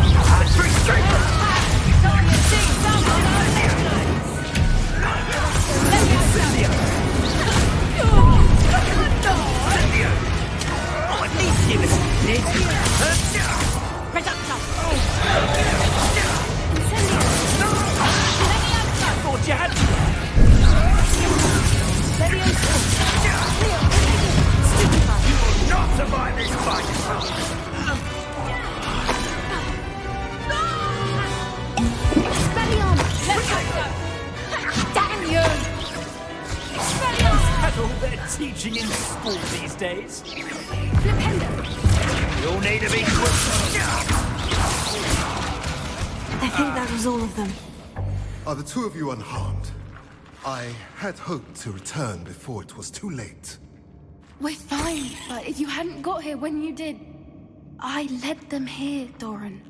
Time to see someone At least give us thought you had You will not survive this fight! Damn you! Is that all they're teaching in school these days? You'll need to be quick. I think that was all of them. Are the two of you unharmed? I had hoped to return before it was too late. We're fine, but if you hadn't got here when you did, I led them here, Doran.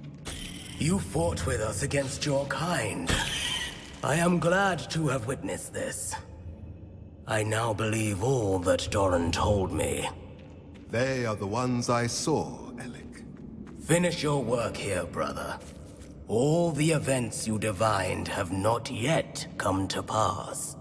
You fought with us against your kind. I am glad to have witnessed this. I now believe all that Doran told me. They are the ones I saw, Alec. Finish your work here, brother. All the events you divined have not yet come to pass.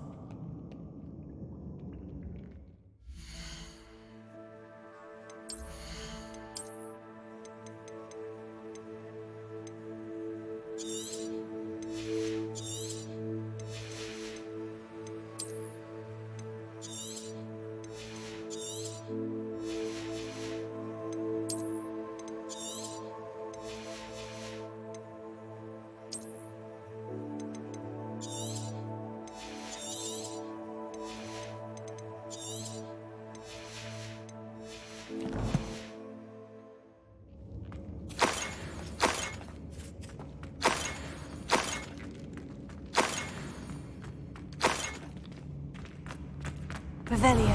Revelio.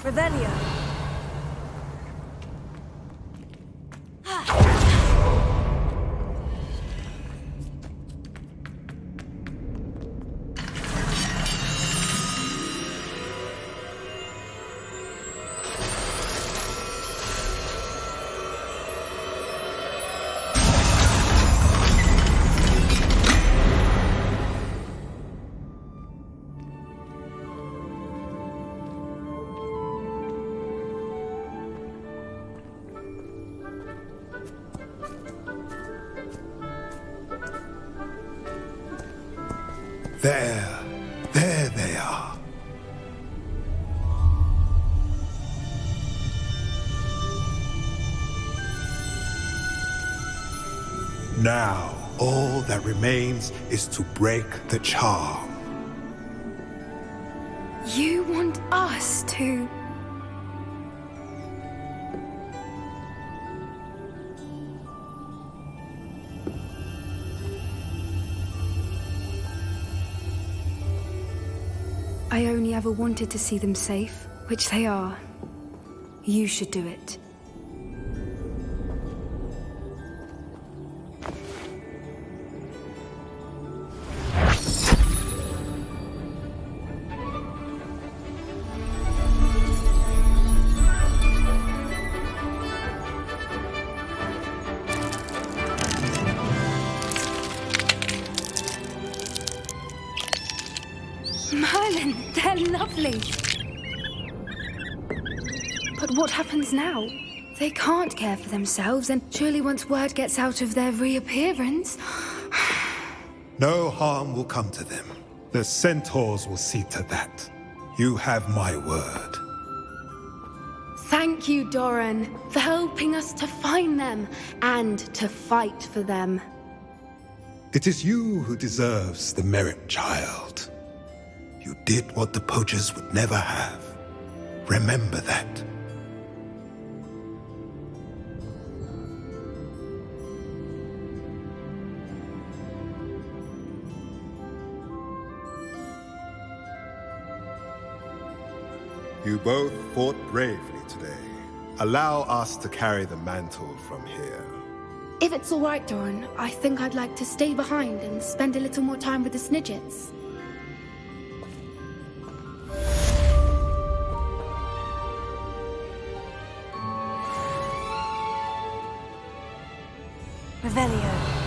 Revelio. There they are. Now, all that remains is to break the charm. You want us to... I only ever wanted to see them safe, which they are. You should do it. Merlin, they're lovely. But what happens now? They can't care for themselves, and surely once word gets out of their reappearance... No harm will come to them. The centaurs will see to that. You have my word. Thank you, Doran, for helping us to find them and to fight for them. It is you who deserves the merit, child. You did what the poachers would never have. Remember that. You both fought bravely today. Allow us to carry the mantle from here. If it's all right, Doran, I think I'd like to stay behind and spend a little more time with the Snidgets. Revelio.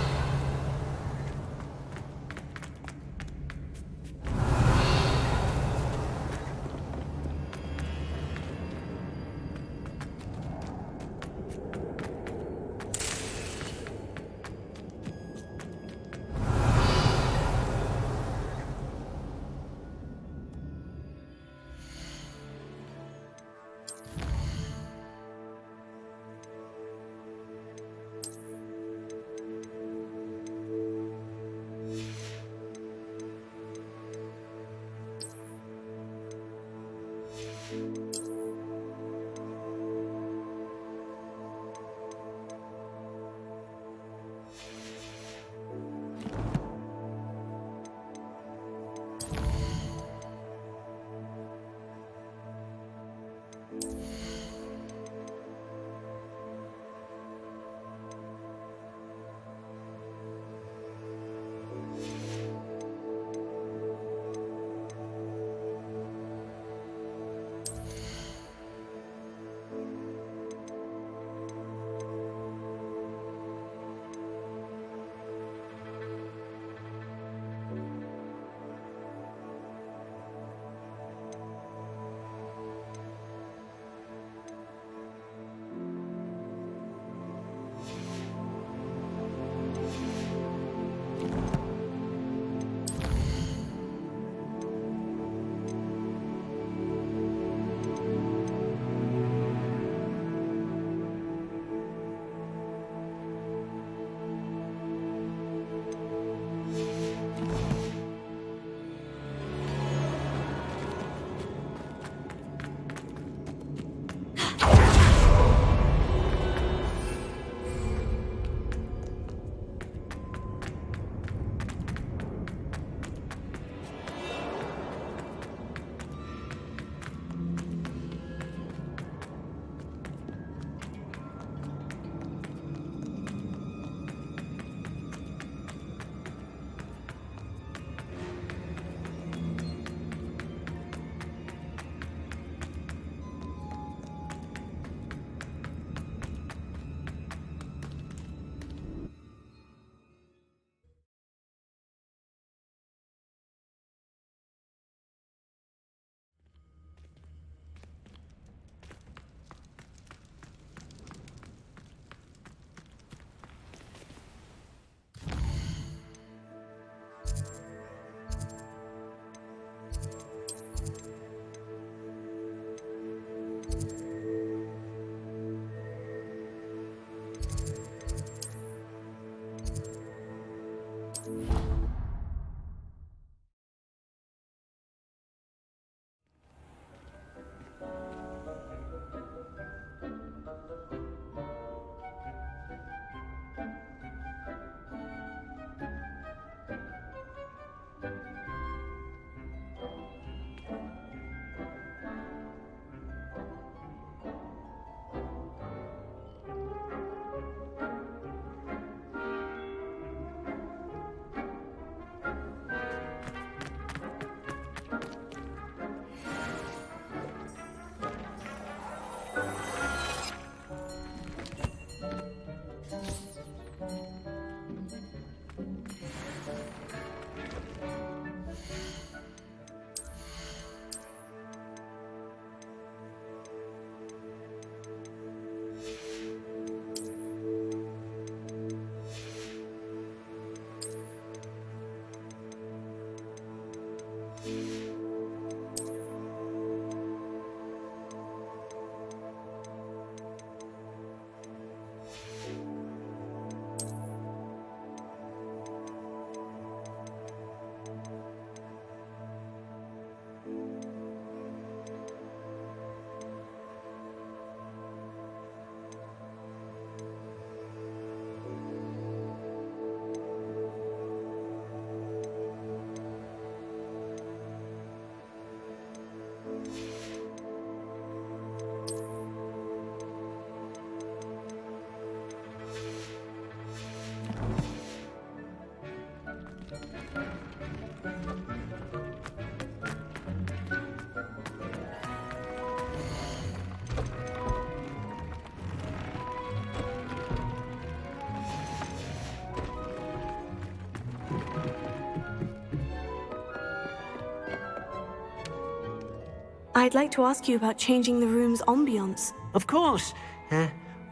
I'd like to ask you about changing the room's ambiance. Of course.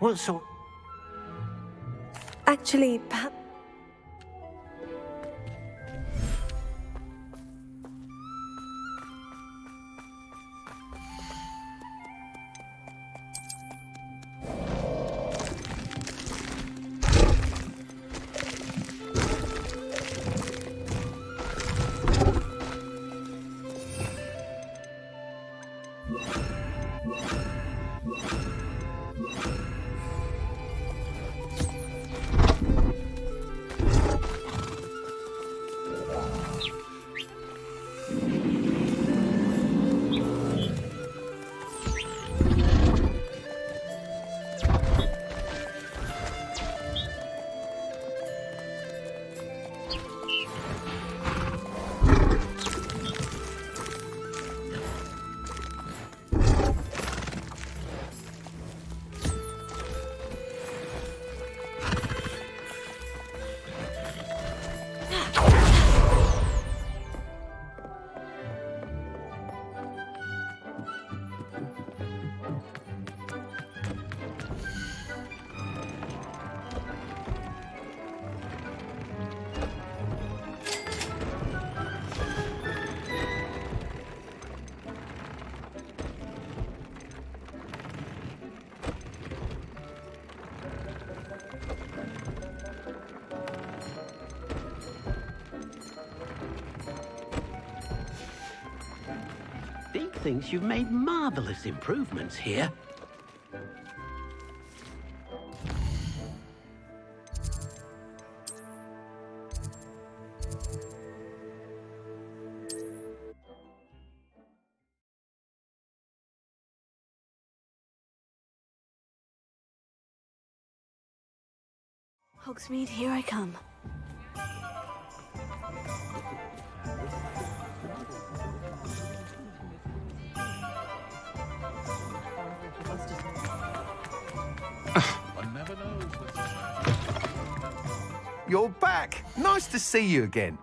What sort? Actually, perhaps... Big thinks you've made marvelous improvements here. Hogsmeade, here I come. One never knows with this magic. You're back! Nice to see you again.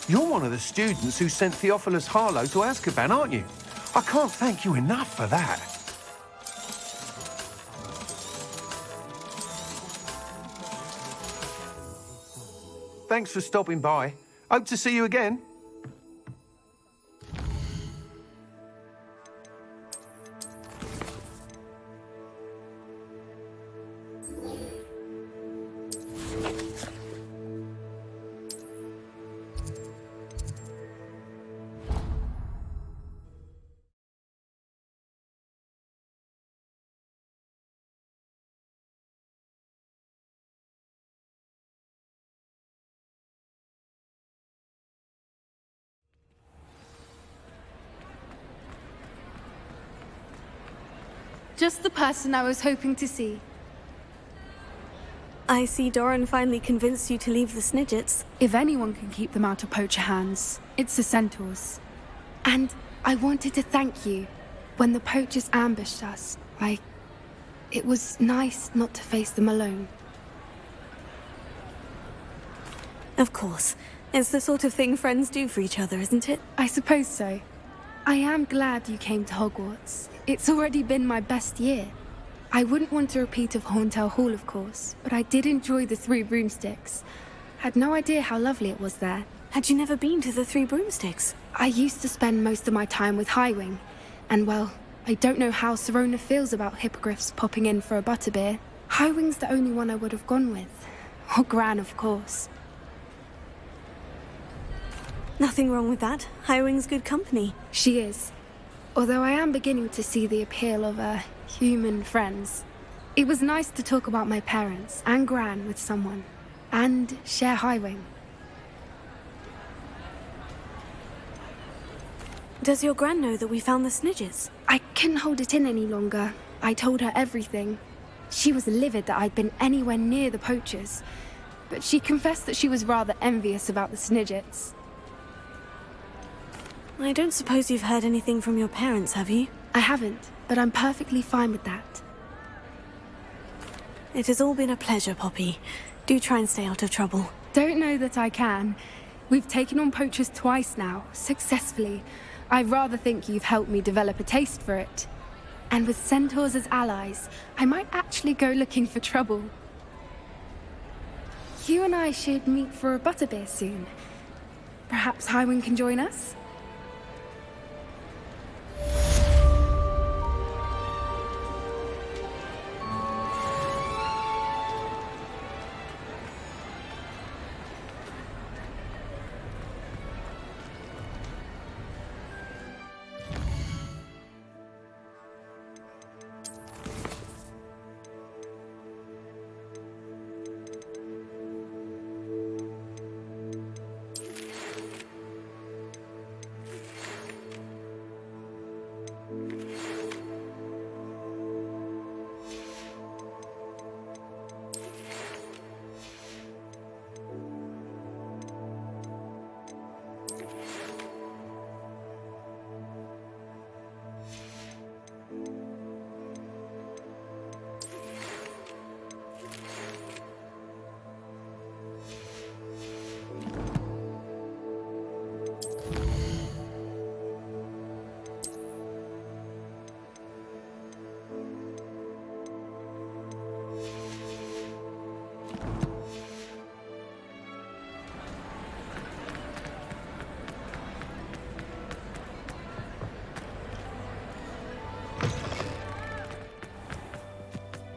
You're one of the students who sent Theophilus Harlow to Azkaban, aren't you? I can't thank you enough for that. Thanks for stopping by. Hope to see you again. Just the person I was hoping to see. I see Doran finally convinced you to leave the Snidgets. If anyone can keep them out of poacher hands, it's the Centaurs. And I wanted to thank you. When the poachers ambushed us, it was nice not to face them alone. Of course. It's the sort of thing friends do for each other, isn't it? I suppose so. I am glad you came to Hogwarts. It's already been my best year. I wouldn't want a repeat of Horntail Hall, of course, but I did enjoy the Three Broomsticks. Had no idea how lovely it was there. Had you never been to the Three Broomsticks? I used to spend most of my time with Highwing, and well, I don't know how Serona feels about hippogriffs popping in for a butterbeer. Highwing's the only one I would have gone with. Or Gran, of course. Nothing wrong with that. Highwing's good company. She is. Although I am beginning to see the appeal of human friends. It was nice to talk about my parents and Gran with someone. And share Highwing. Does your Gran know that we found the Snidges? I couldn't hold it in any longer. I told her everything. She was livid that I'd been anywhere near the poachers. But she confessed that she was rather envious about the Snidgets. I don't suppose you've heard anything from your parents, have you? I haven't, but I'm perfectly fine with that. It has all been a pleasure, Poppy. Do try and stay out of trouble. Don't know that I can. We've taken on poachers twice now, successfully. I rather think you've helped me develop a taste for it. And with centaurs as allies, I might actually go looking for trouble. You and I should meet for a butterbeer soon. Perhaps Highwing can join us?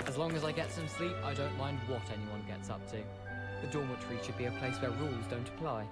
As long as I get some sleep, I don't mind what anyone gets up to. The dormitory should be a place where rules don't apply.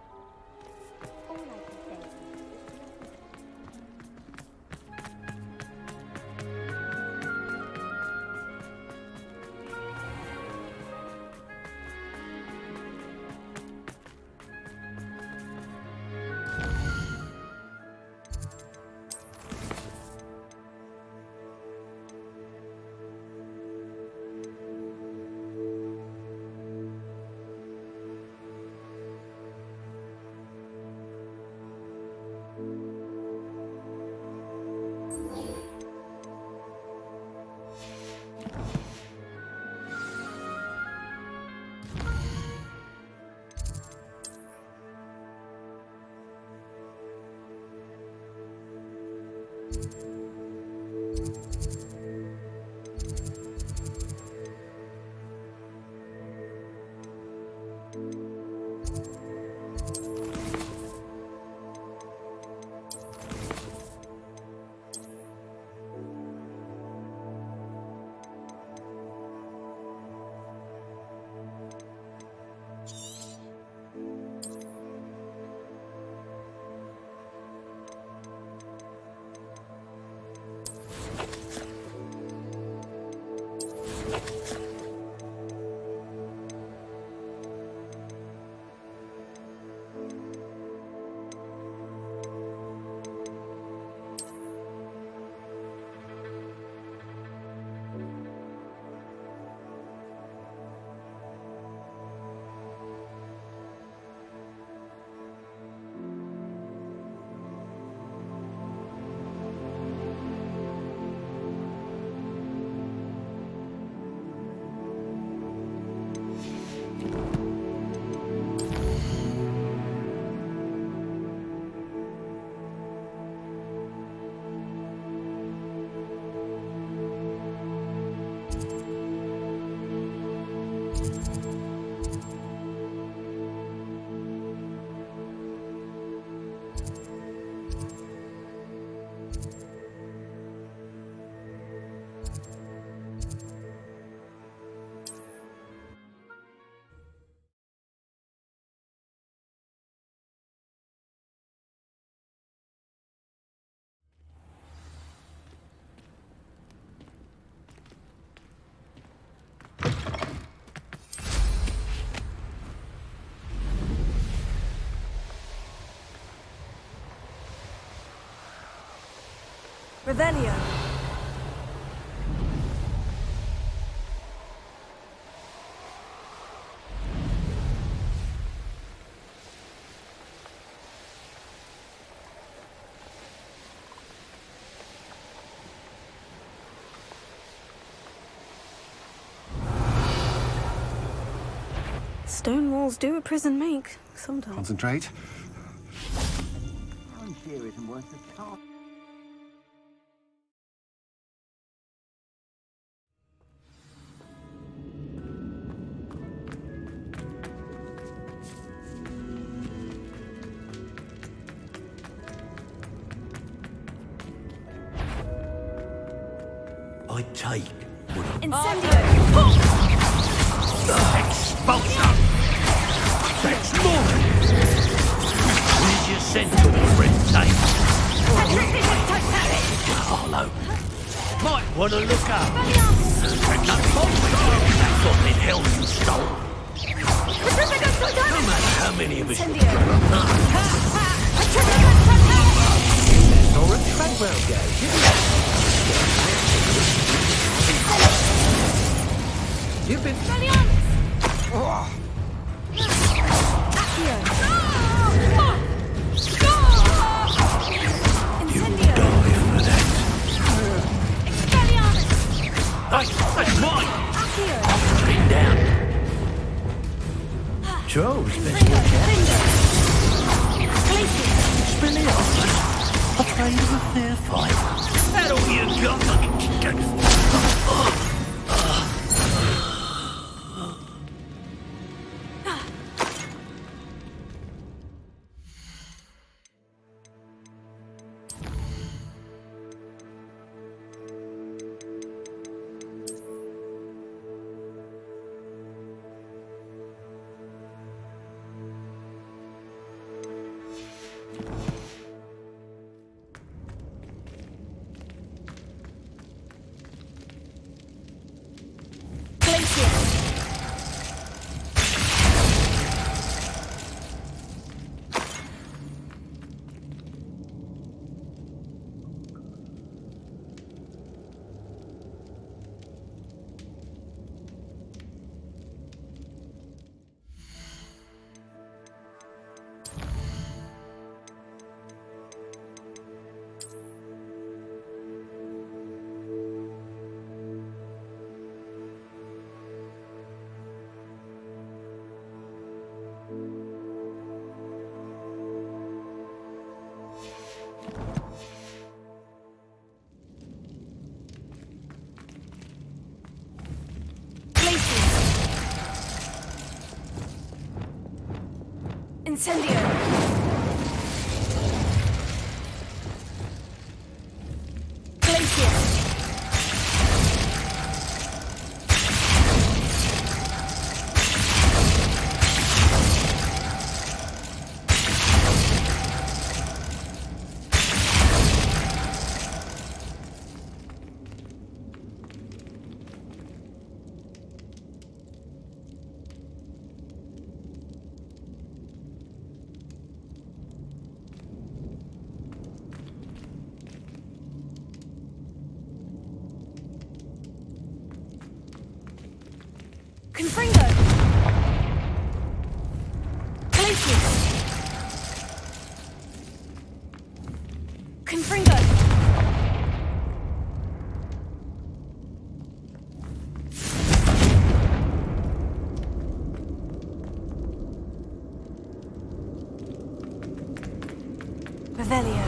Revelio. Stone walls do a prison make, sometimes. Concentrate. I'm sure it isn't worth the talk. I take. Incendio! Exposure! That's more! Where's your central friend, Dave? Harlow. Might want to look up. That's what held and stole. No matter how many of us... Nora Treadwell gave, isn't it? You've been... Oh. That's mine! Bring down. Joe's best watch out. Spilios. Afraid of a fair fight. That all you got? Incendio! Confringo! Glacius! Confringo! Revelio.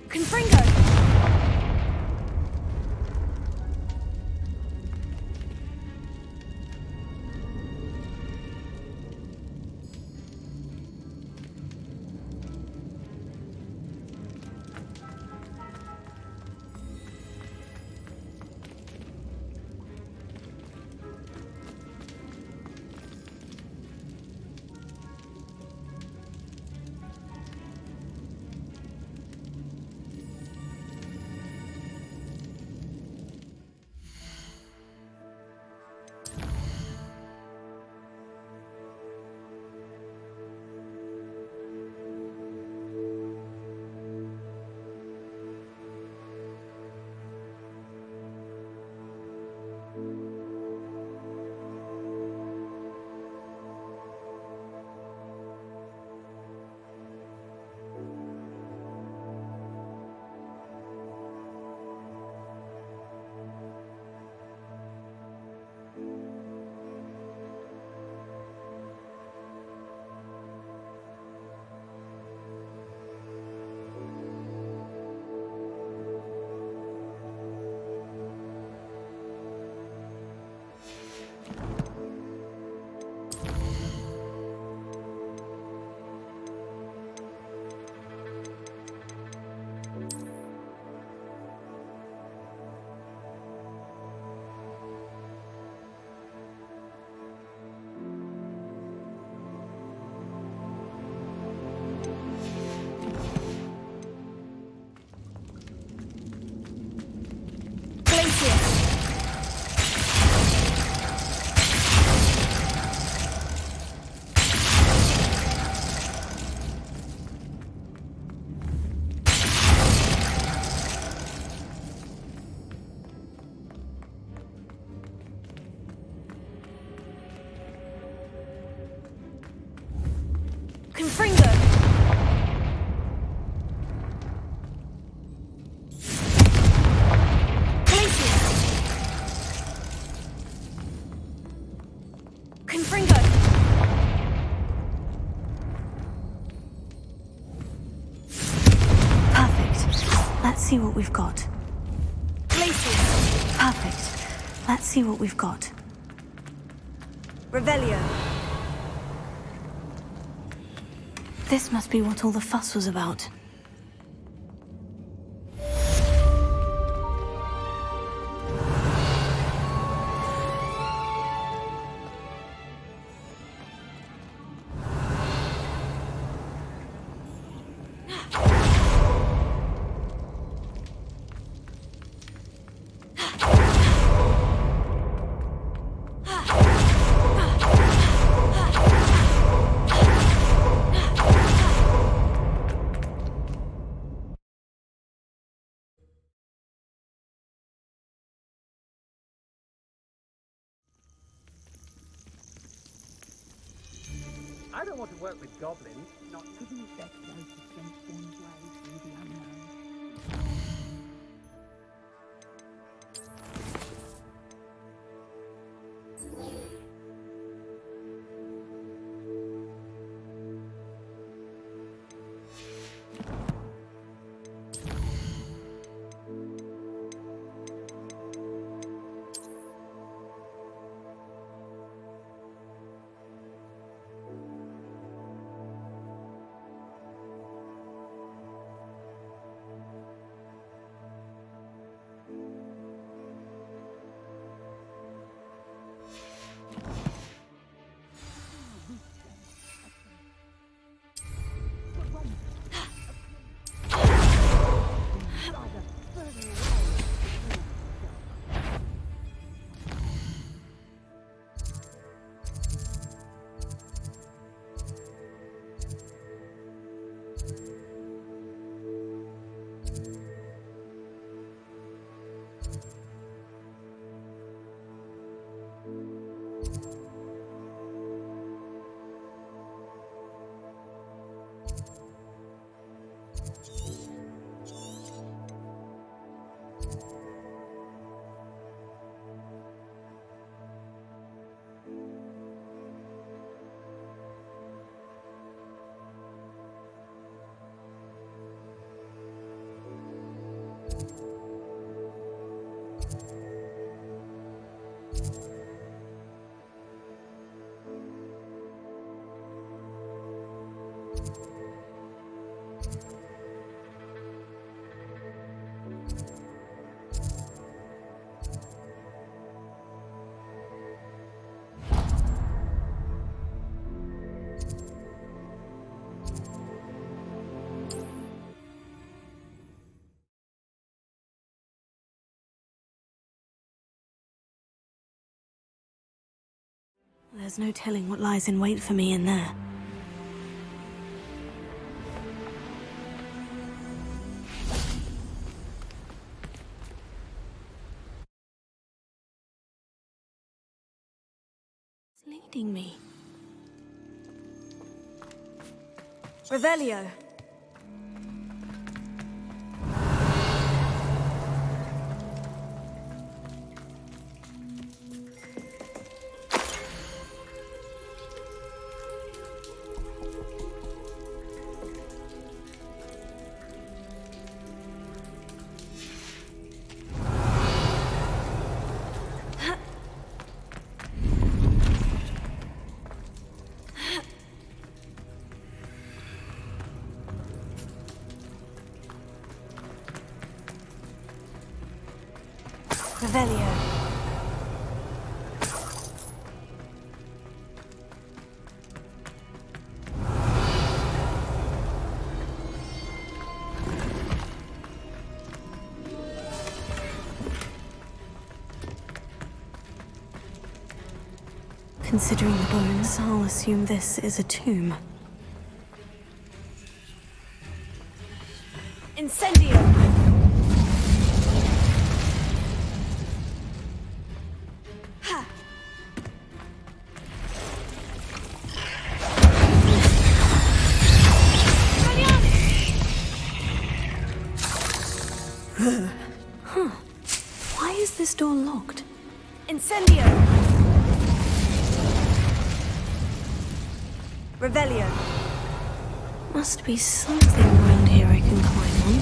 Confringo! Confringo! Perfect. Let's see what we've got. Glacius! Perfect. Let's see what we've got. Revelio! This must be what all the fuss was about. I don't want to work with goblins. Not even if they're closest against one's way through the unknown. There's no telling what lies in wait for me in there. It's leading me. Revelio! Revelio. Considering the bones, I'll assume this is a tomb. Incendio! Huh. Why is this door locked? Incendio! Revelio. Must be something around here I can climb on.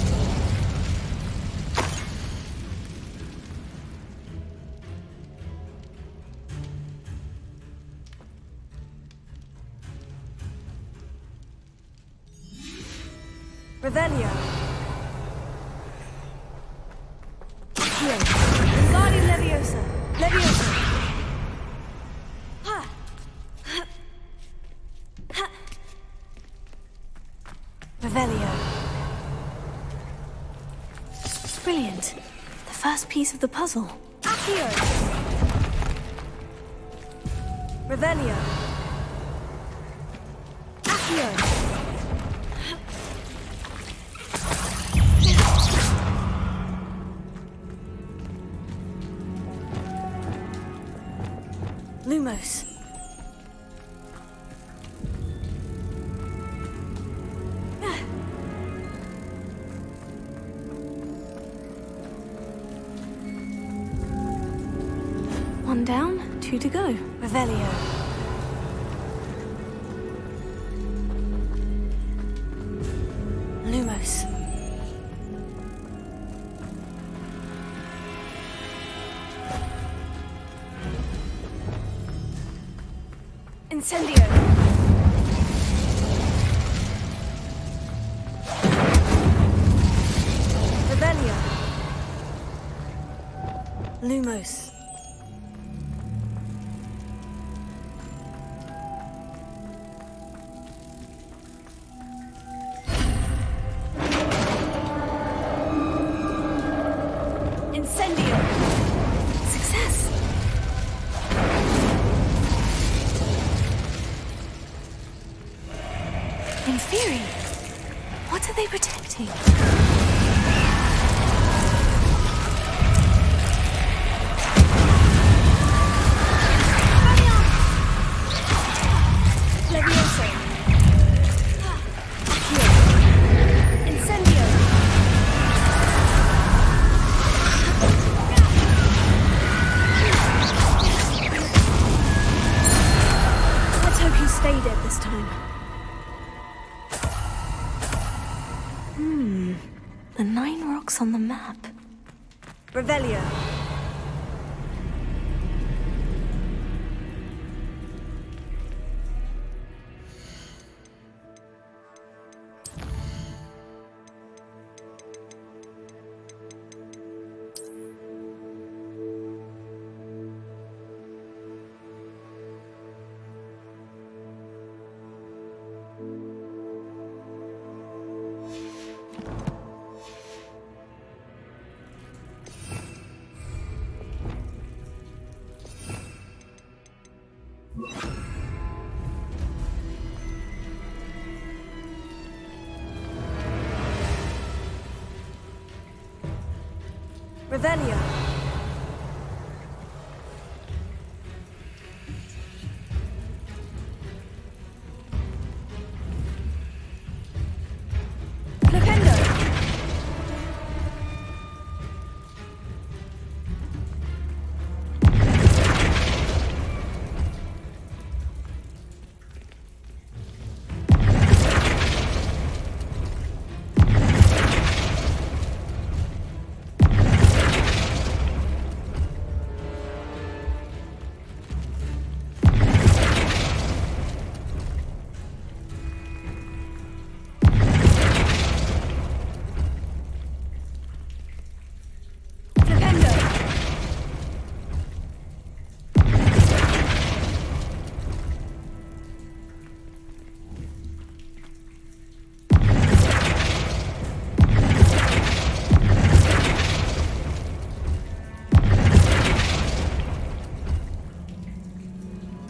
Revelio. Here. Wingardium Leviosa. Leviosa. Ha. Ha. Ha. Revelio. Brilliant. The first piece of the puzzle. Accio. Revelio. Accio. Lumos. One down, two to go. Revelio. Lumos. Incendio. Revelio. Lumos. Incendio. Success. In theory, what are they protecting? Levioso. Accio. Incendio. Let's hope you stay dead this time. The 9 rocks on the map. Revelio. Revelio. Flipendo.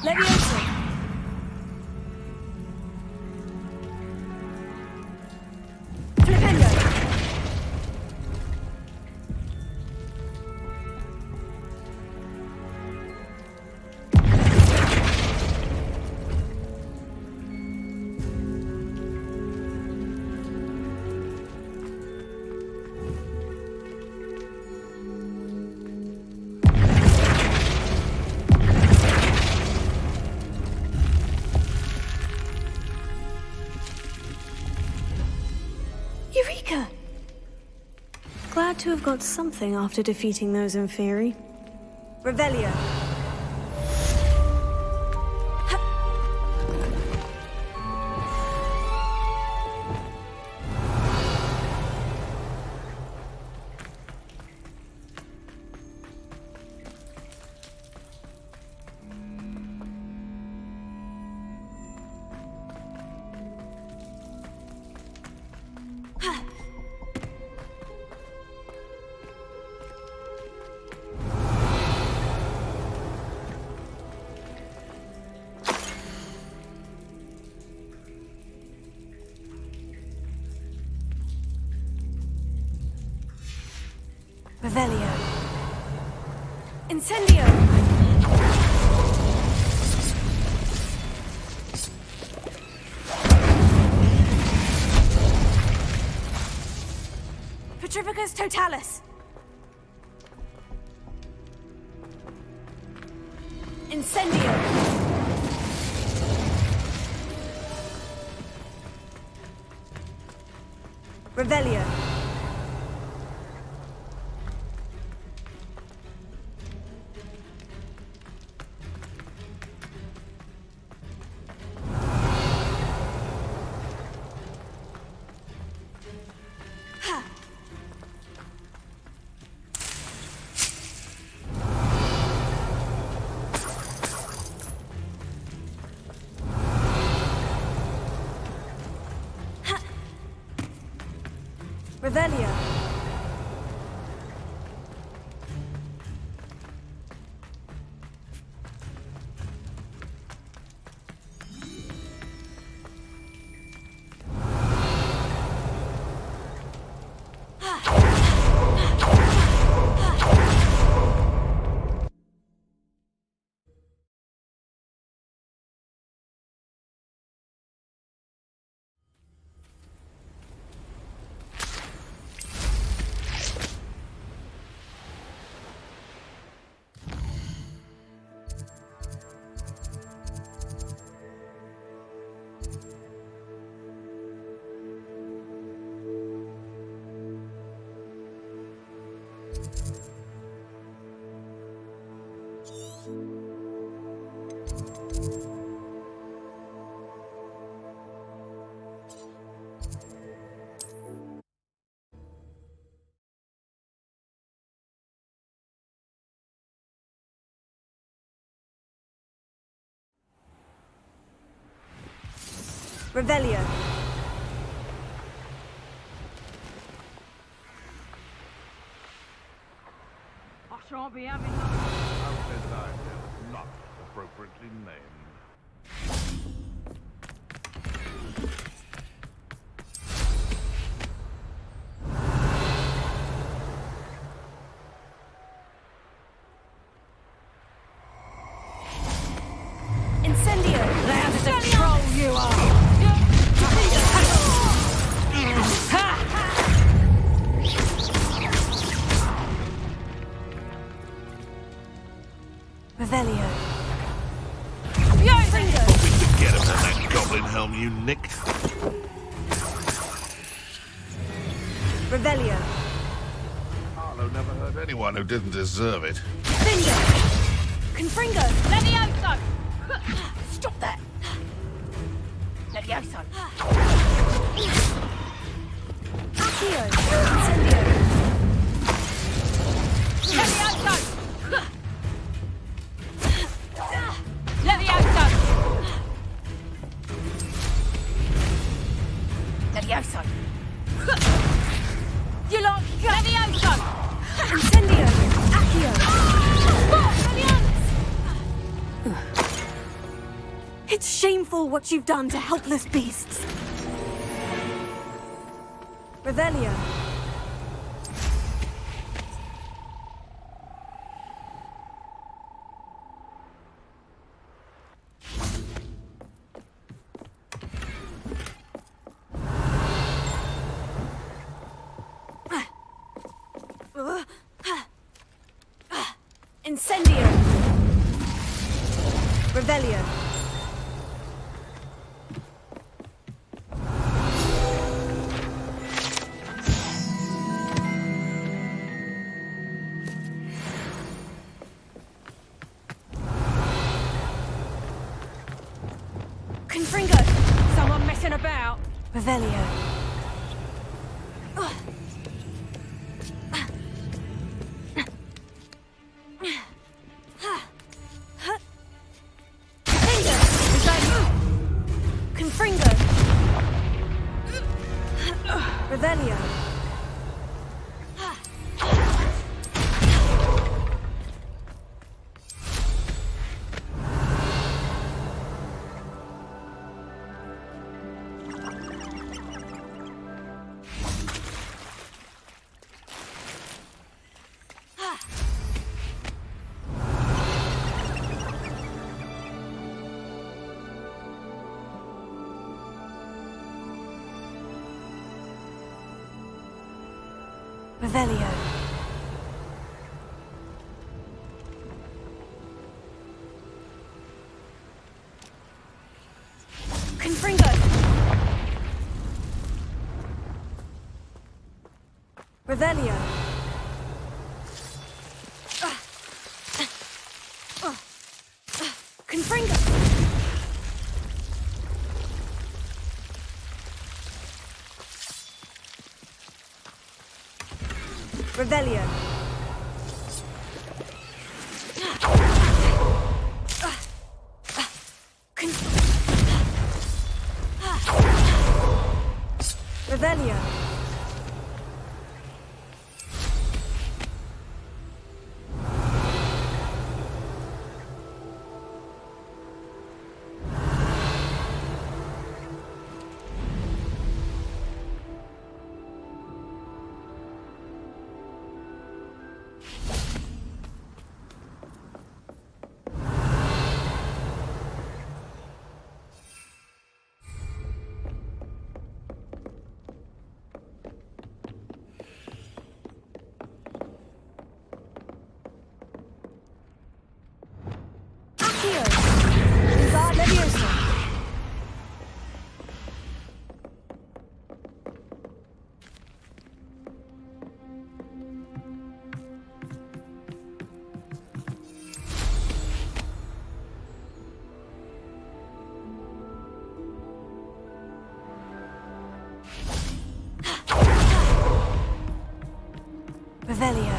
Levioso. Flipendo. to have got something after defeating those in theory. Revelio. Revelio. Incendio! Petrificus Totalis! Incendio! Revelio. Revelio. Revelio. I shan't be having none. How said I was not appropriately named. Incendio! Loud as a troll you are! Revelio. Get him and that goblin helm you nicked. Revelio. Harlow never hurt anyone who didn't deserve it. Finger. Confringo. Levioso! Stop that! Levioso! Accio. Incendio. Levioso! Levioso! Levioso! You lot, Levioso! Incendio. Accio. It's shameful what you've done to helpless beasts. Revelio. Incendio. Revelio. Confringo! Someone messing about? Revelio. Confringo! Revelio. Revelio. Confringo. Revelio. Confringo. Revelio. Revelio. Revelio.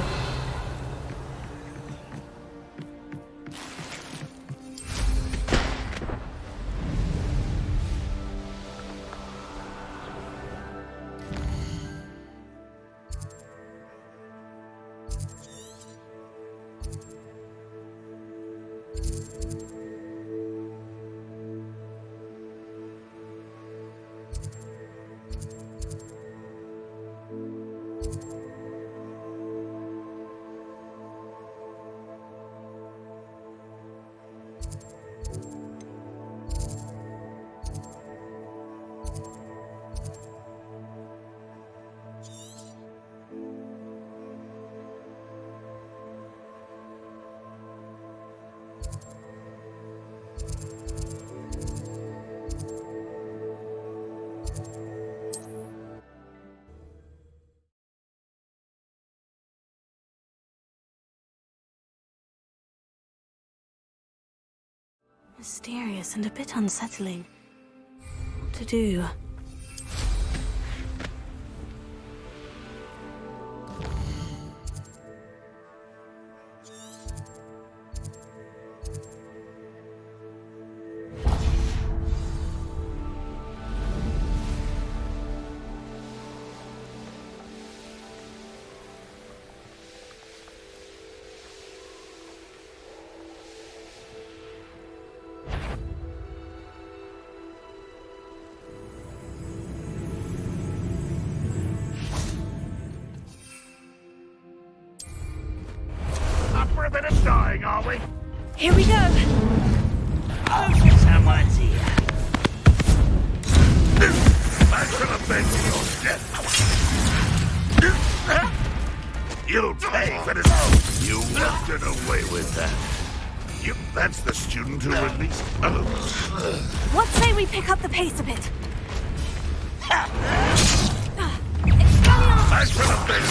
Mysterious and a bit unsettling. What to do? A bit of dying, are we? Here we go! Oh, someone's here. I'm gonna beg for your death. You'll pay for this. You won't get away with that. That's the student who released. What say we pick up the pace a bit? I'm gonna beg.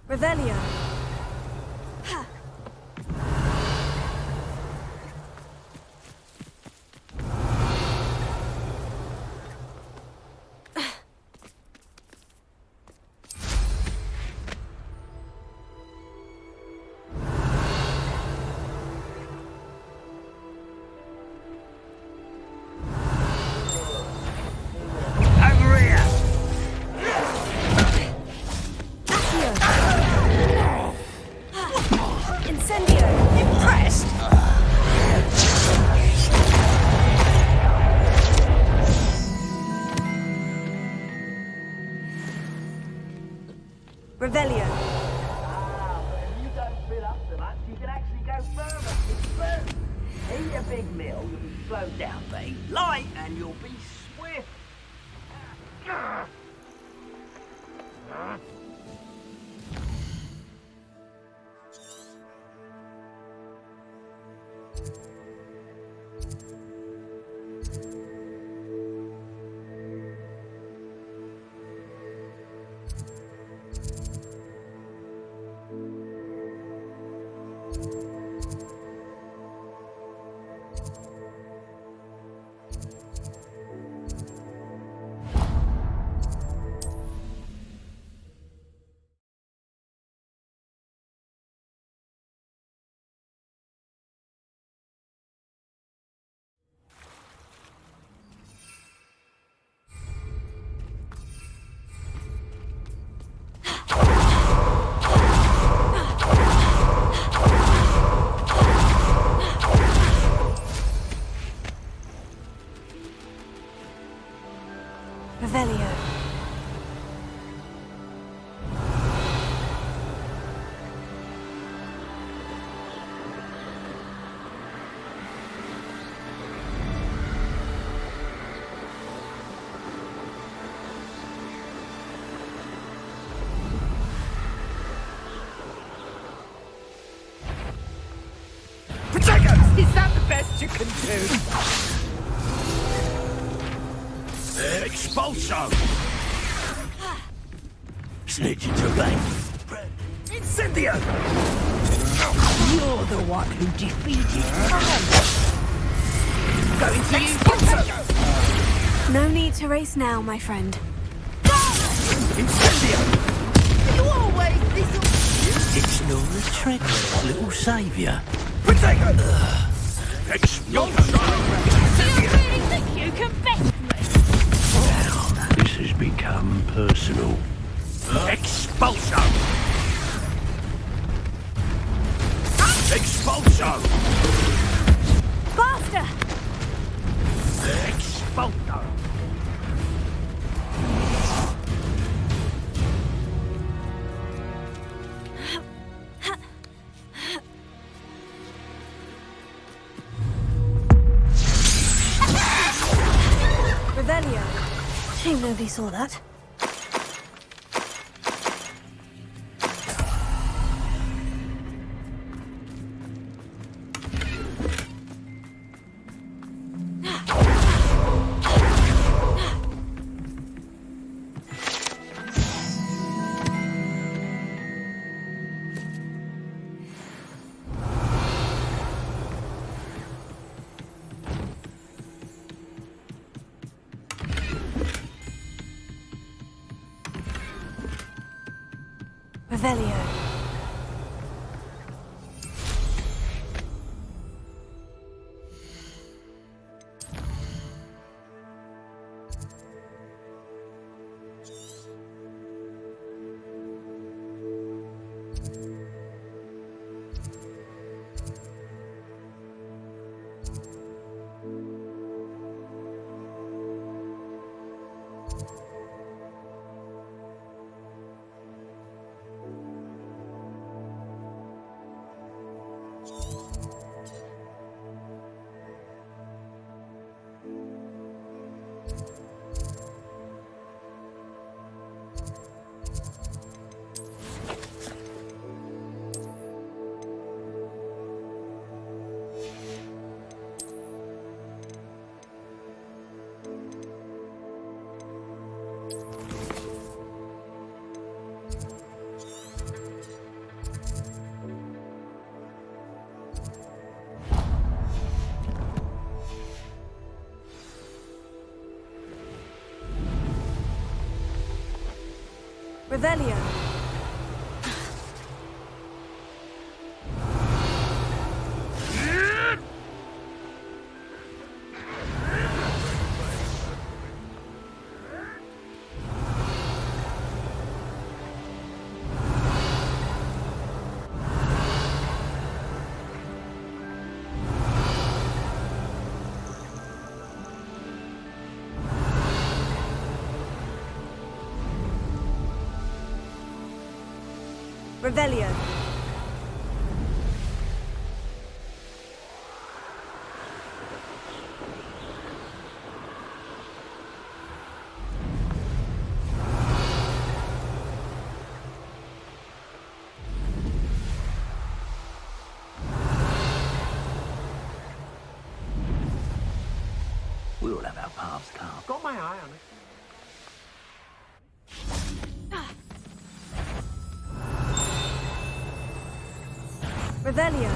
Revelio. Revelio. If you don't fill up so much, you can actually go further. It's first. Eat a big meal, you'll be slowed down, but eat light and you'll be swift. Revelio. Is that the best you can do? Expulso! Snitching to bank. Incendio! You're the one who defeated Going to use Expulso! No need to race now, my friend. Incendio! You always this. It's Nora Treadwell, little saviour. Potato! Expulso! You really think you can best me? Now, this has become personal. Expulso! Expulso! Faster! Expulso! Revelio. Shame nobody saw that. Revelio. Revelio. Revelio. We all have our paths, Carl. Got my eye on it. Revelio.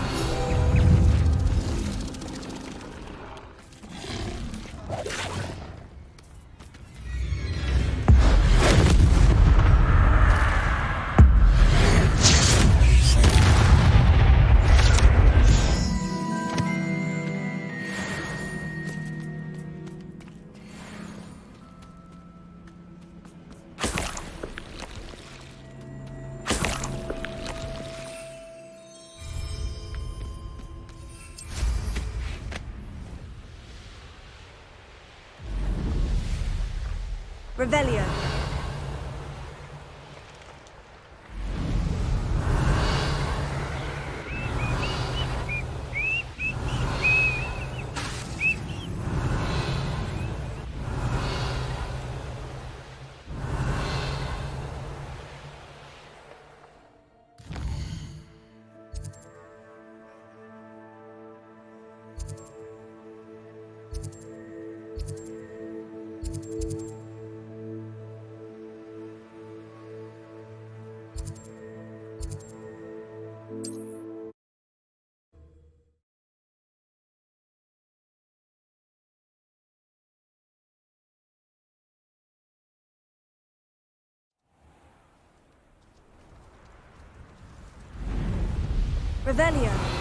Revelio. Revelio.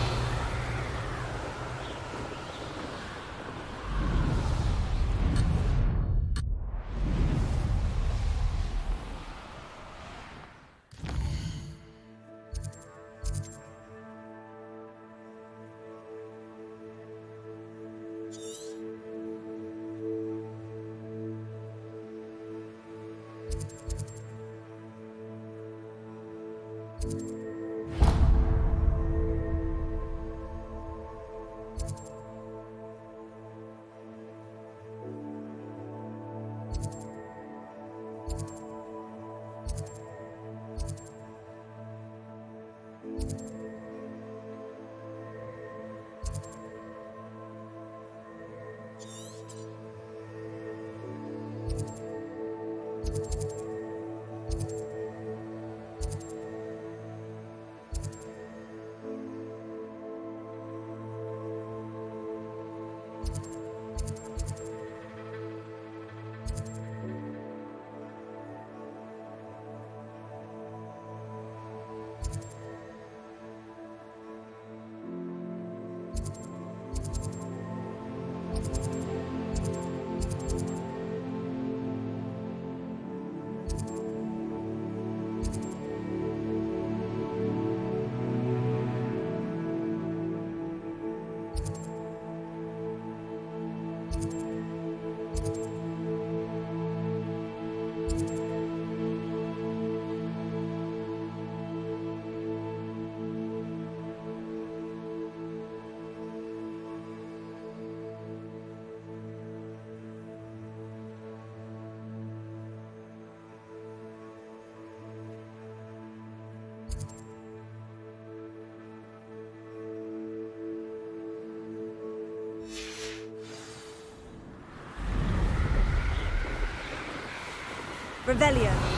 Revelio.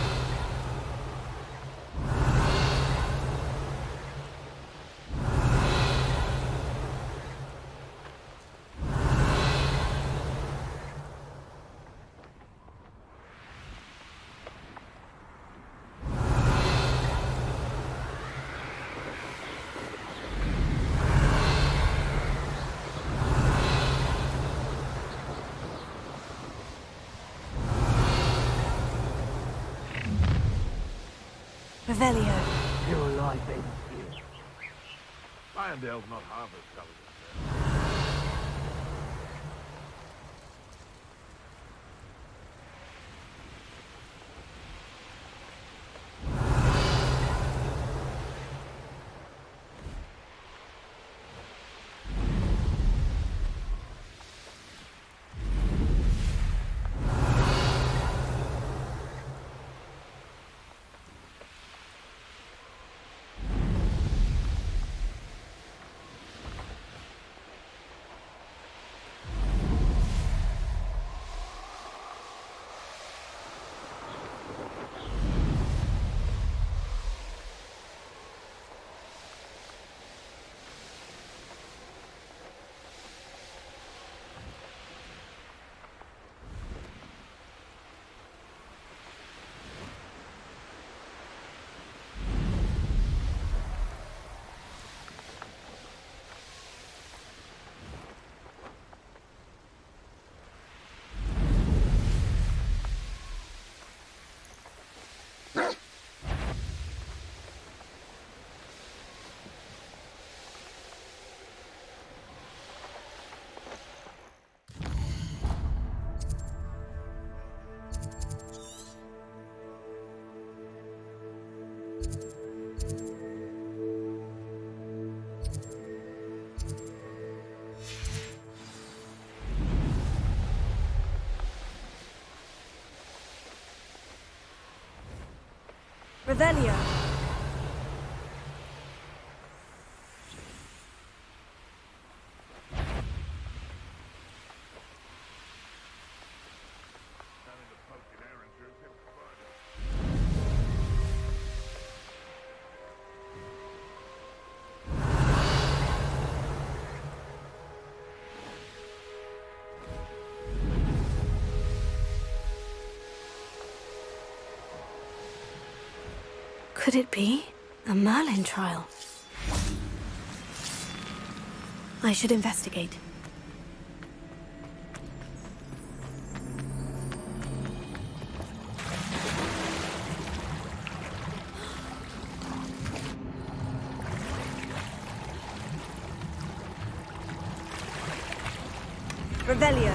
Revelio. Your life ends here. Irondale's not half as covered as Revelio. Could it be a Merlin trial? I should investigate. Revelio.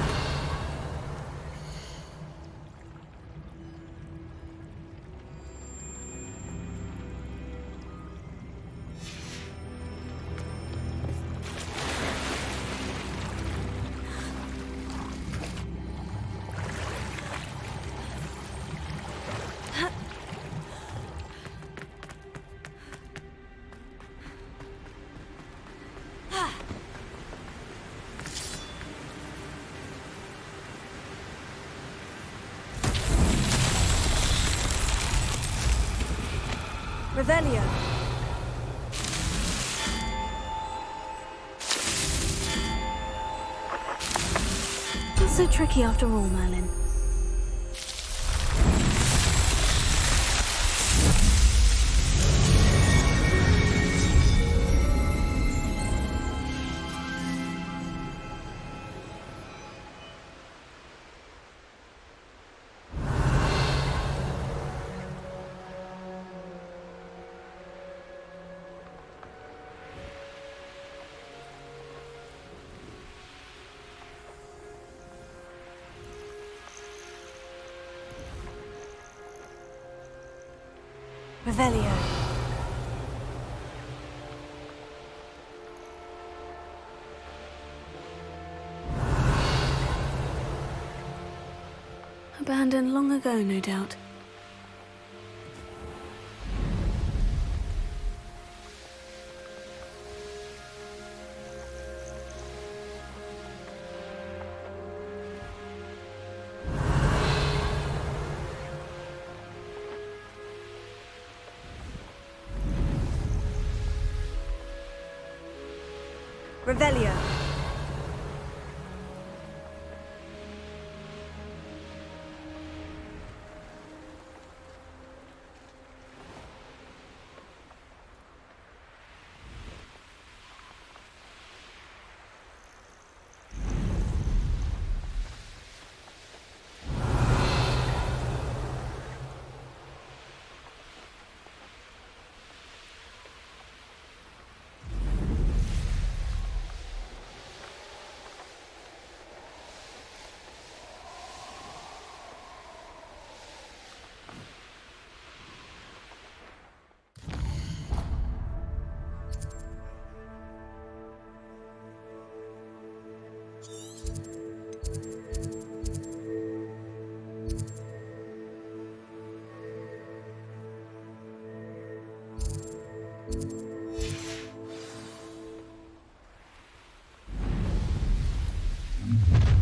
Revelio. Not so tricky after all, Merlin. Revelio. Abandoned long ago, no doubt. Revelio.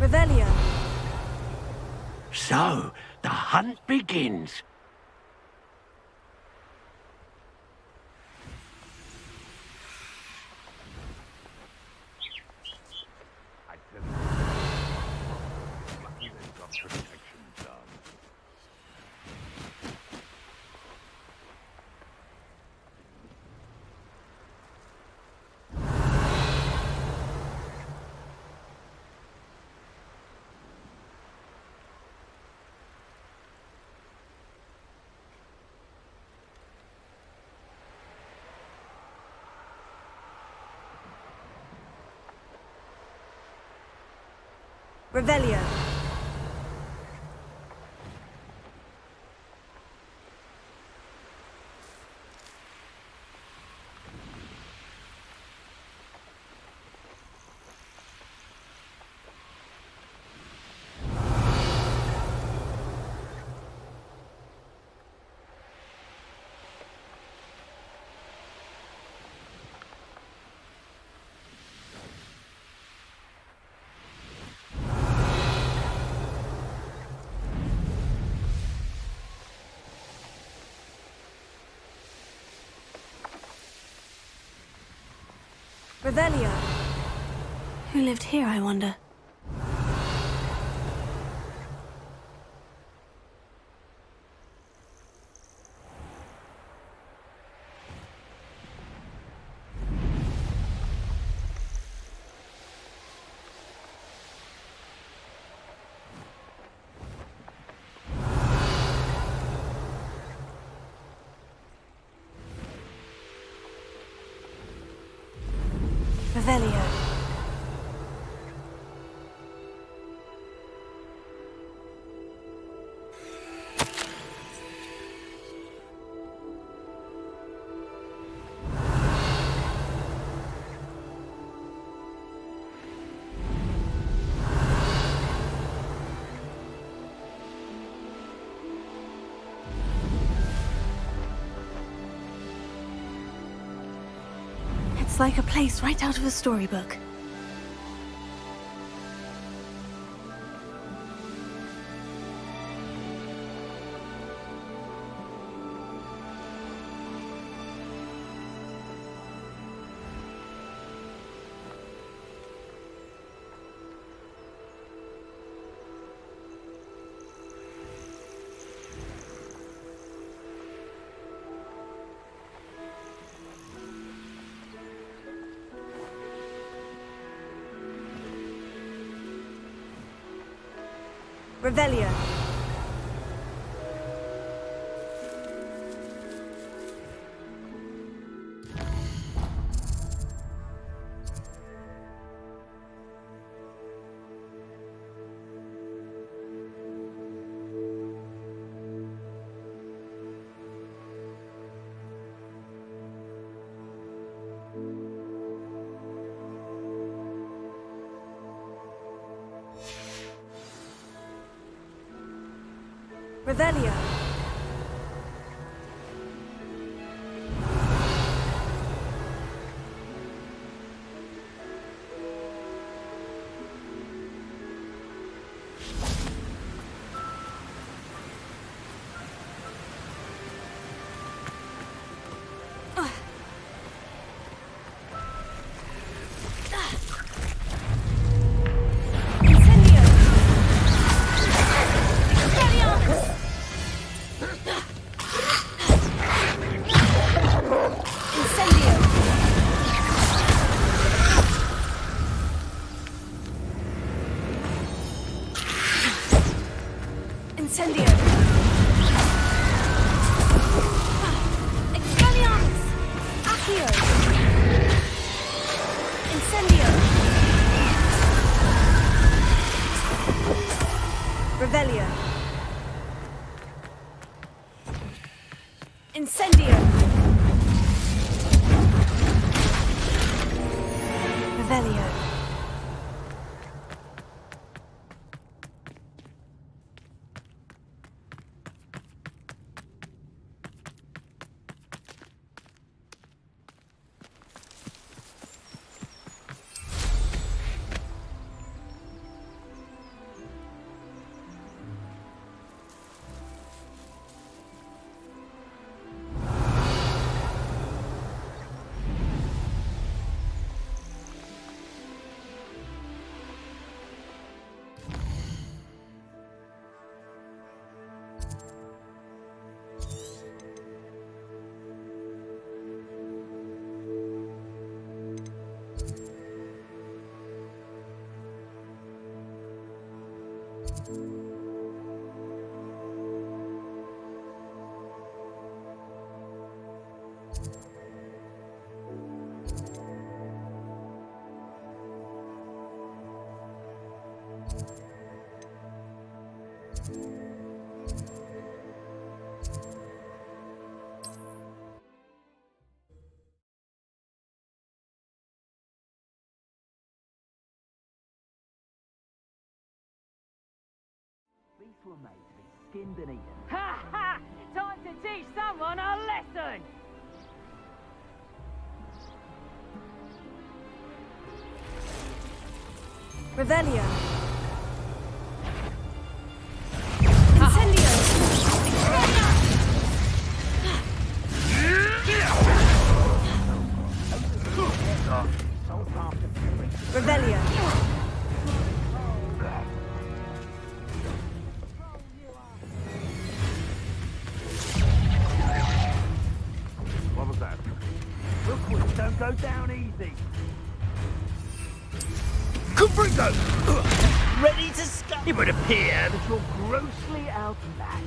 Revelio. So, the hunt begins. Revelio. Revelio. Who lived here, I wonder? Revelio. It's like a place right out of a storybook. Revelio. Revelio. Incendio! Expelliarmus! Accio! Incendio! Revelio! Incendio! Revelio! Beasts were made to be skinned and eaten. Ha ha! Time to teach someone a lesson! Revelio. Incendio. Revelio. What was that? Rookwoods don't go down easy. Confringo! Ready to scuff. It would appear that you're grossly outmatched.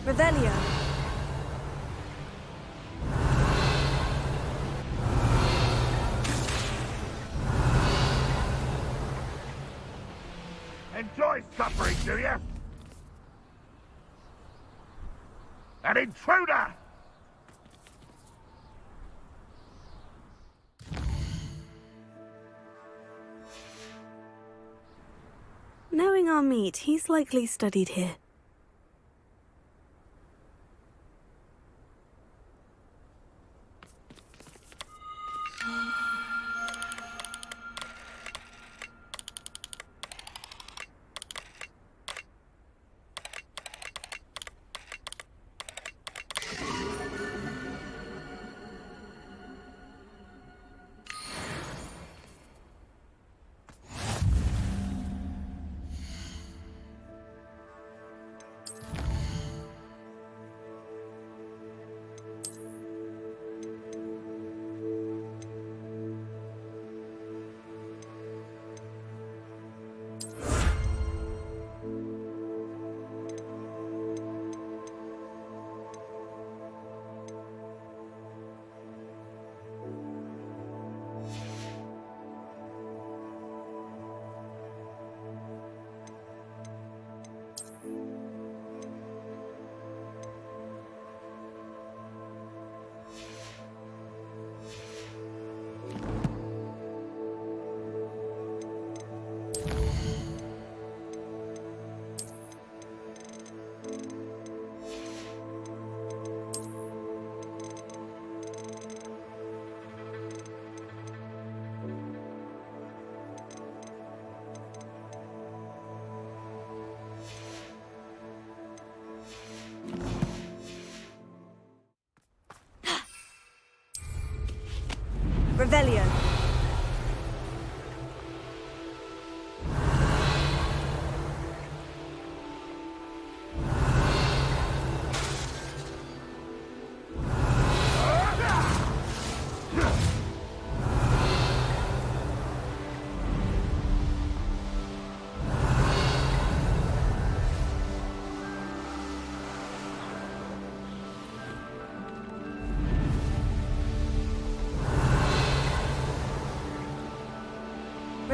Revelio. Enjoy suffering, do you? An intruder! Knowing our meat, he's likely studied here.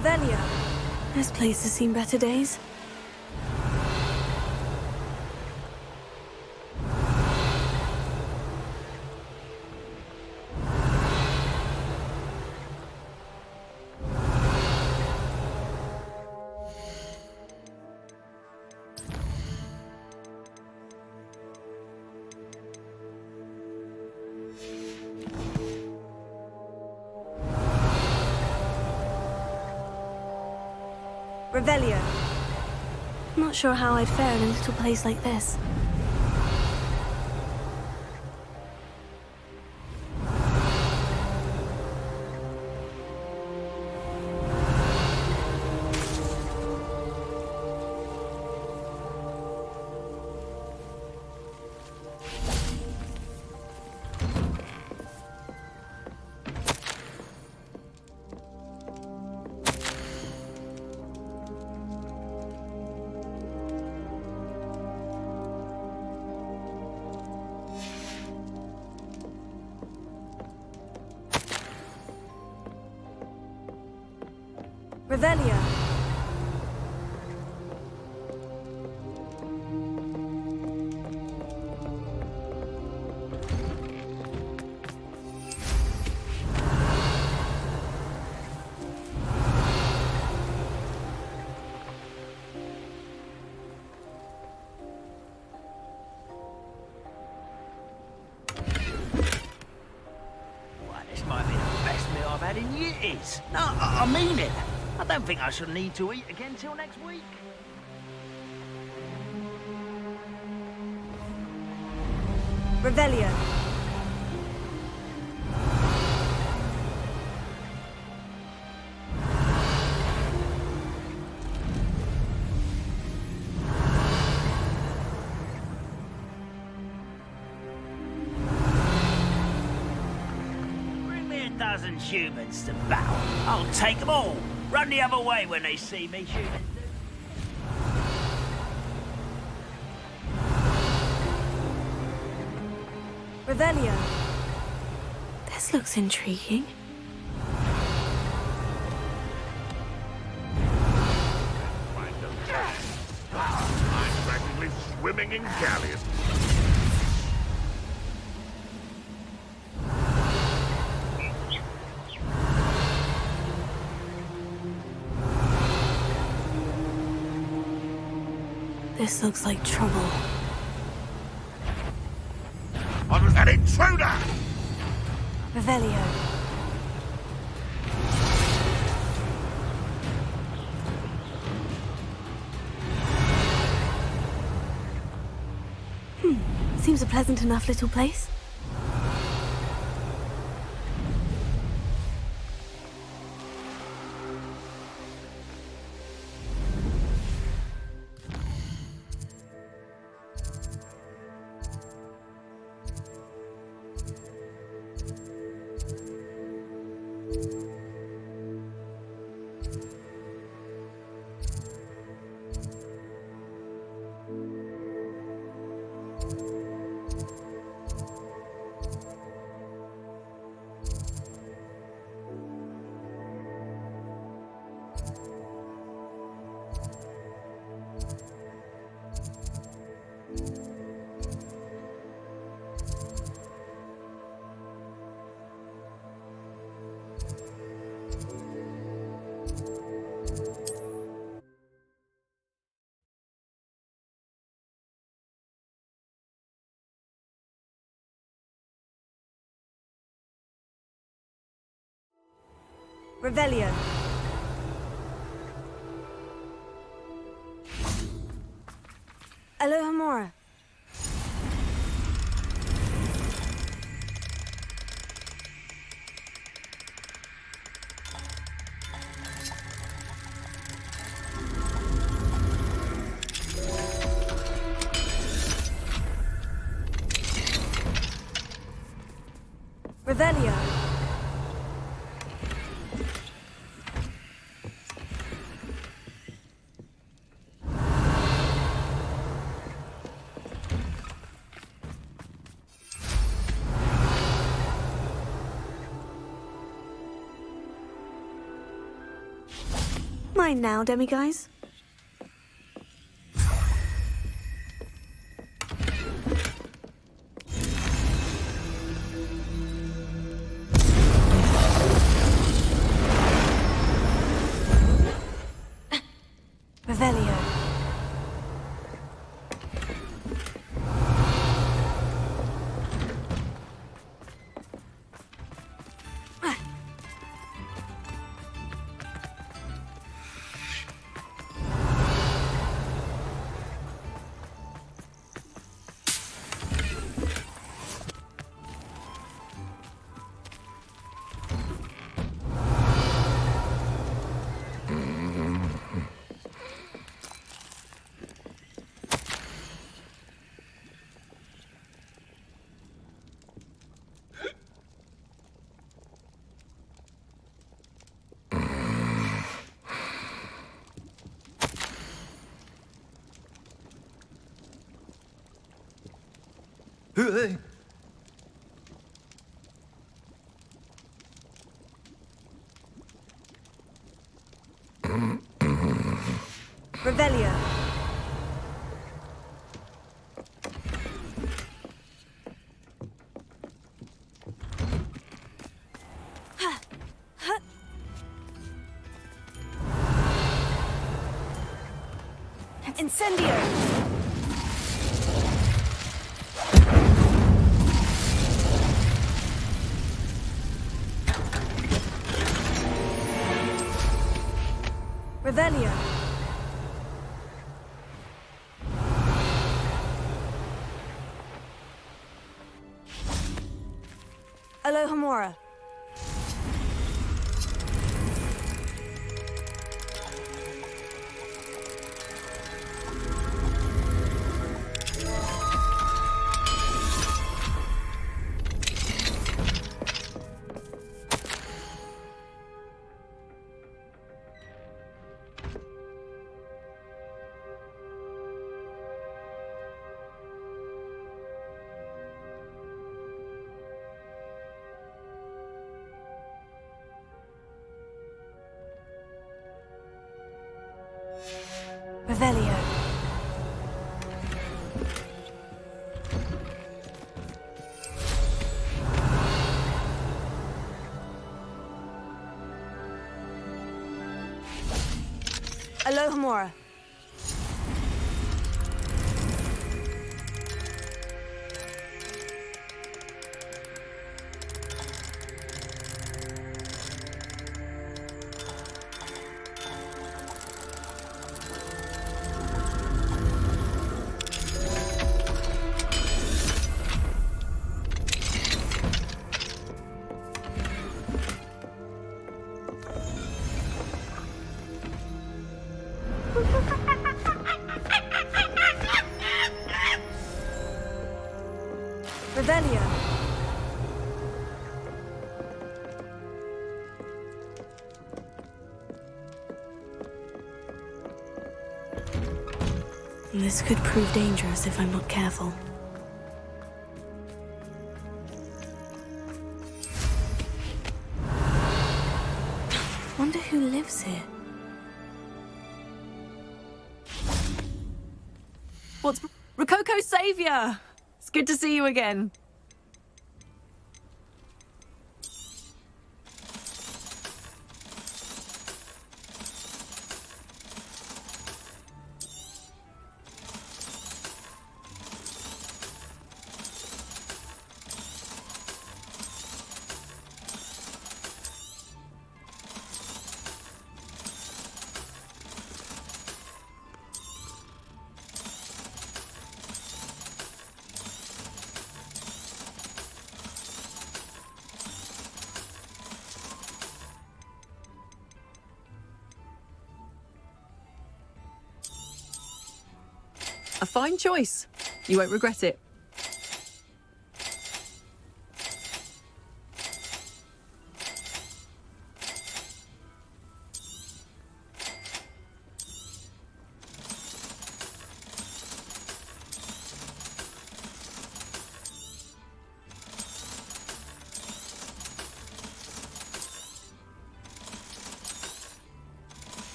Revelio. This place has seen better days. Revelio. Not sure how I'd fare in a little place like this. Revelio. Well, this might be the best meal I've had in years. No, I mean it. I don't think I shall need to eat again till next week. Revelio. Bring me a dozen humans to battle. I'll take them all. Run the other way when they see me shooting. Revelio. This looks intriguing. I'm practically swimming in galleons. This looks like trouble. I'm an intruder! Revelio. Seems a pleasant enough little place. Revelio. Alohomora. Revelio. Mine now, demiguise. Revelio. Revelio. Incendio. Revelio. Alohomora. Revelio. Alohomora. Revelio. This could prove dangerous if I'm not careful. Wonder who lives here. What's Rococo's savior? It's good to see you again. A fine choice. You won't regret it.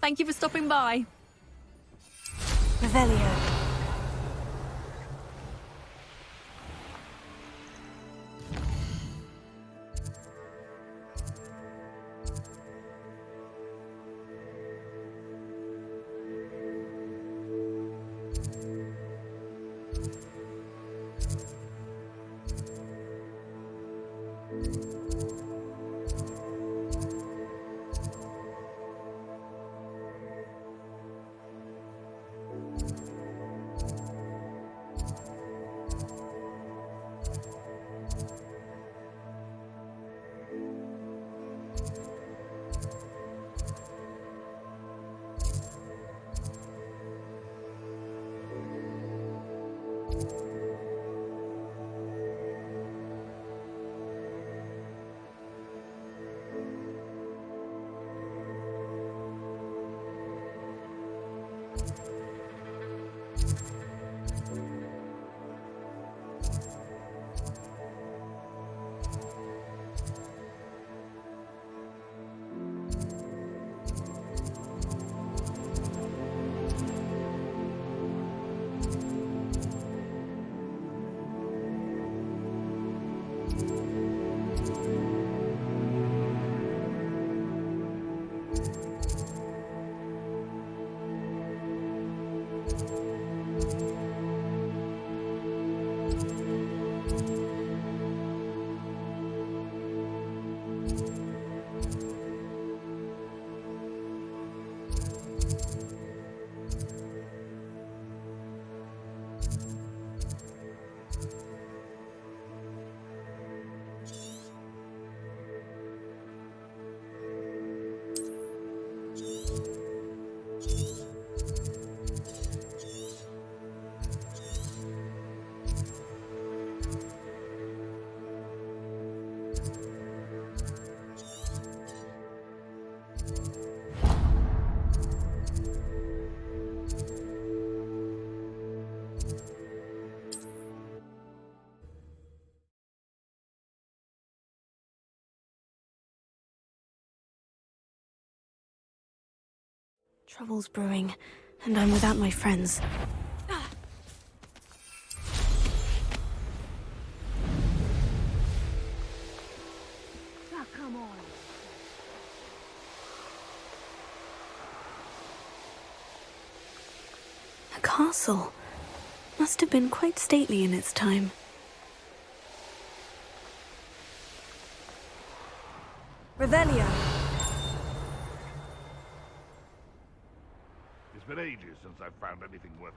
Thank you for stopping by. Revelio. Trouble's brewing, and I'm without my friends. Oh, come on. A castle. Must have been quite stately in its time. Revelio. It's been ages since I've found anything worth...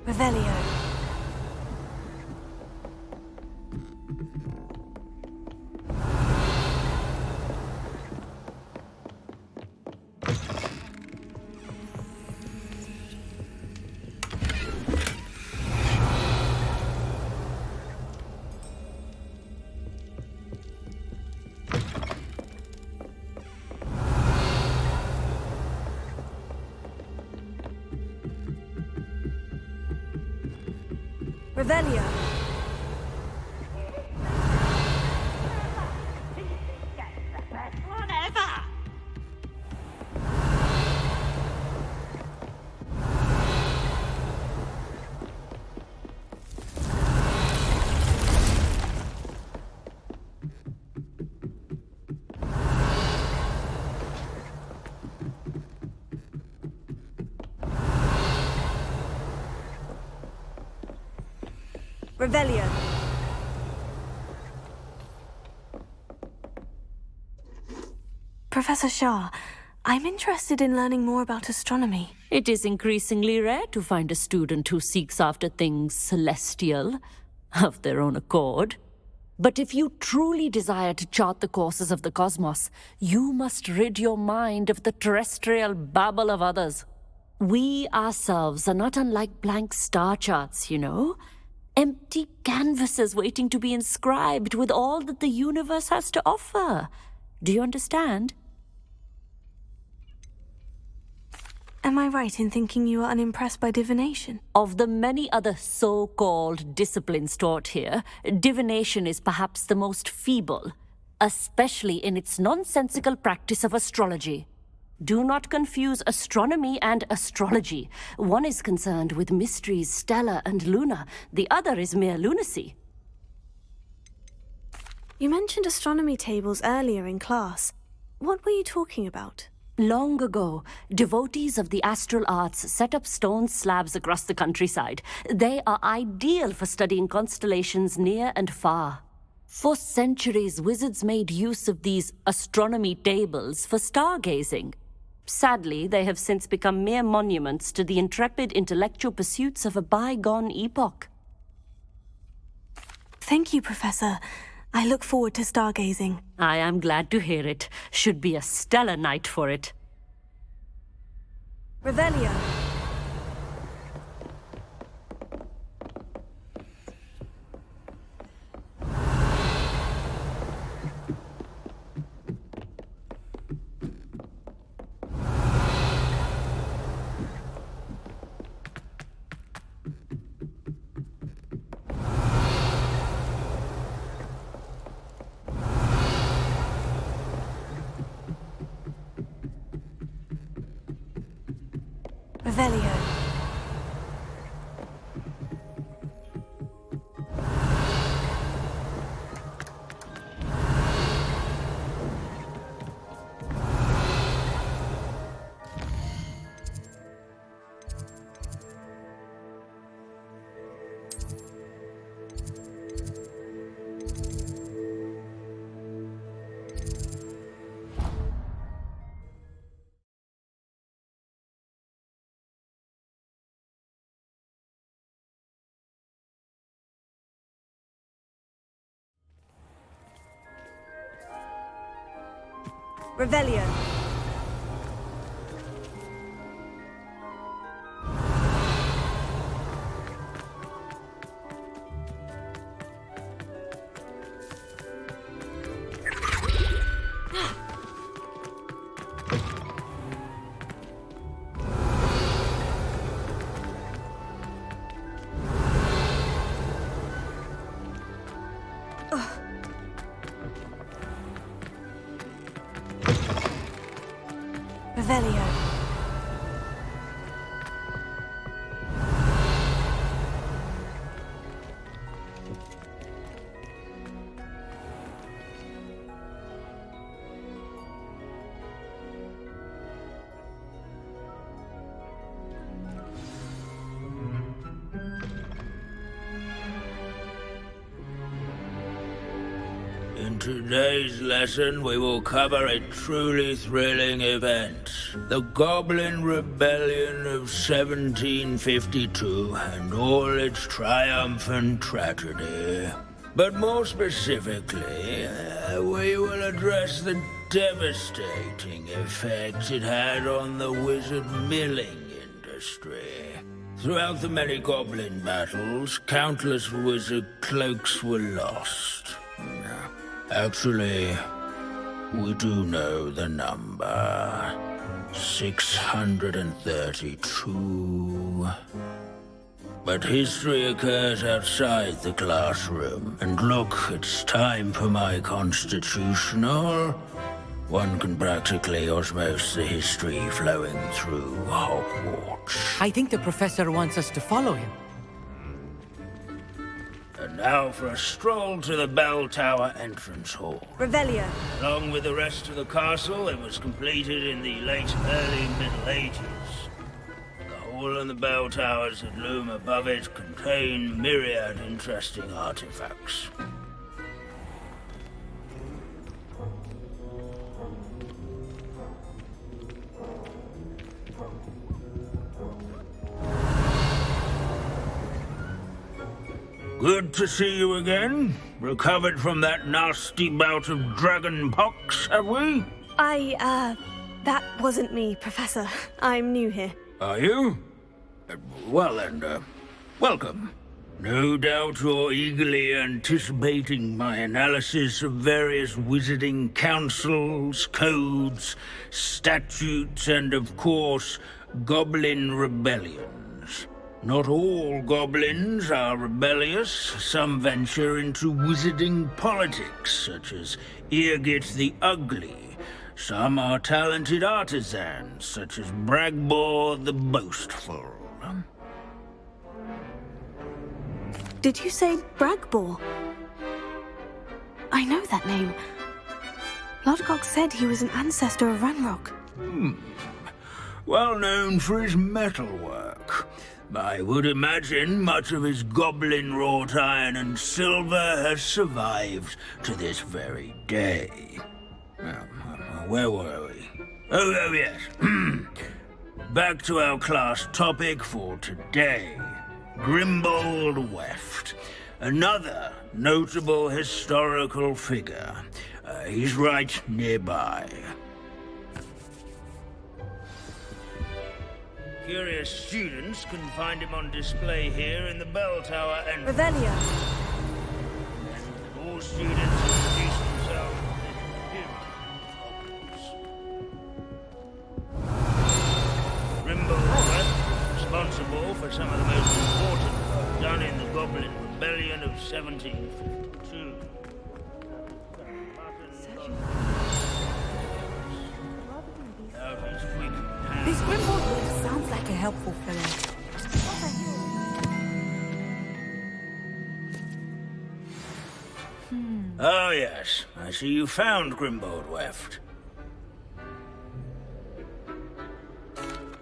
Revelio. Revelio. Revelio. Professor Shah, I'm interested in learning more about astronomy. It is increasingly rare to find a student who seeks after things celestial, of their own accord. But if you truly desire to chart the courses of the cosmos, you must rid your mind of the terrestrial babble of others. We ourselves are not unlike blank star charts, you know. Empty canvases waiting to be inscribed with all that the universe has to offer. Do you understand? Am I right in thinking you are unimpressed by divination? Of the many other so-called disciplines taught here, divination is perhaps the most feeble, especially in its nonsensical practice of astrology. Do not confuse astronomy and astrology. One is concerned with mysteries stellar and lunar. The other is mere lunacy. You mentioned astronomy tables earlier in class. What were you talking about? Long ago, devotees of the astral arts set up stone slabs across the countryside. They are ideal for studying constellations near and far. For centuries, wizards made use of these astronomy tables for stargazing. Sadly, they have since become mere monuments to the intrepid intellectual pursuits of a bygone epoch. Thank you, Professor. I look forward to stargazing. I am glad to hear it. Should be a stellar night for it. Revelio. Revelio. Revelio. Revelio. In today's lesson, we will cover a truly thrilling event. The Goblin Rebellion of 1752 and all its triumphant tragedy. But more specifically, we will address the devastating effects it had on the wizard milling industry. Throughout the many goblin battles, countless wizard cloaks were lost. Actually, we do know the number. 632. But history occurs outside the classroom. And look, it's time for my constitutional. One can practically osmose the history flowing through Hogwarts. I think the professor wants us to follow him. And now for a stroll to the Bell Tower entrance hall. Revelio. Along with the rest of the castle, it was completed in the early Middle Ages. The hall and the bell towers that loom above it contain myriad interesting artifacts. Good to see you again. Recovered from that nasty bout of dragon pox, have we? That wasn't me, Professor. I'm new here. Are you? Well then, welcome. No doubt you're eagerly anticipating my analysis of various wizarding councils, codes, statutes, and of course, goblin rebellions. Not all goblins are rebellious. Some venture into wizarding politics, such as Irgit the Ugly. Some are talented artisans, such as Bragbor the Boastful. Did you say Bragbor? I know that name. Lodgok said he was an ancestor of Ranrock. Well known for his metalwork. I would imagine much of his goblin wrought iron and silver has survived to this very day. Where were we? Oh yes. Back to our class topic for today. Grimbold Weft. Another notable historical figure. He's right nearby. Curious students can find him on display here in the bell tower and... Revelio. All students introduce themselves with Grimbold, responsible for some of the most important work done in the Goblin Rebellion of 1752. This Grimbold sounds like a helpful fellow. Oh yes, I see you found Grimbold Weft.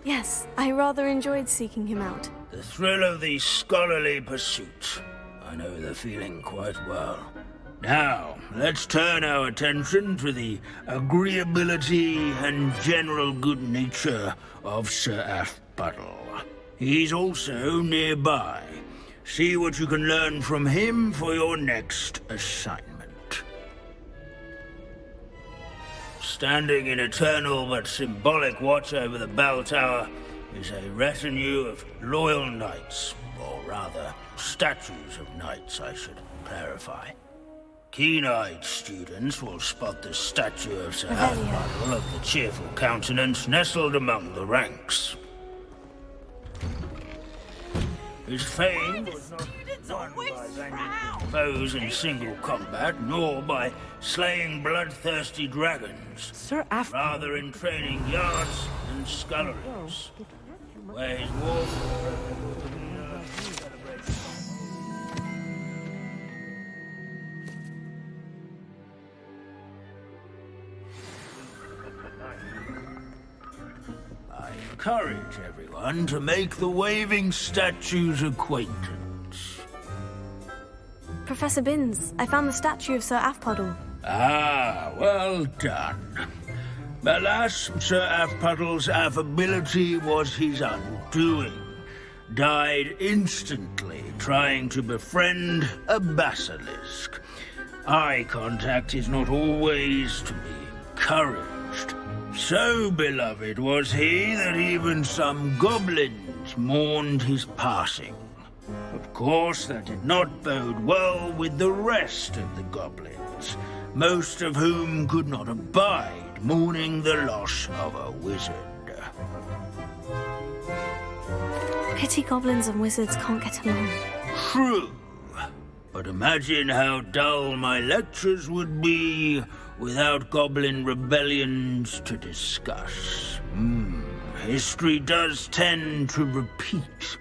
Yes, I rather enjoyed seeking him out. The thrill of the scholarly pursuit. I know the feeling quite well. Now, let's turn our attention to the agreeability and general good nature of Sir Athpuddle. He's also nearby. See what you can learn from him for your next assignment. Standing in eternal but symbolic watch over the bell tower is a retinue of loyal knights, or rather, statues of knights, I should clarify. Keen-eyed students will spot the statue of Sir Athpuddle of the cheerful countenance nestled among the ranks. His fame was not won by vanquishing foes in single combat, nor by slaying bloodthirsty dragons, rather in training yards and sculleries, where his war encourage everyone to make the waving statue's acquaintance. Professor Binns, I found the statue of Sir Athpuddle. Ah, well done. Alas, Sir Athpuddle's affability was his undoing. Died instantly trying to befriend a basilisk. Eye contact is not always to be encouraged. So beloved was he that even some goblins mourned his passing. Of course, that did not bode well with the rest of the goblins, most of whom could not abide mourning the loss of a wizard. Pity goblins and wizards can't get along. True. But imagine how dull my lectures would be without goblin rebellions to discuss. History does tend to repeat.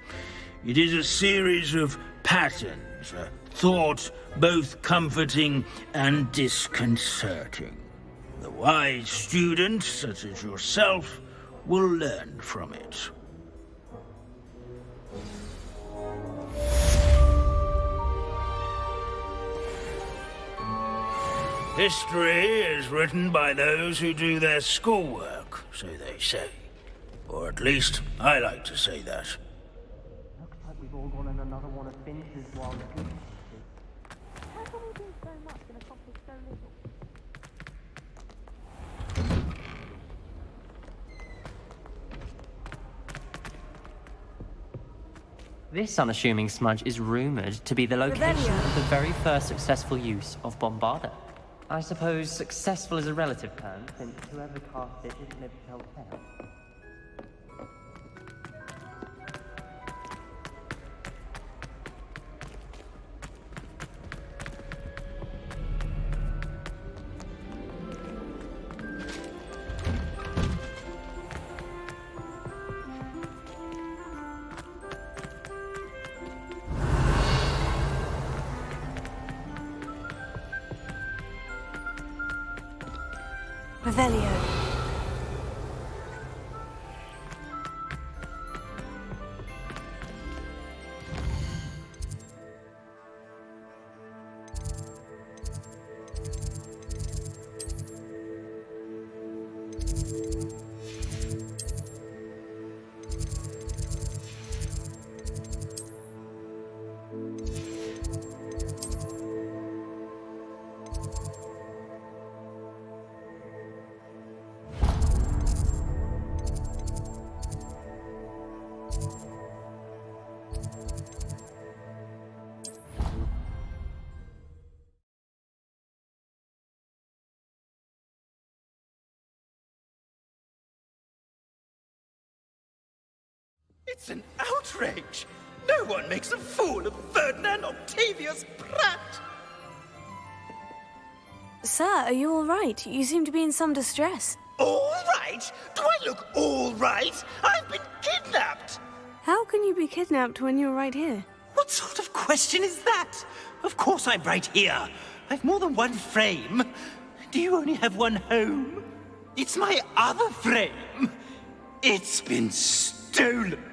It is a series of patterns, a thought both comforting and disconcerting. The wise student, such as yourself, will learn from it. History is written by those who do their schoolwork, so they say. Or at least, I like to say that. Looks like we've all gone on another one of Vince's wild goose. How can we do so much and accomplish so little? This unassuming smudge is rumoured to be the location of the very first successful use of Bombarda. I suppose successful is a relative term, since whoever cast it didn't live to tell tale. Revelio. It's an outrage! No one makes a fool of Ferdinand Octavius Pratt! Sir, are you all right? You seem to be in some distress. All right? Do I look all right? I've been kidnapped! How can you be kidnapped when you're right here? What sort of question is that? Of course I'm right here. I've more than one frame. Do you only have one home? It's my other frame. It's been stolen.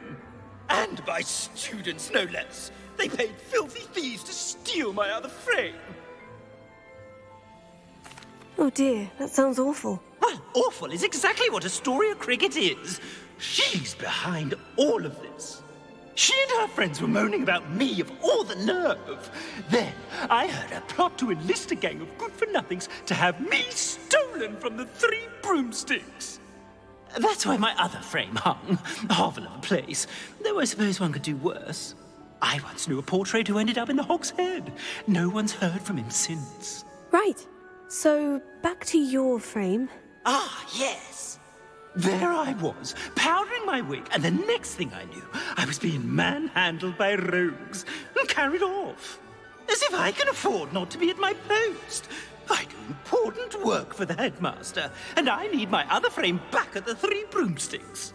And by students, no less. They paid filthy thieves to steal my other frame. Oh dear, that sounds awful. Well, awful is exactly what Astoria Cricket is. She's behind all of this. She and her friends were moaning about me, of all the nerve. Then I heard her plot to enlist a gang of good-for-nothings to have me stolen from the Three Broomsticks. That's why my other frame hung. A hovel of a place. Though I suppose one could do worse. I once knew a portrait who ended up in the Hog's Head. No one's heard from him since. Right. So, back to your frame. Ah, yes. There I was, powdering my wig, and the next thing I knew, I was being manhandled by rogues and carried off. As if I can afford not to be at my post. I do important work for the headmaster, and I need my other frame back at the Three Broomsticks.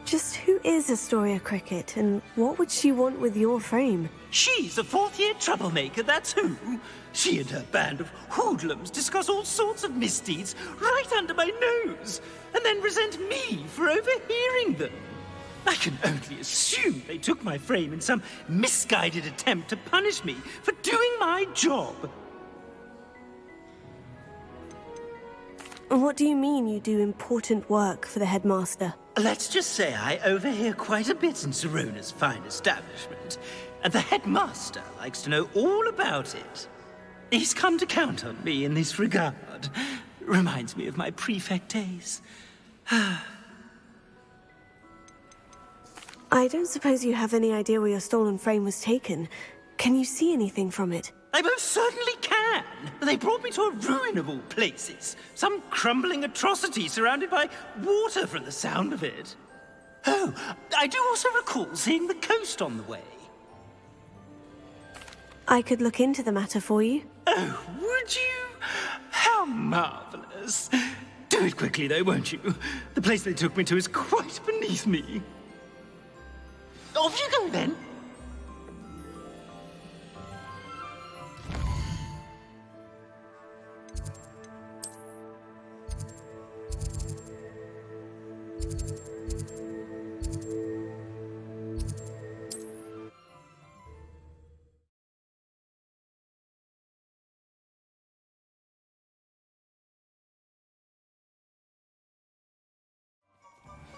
Just who is Astoria Cricket, and what would she want with your frame? She's a fourth-year troublemaker, that's who. She and her band of hoodlums discuss all sorts of misdeeds right under my nose, and then resent me for overhearing them. I can only assume they took my frame in some misguided attempt to punish me for doing my job. What do you mean you do important work for the headmaster? Let's just say I overhear quite a bit in Sirona's fine establishment, and the headmaster likes to know all about it. He's come to count on me in this regard. Reminds me of my prefect days. I don't suppose you have any idea where your stolen frame was taken. Can you see anything from it? I most certainly can. They brought me to a ruin of all places. Some crumbling atrocity surrounded by water from the sound of it. Oh, I do also recall seeing the coast on the way. I could look into the matter for you. Oh, would you? How marvelous. Do it quickly, though, won't you? The place they took me to is quite beneath me. Off you go, then.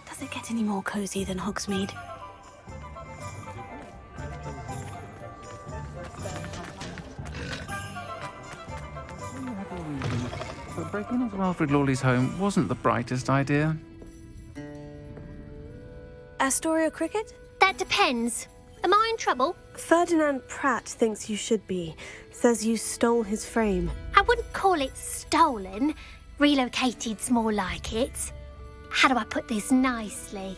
Does it get any more cozy than Hogsmeade? But breaking into Alfred Lawley's home wasn't the brightest idea. Astoria Cricket? That depends. Am I in trouble? Ferdinand Pratt thinks you should be. Says you stole his frame. I wouldn't call it stolen. Relocated's more like it. How do I put this nicely?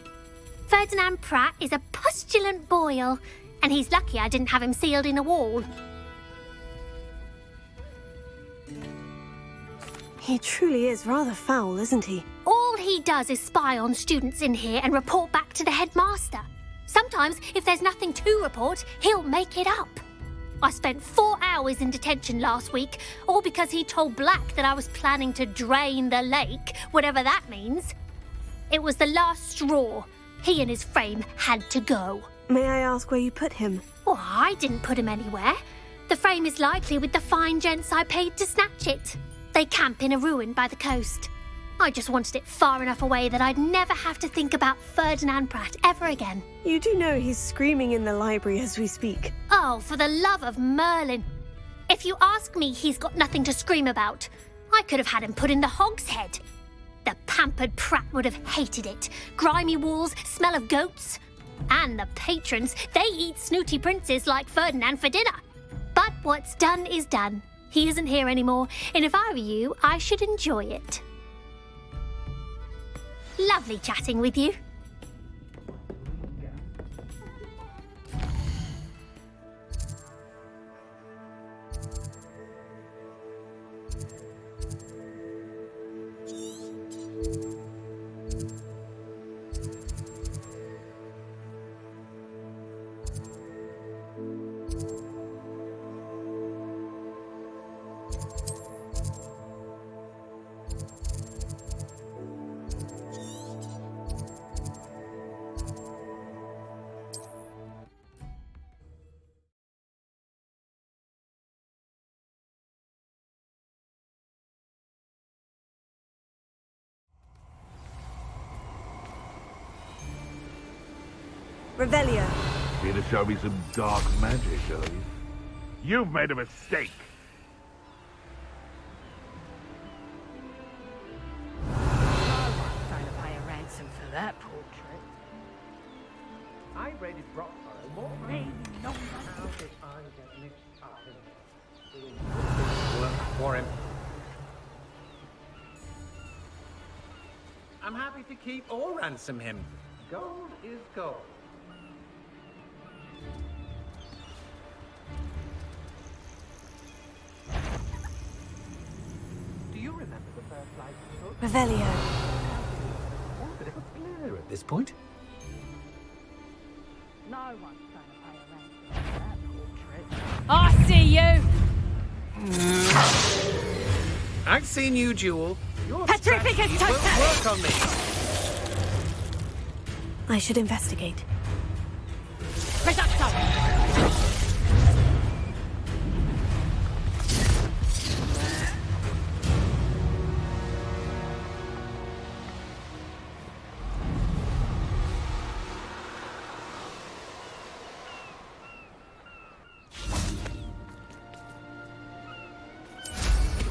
Ferdinand Pratt is a postulant boil, and he's lucky I didn't have him sealed in a wall. He truly is rather foul, isn't he? All he does is spy on students in here and report back to the headmaster. Sometimes, if there's nothing to report, he'll make it up. I spent 4 hours in detention last week, all because he told Black that I was planning to drain the lake, whatever that means. It was the last straw. He and his frame had to go. May I ask where you put him? Well, I didn't put him anywhere. The frame is likely with the fine gents I paid to snatch it. They camp in a ruin by the coast. I just wanted it far enough away that I'd never have to think about Ferdinand Pratt ever again. You do know he's screaming in the library as we speak. Oh, for the love of Merlin. If you ask me, he's got nothing to scream about. I could have had him put in the hogshead. The pampered Pratt would have hated it. Grimy walls, smell of goats. And the patrons, they eat snooty princes like Ferdinand for dinner. But what's done is done. He isn't here anymore, and if I were you, I should enjoy it. Lovely chatting with you. Revelio. Here to show me some dark magic, are you? You've made a mistake. No one's going to pay a ransom for that portrait. I raided Brockborough more than how did I get mixed up in work for him? I'm happy to keep or ransom him. Gold is gold. Do you remember the first light you took? Revelio. All a bit of a blur at this point. No one's going to pay a ransom for that portrait. I see you! I've seen you, Jewel. Your Petrificus strategies won't work on me. I should investigate. Reducto!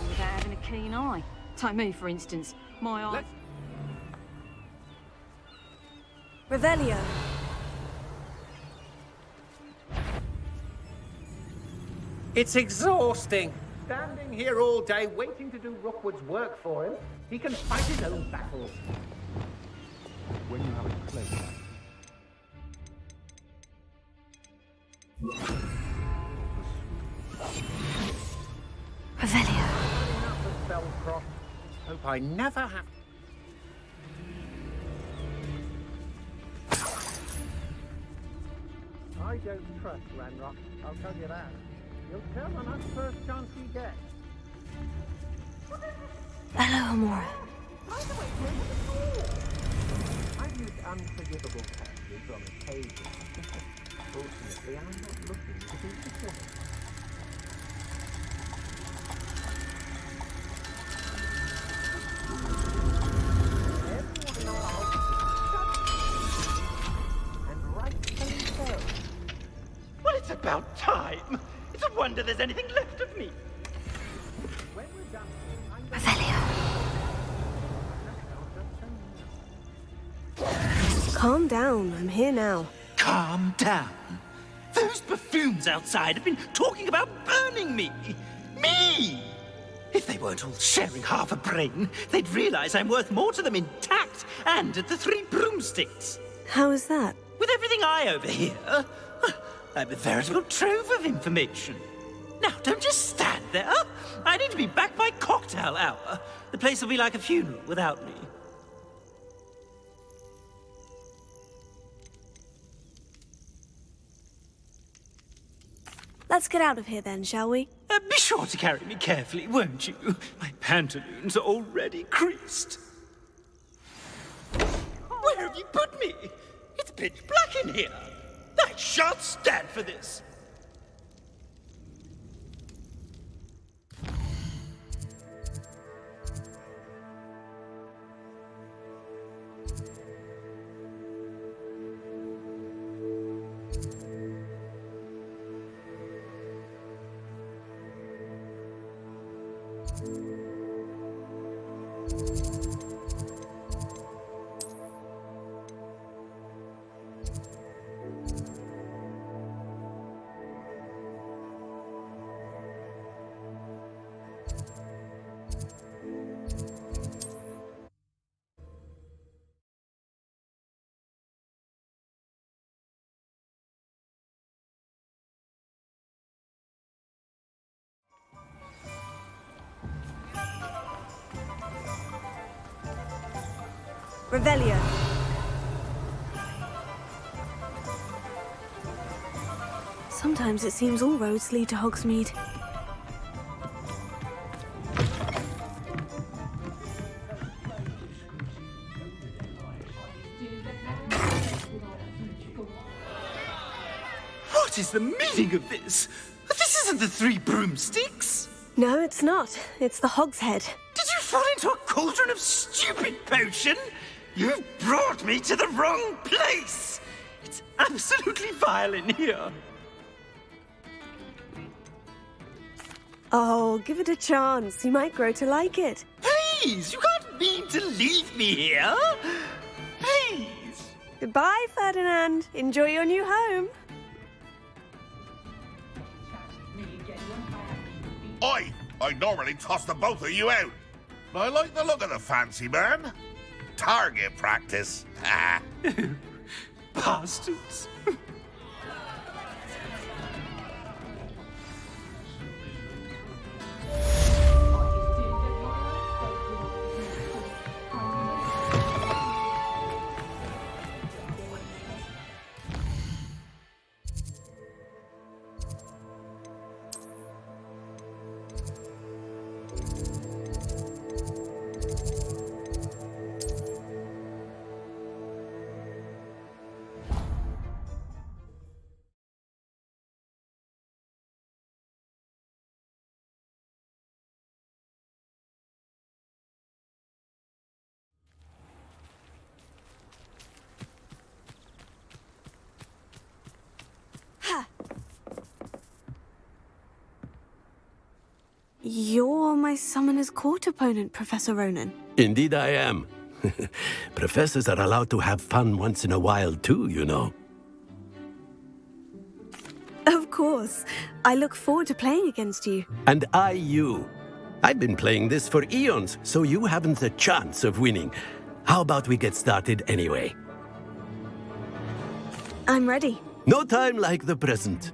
Without having a keen eye. Take me, for instance. My eye... Revelio. It's exhausting. Standing here all day waiting to do Rookwood's work for him. He can fight his own battles. When you have a place hope I never have... I don't trust Ranrock, I'll tell you that. You'll turn on us first chance you get. Hello, Amora. I've used unforgivable passages on occasion. Fortunately, I'm not looking to be disappointed. Well, it's about time. It's a wonder there's anything left of me. Calm down. I'm here now. Calm down. Those buffoons outside have been talking about burning me. Me! If they weren't all sharing half a brain, they'd realize I'm worth more to them intact and at the 3 broomsticks. How is that? With everything I overhear, I'm a veritable trove of information. Now, don't just stand there. I need to be back by cocktail hour. The place will be like a funeral without me. Let's get out of here then, shall we? Be sure to carry me carefully, won't you? My pantaloons are already creased. Where have you put me? It's pitch black in here. I shan't stand for this. Revelio. Sometimes it seems all roads lead to Hogsmeade. What is the meaning of this? This isn't the 3 broomsticks. No, it's not. It's the Hogshead. Did you fall into a cauldron of stupid potion? You've brought me to the wrong place! It's absolutely vile in here. Oh, give it a chance. You might grow to like it. Please, you can't mean to leave me here. Please. Goodbye, Ferdinand. Enjoy your new home. I'd normally toss the both of you out. But I like the look of the fancy man. Target practice. Bastards. You're my Summoner's Court opponent, Professor Ronan. Indeed I am. Professors are allowed to have fun once in a while too, you know. Of course. I look forward to playing against you. And I you. I've been playing this for eons, so you haven't a chance of winning. How about we get started anyway? I'm ready. No time like the present.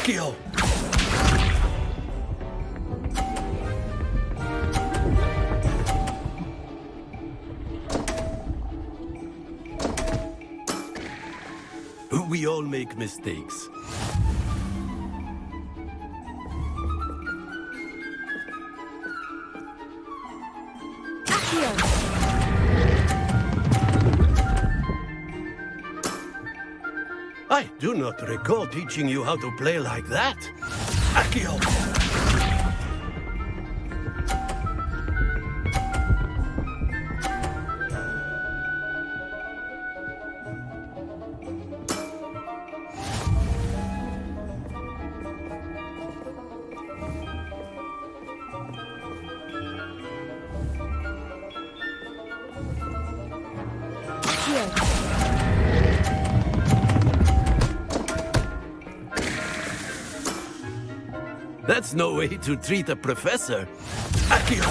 Accio! We all make mistakes. I do not recall teaching you how to play like that. Accio! That's no way to treat a professor. Accio!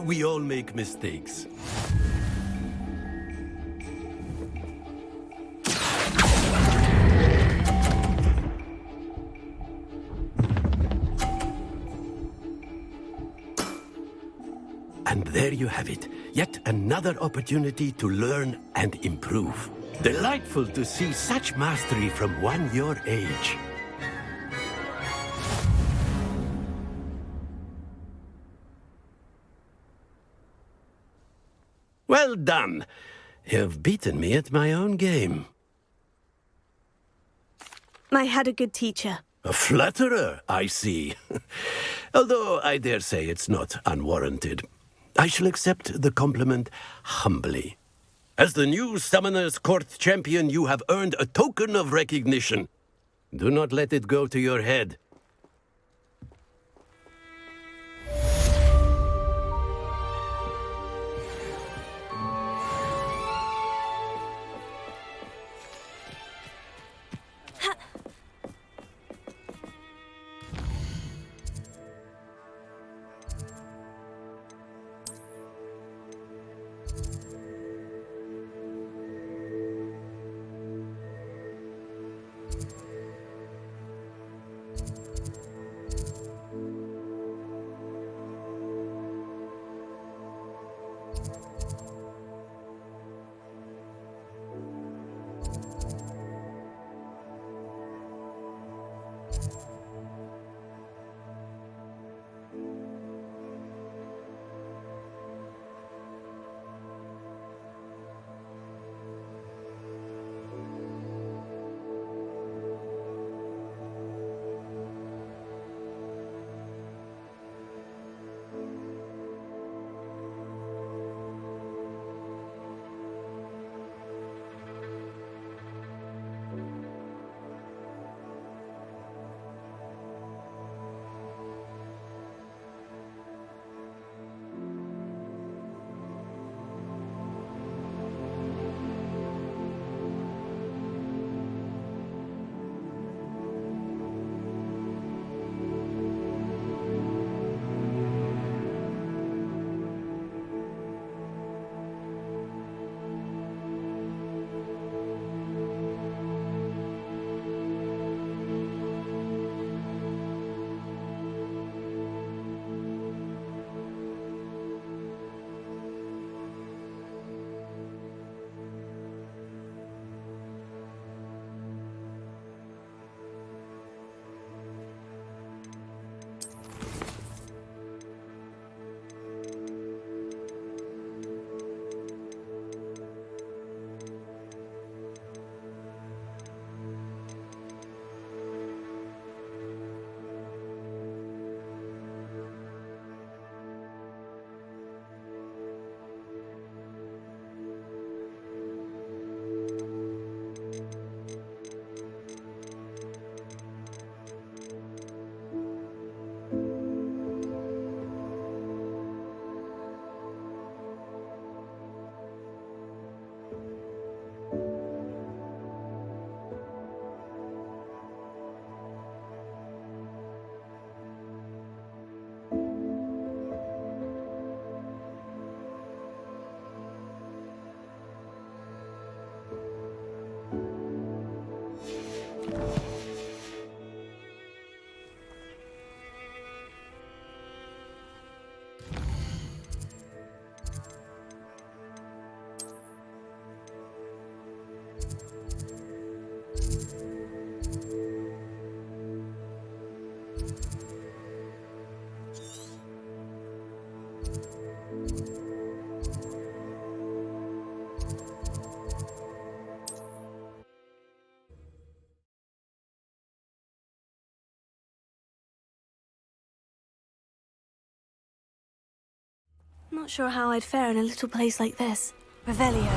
We all make mistakes. And there you have it. Yet another opportunity to learn and improve. Delightful to see such mastery from one your age. Well done. You've beaten me at my own game. I had a good teacher. A flatterer, I see. Although I dare say it's not unwarranted. I shall accept the compliment humbly. As the new Summoner's Court champion, you have earned a token of recognition. Do not let it go to your head. Not sure how I'd fare in a little place like this. Revelio.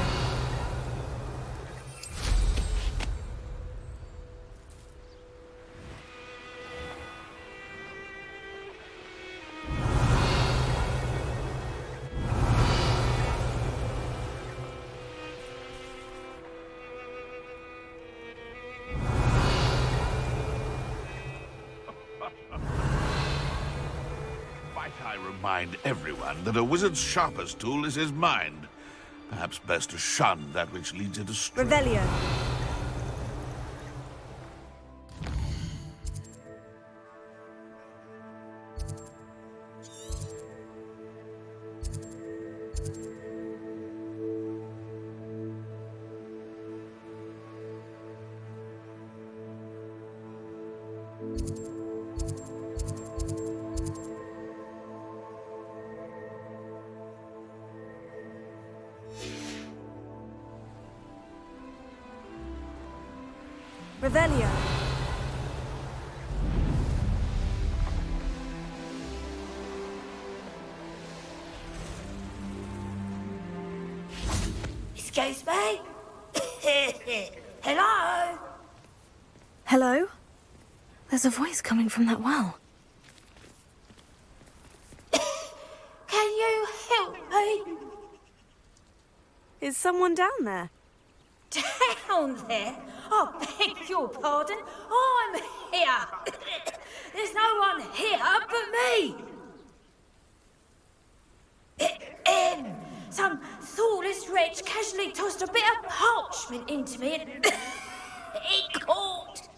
Might I remind everyone that a wizard's sharpest tool is his mind. Perhaps best to shun that which leads it astray. Revelio. Revelio. Excuse me? Hello? Hello? There's a voice coming from that well. Can you help me? Is someone down there? Down there? I beg your pardon. I'm here. There's no one here but me. Some thoughtless wretch casually tossed a bit of parchment into me and it caught.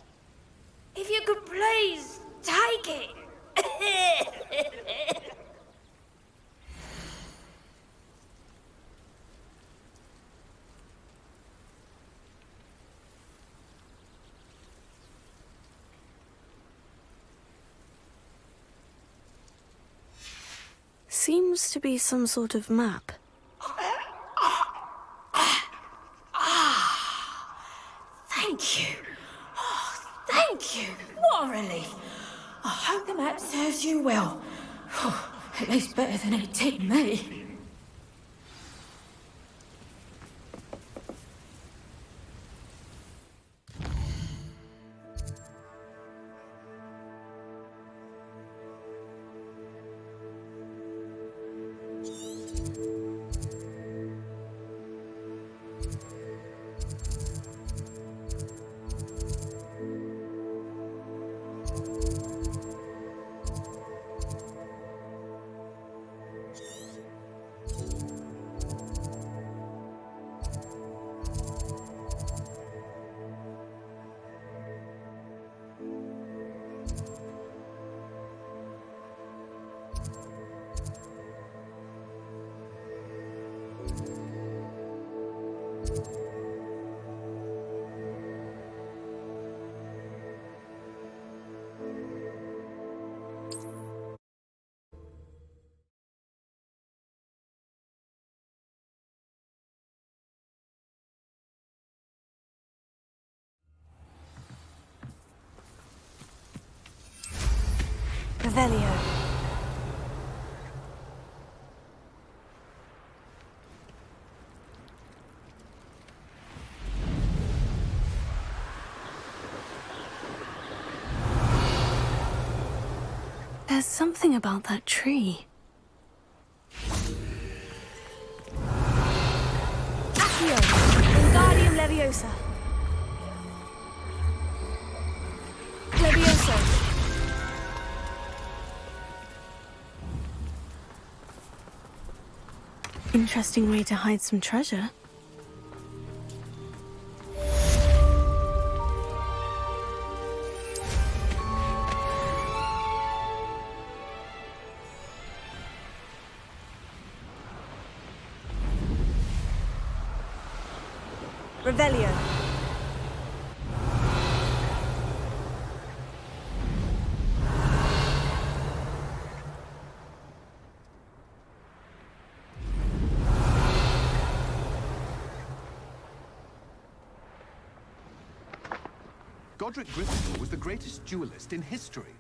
If you could please take it. Seems to be some sort of map. Thank you. Oh, thank you. What a relief. I hope the map serves you well. At least better than it did me. Revelio. There's something about that tree. Accio! Wingardium Leviosa! Levioso! Interesting way to hide some treasure. Revelio. Godric Gryffindor was the greatest duelist in history.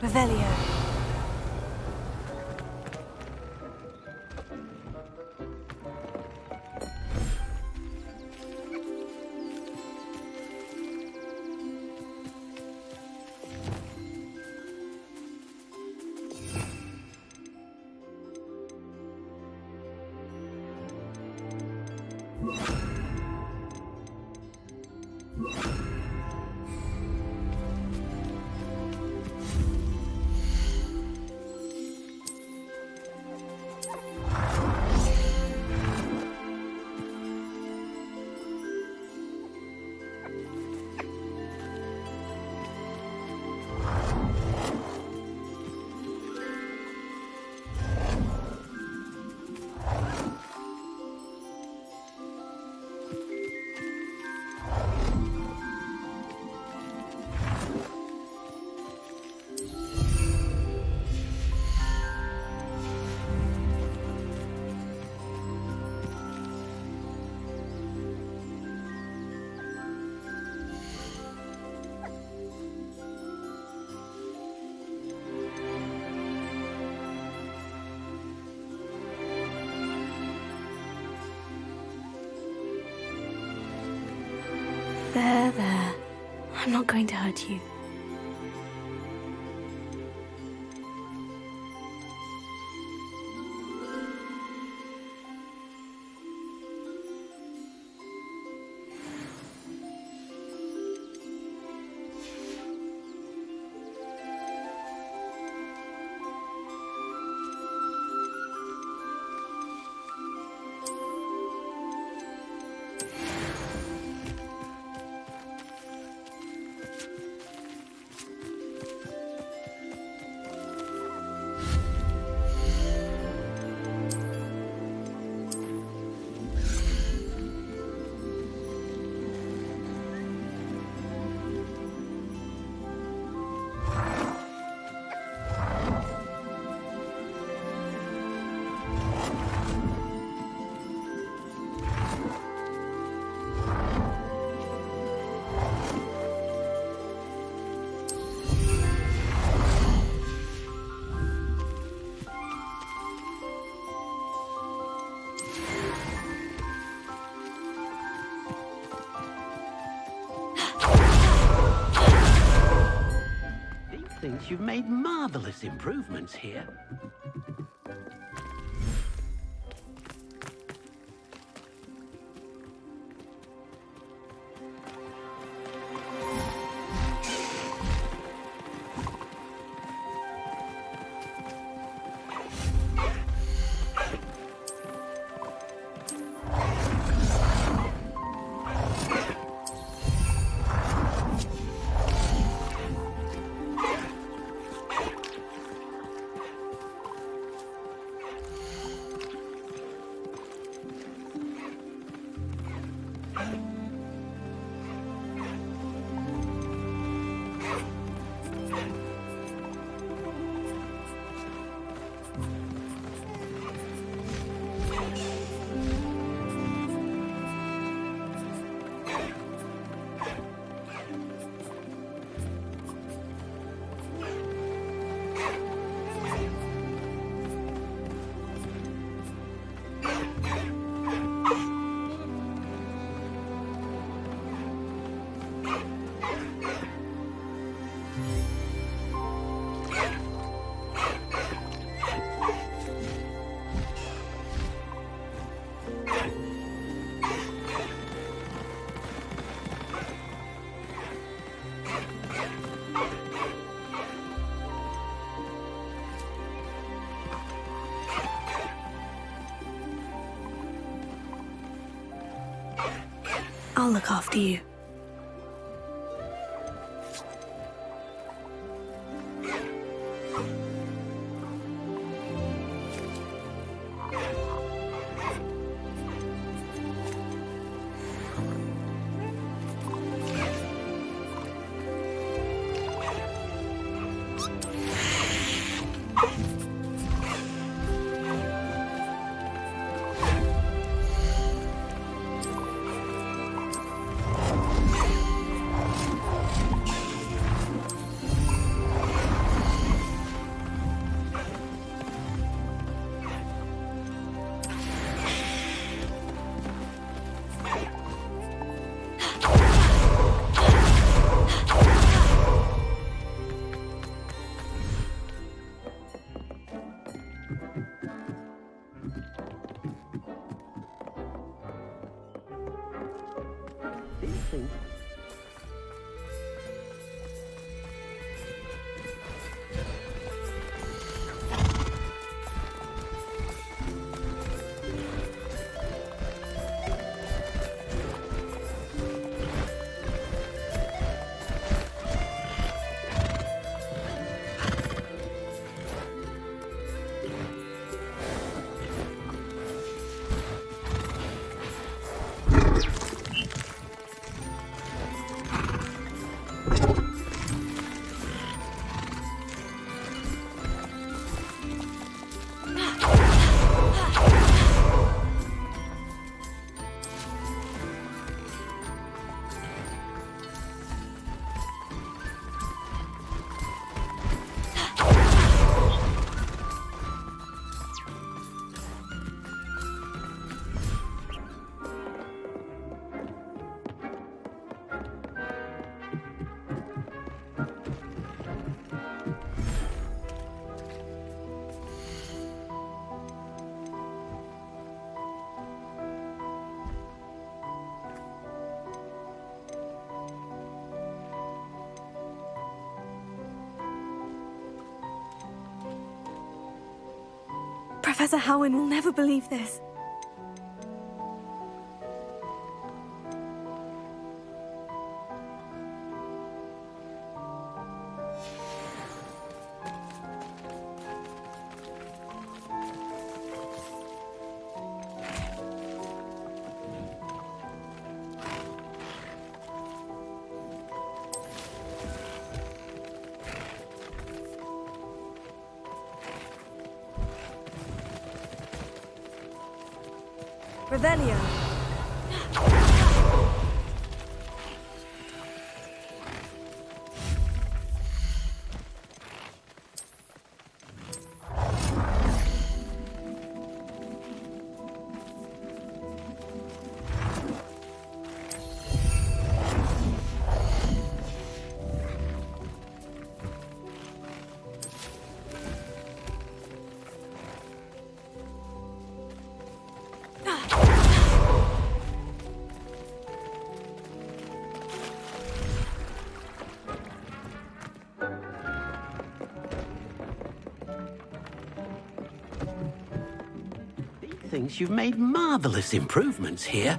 Revelio. There. I'm not going to hurt you. Thinks you've made marvelous improvements here. I'll look after you. Professor Howin will never believe this. Revelio. Thinks you've made marvelous improvements here.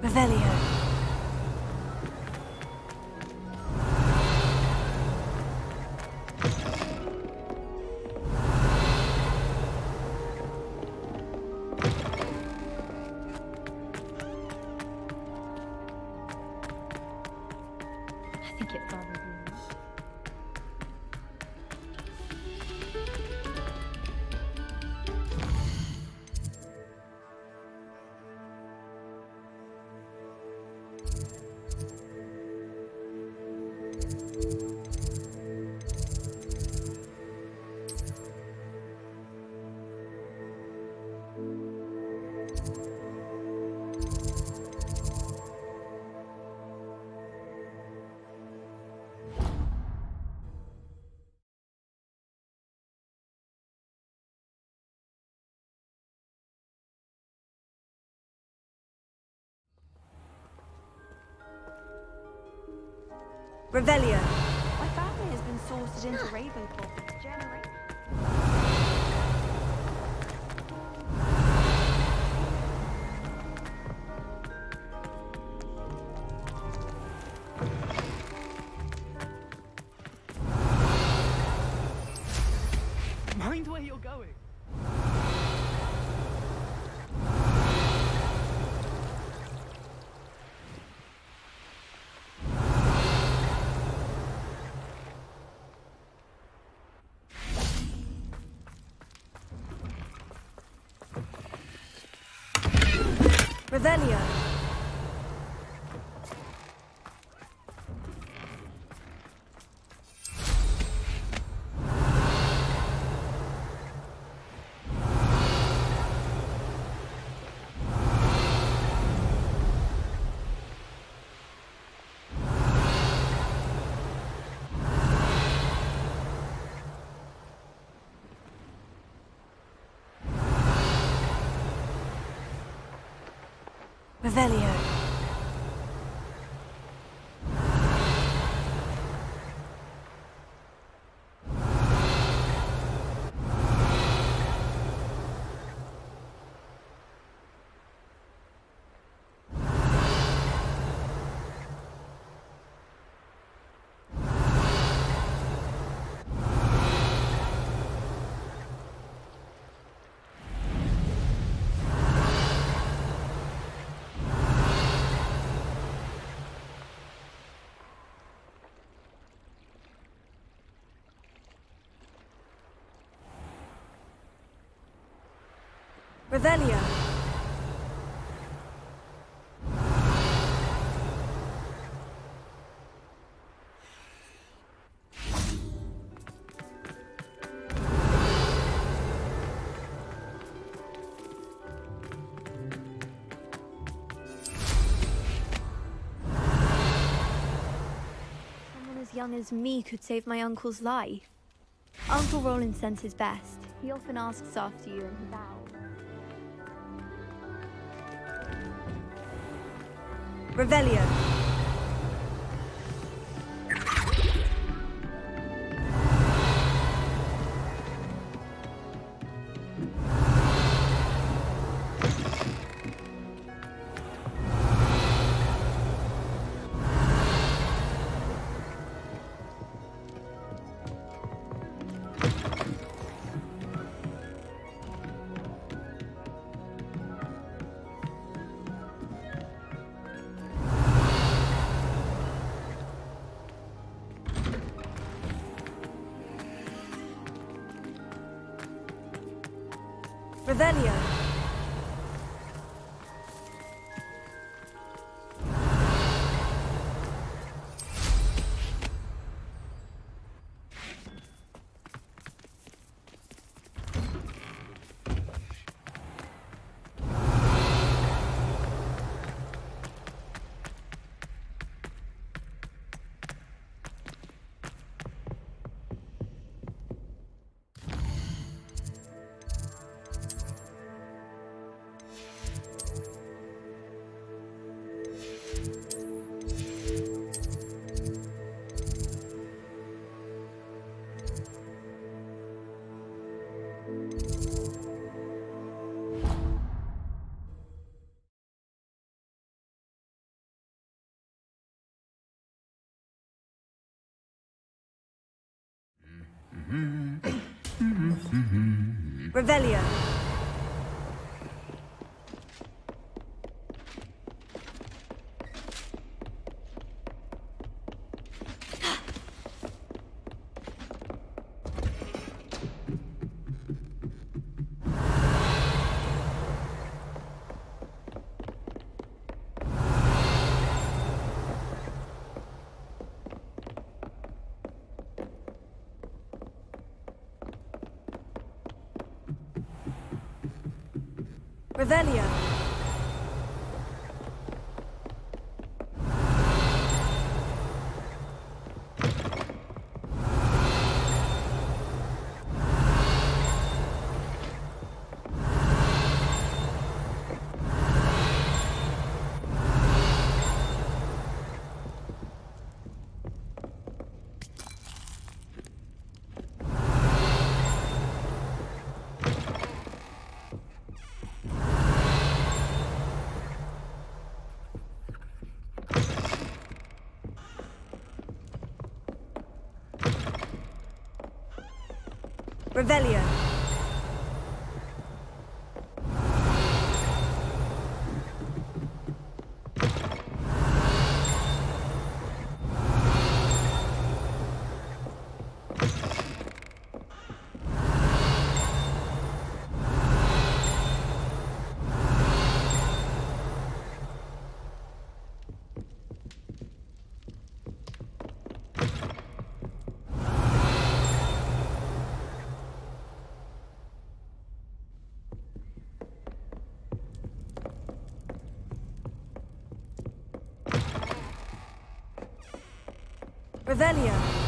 Revelio. I think it's rather rude. Revelio. My family has been sorted into Ravenclaw for generations. Mind where you're going. Revelio. Revelio. Revelia! Someone as young as me could save my uncle's life. Uncle Roland sends his best. He often asks after you and he's out. Revelia! Revelia! Revelia! Revelia! Revelia! Revelia!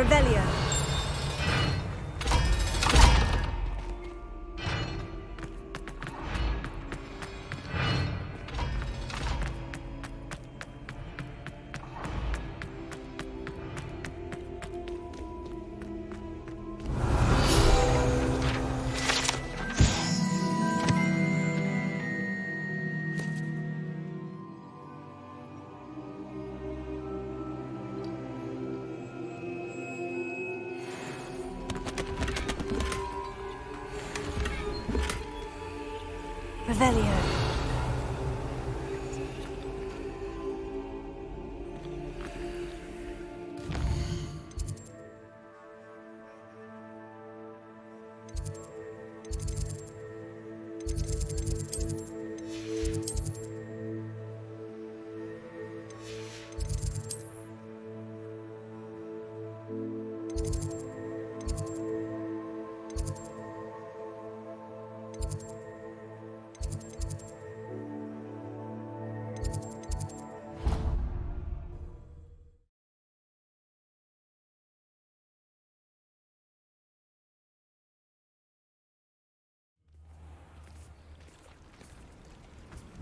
Revelia! Revelio.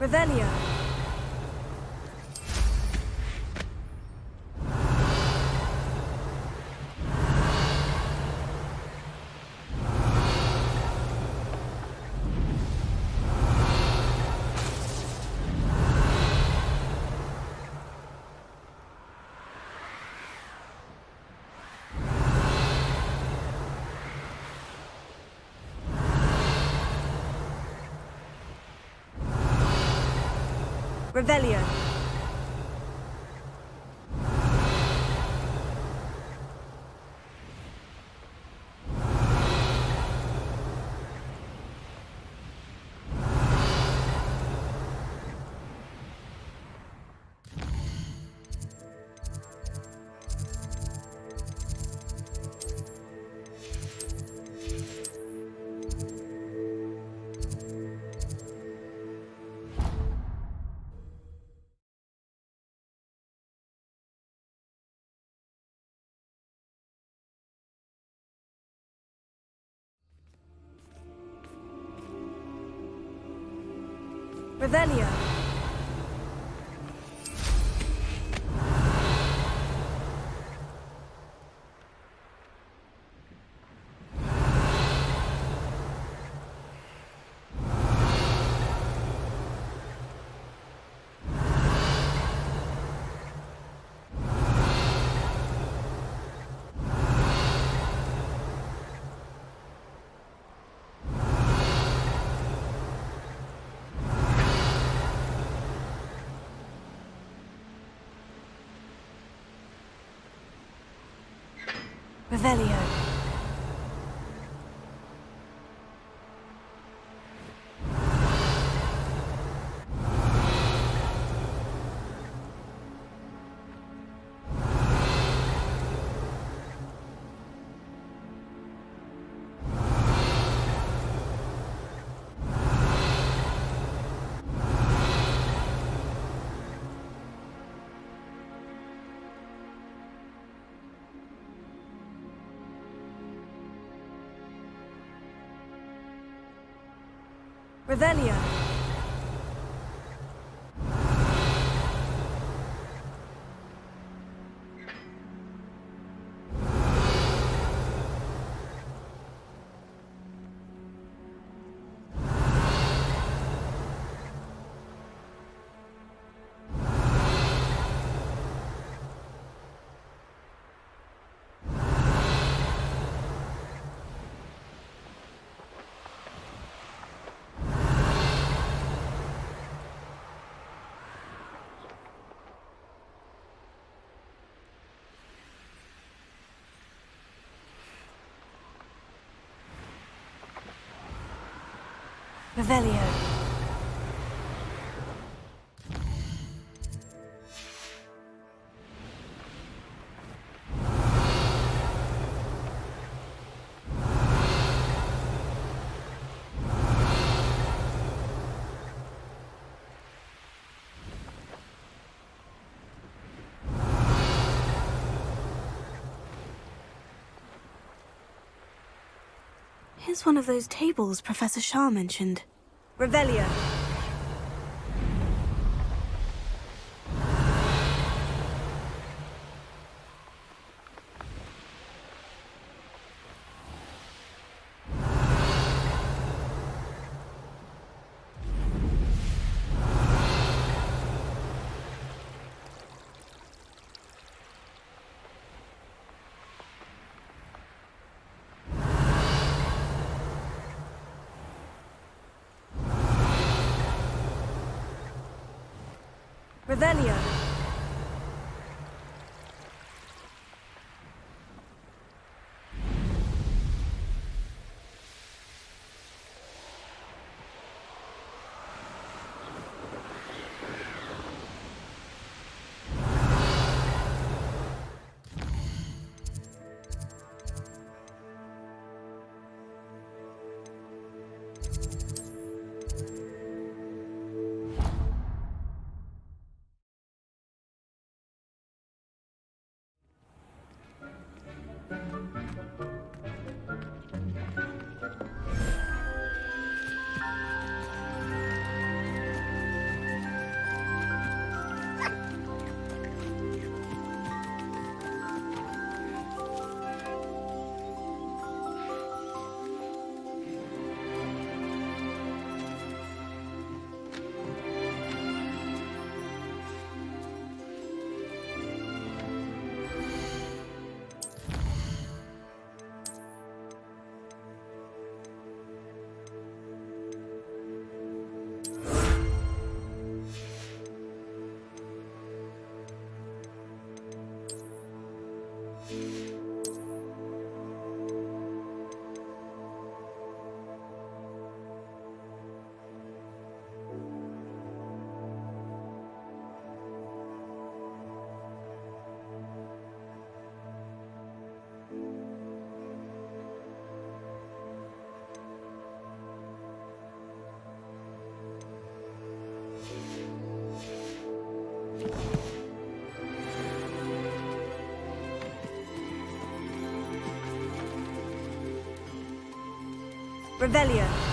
Revelio. Revelio. Revelio. Revelio. Revelio. Revelio. Here's one of those tables Professor Shah mentioned. Revelio. Revelio. Revelio.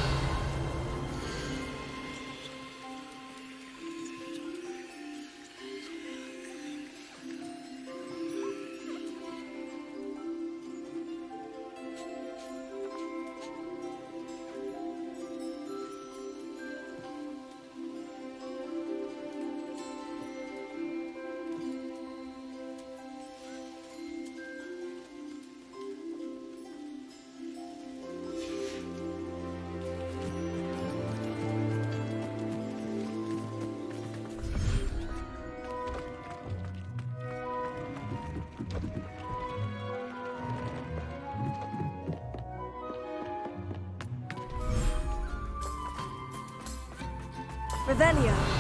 Revelio.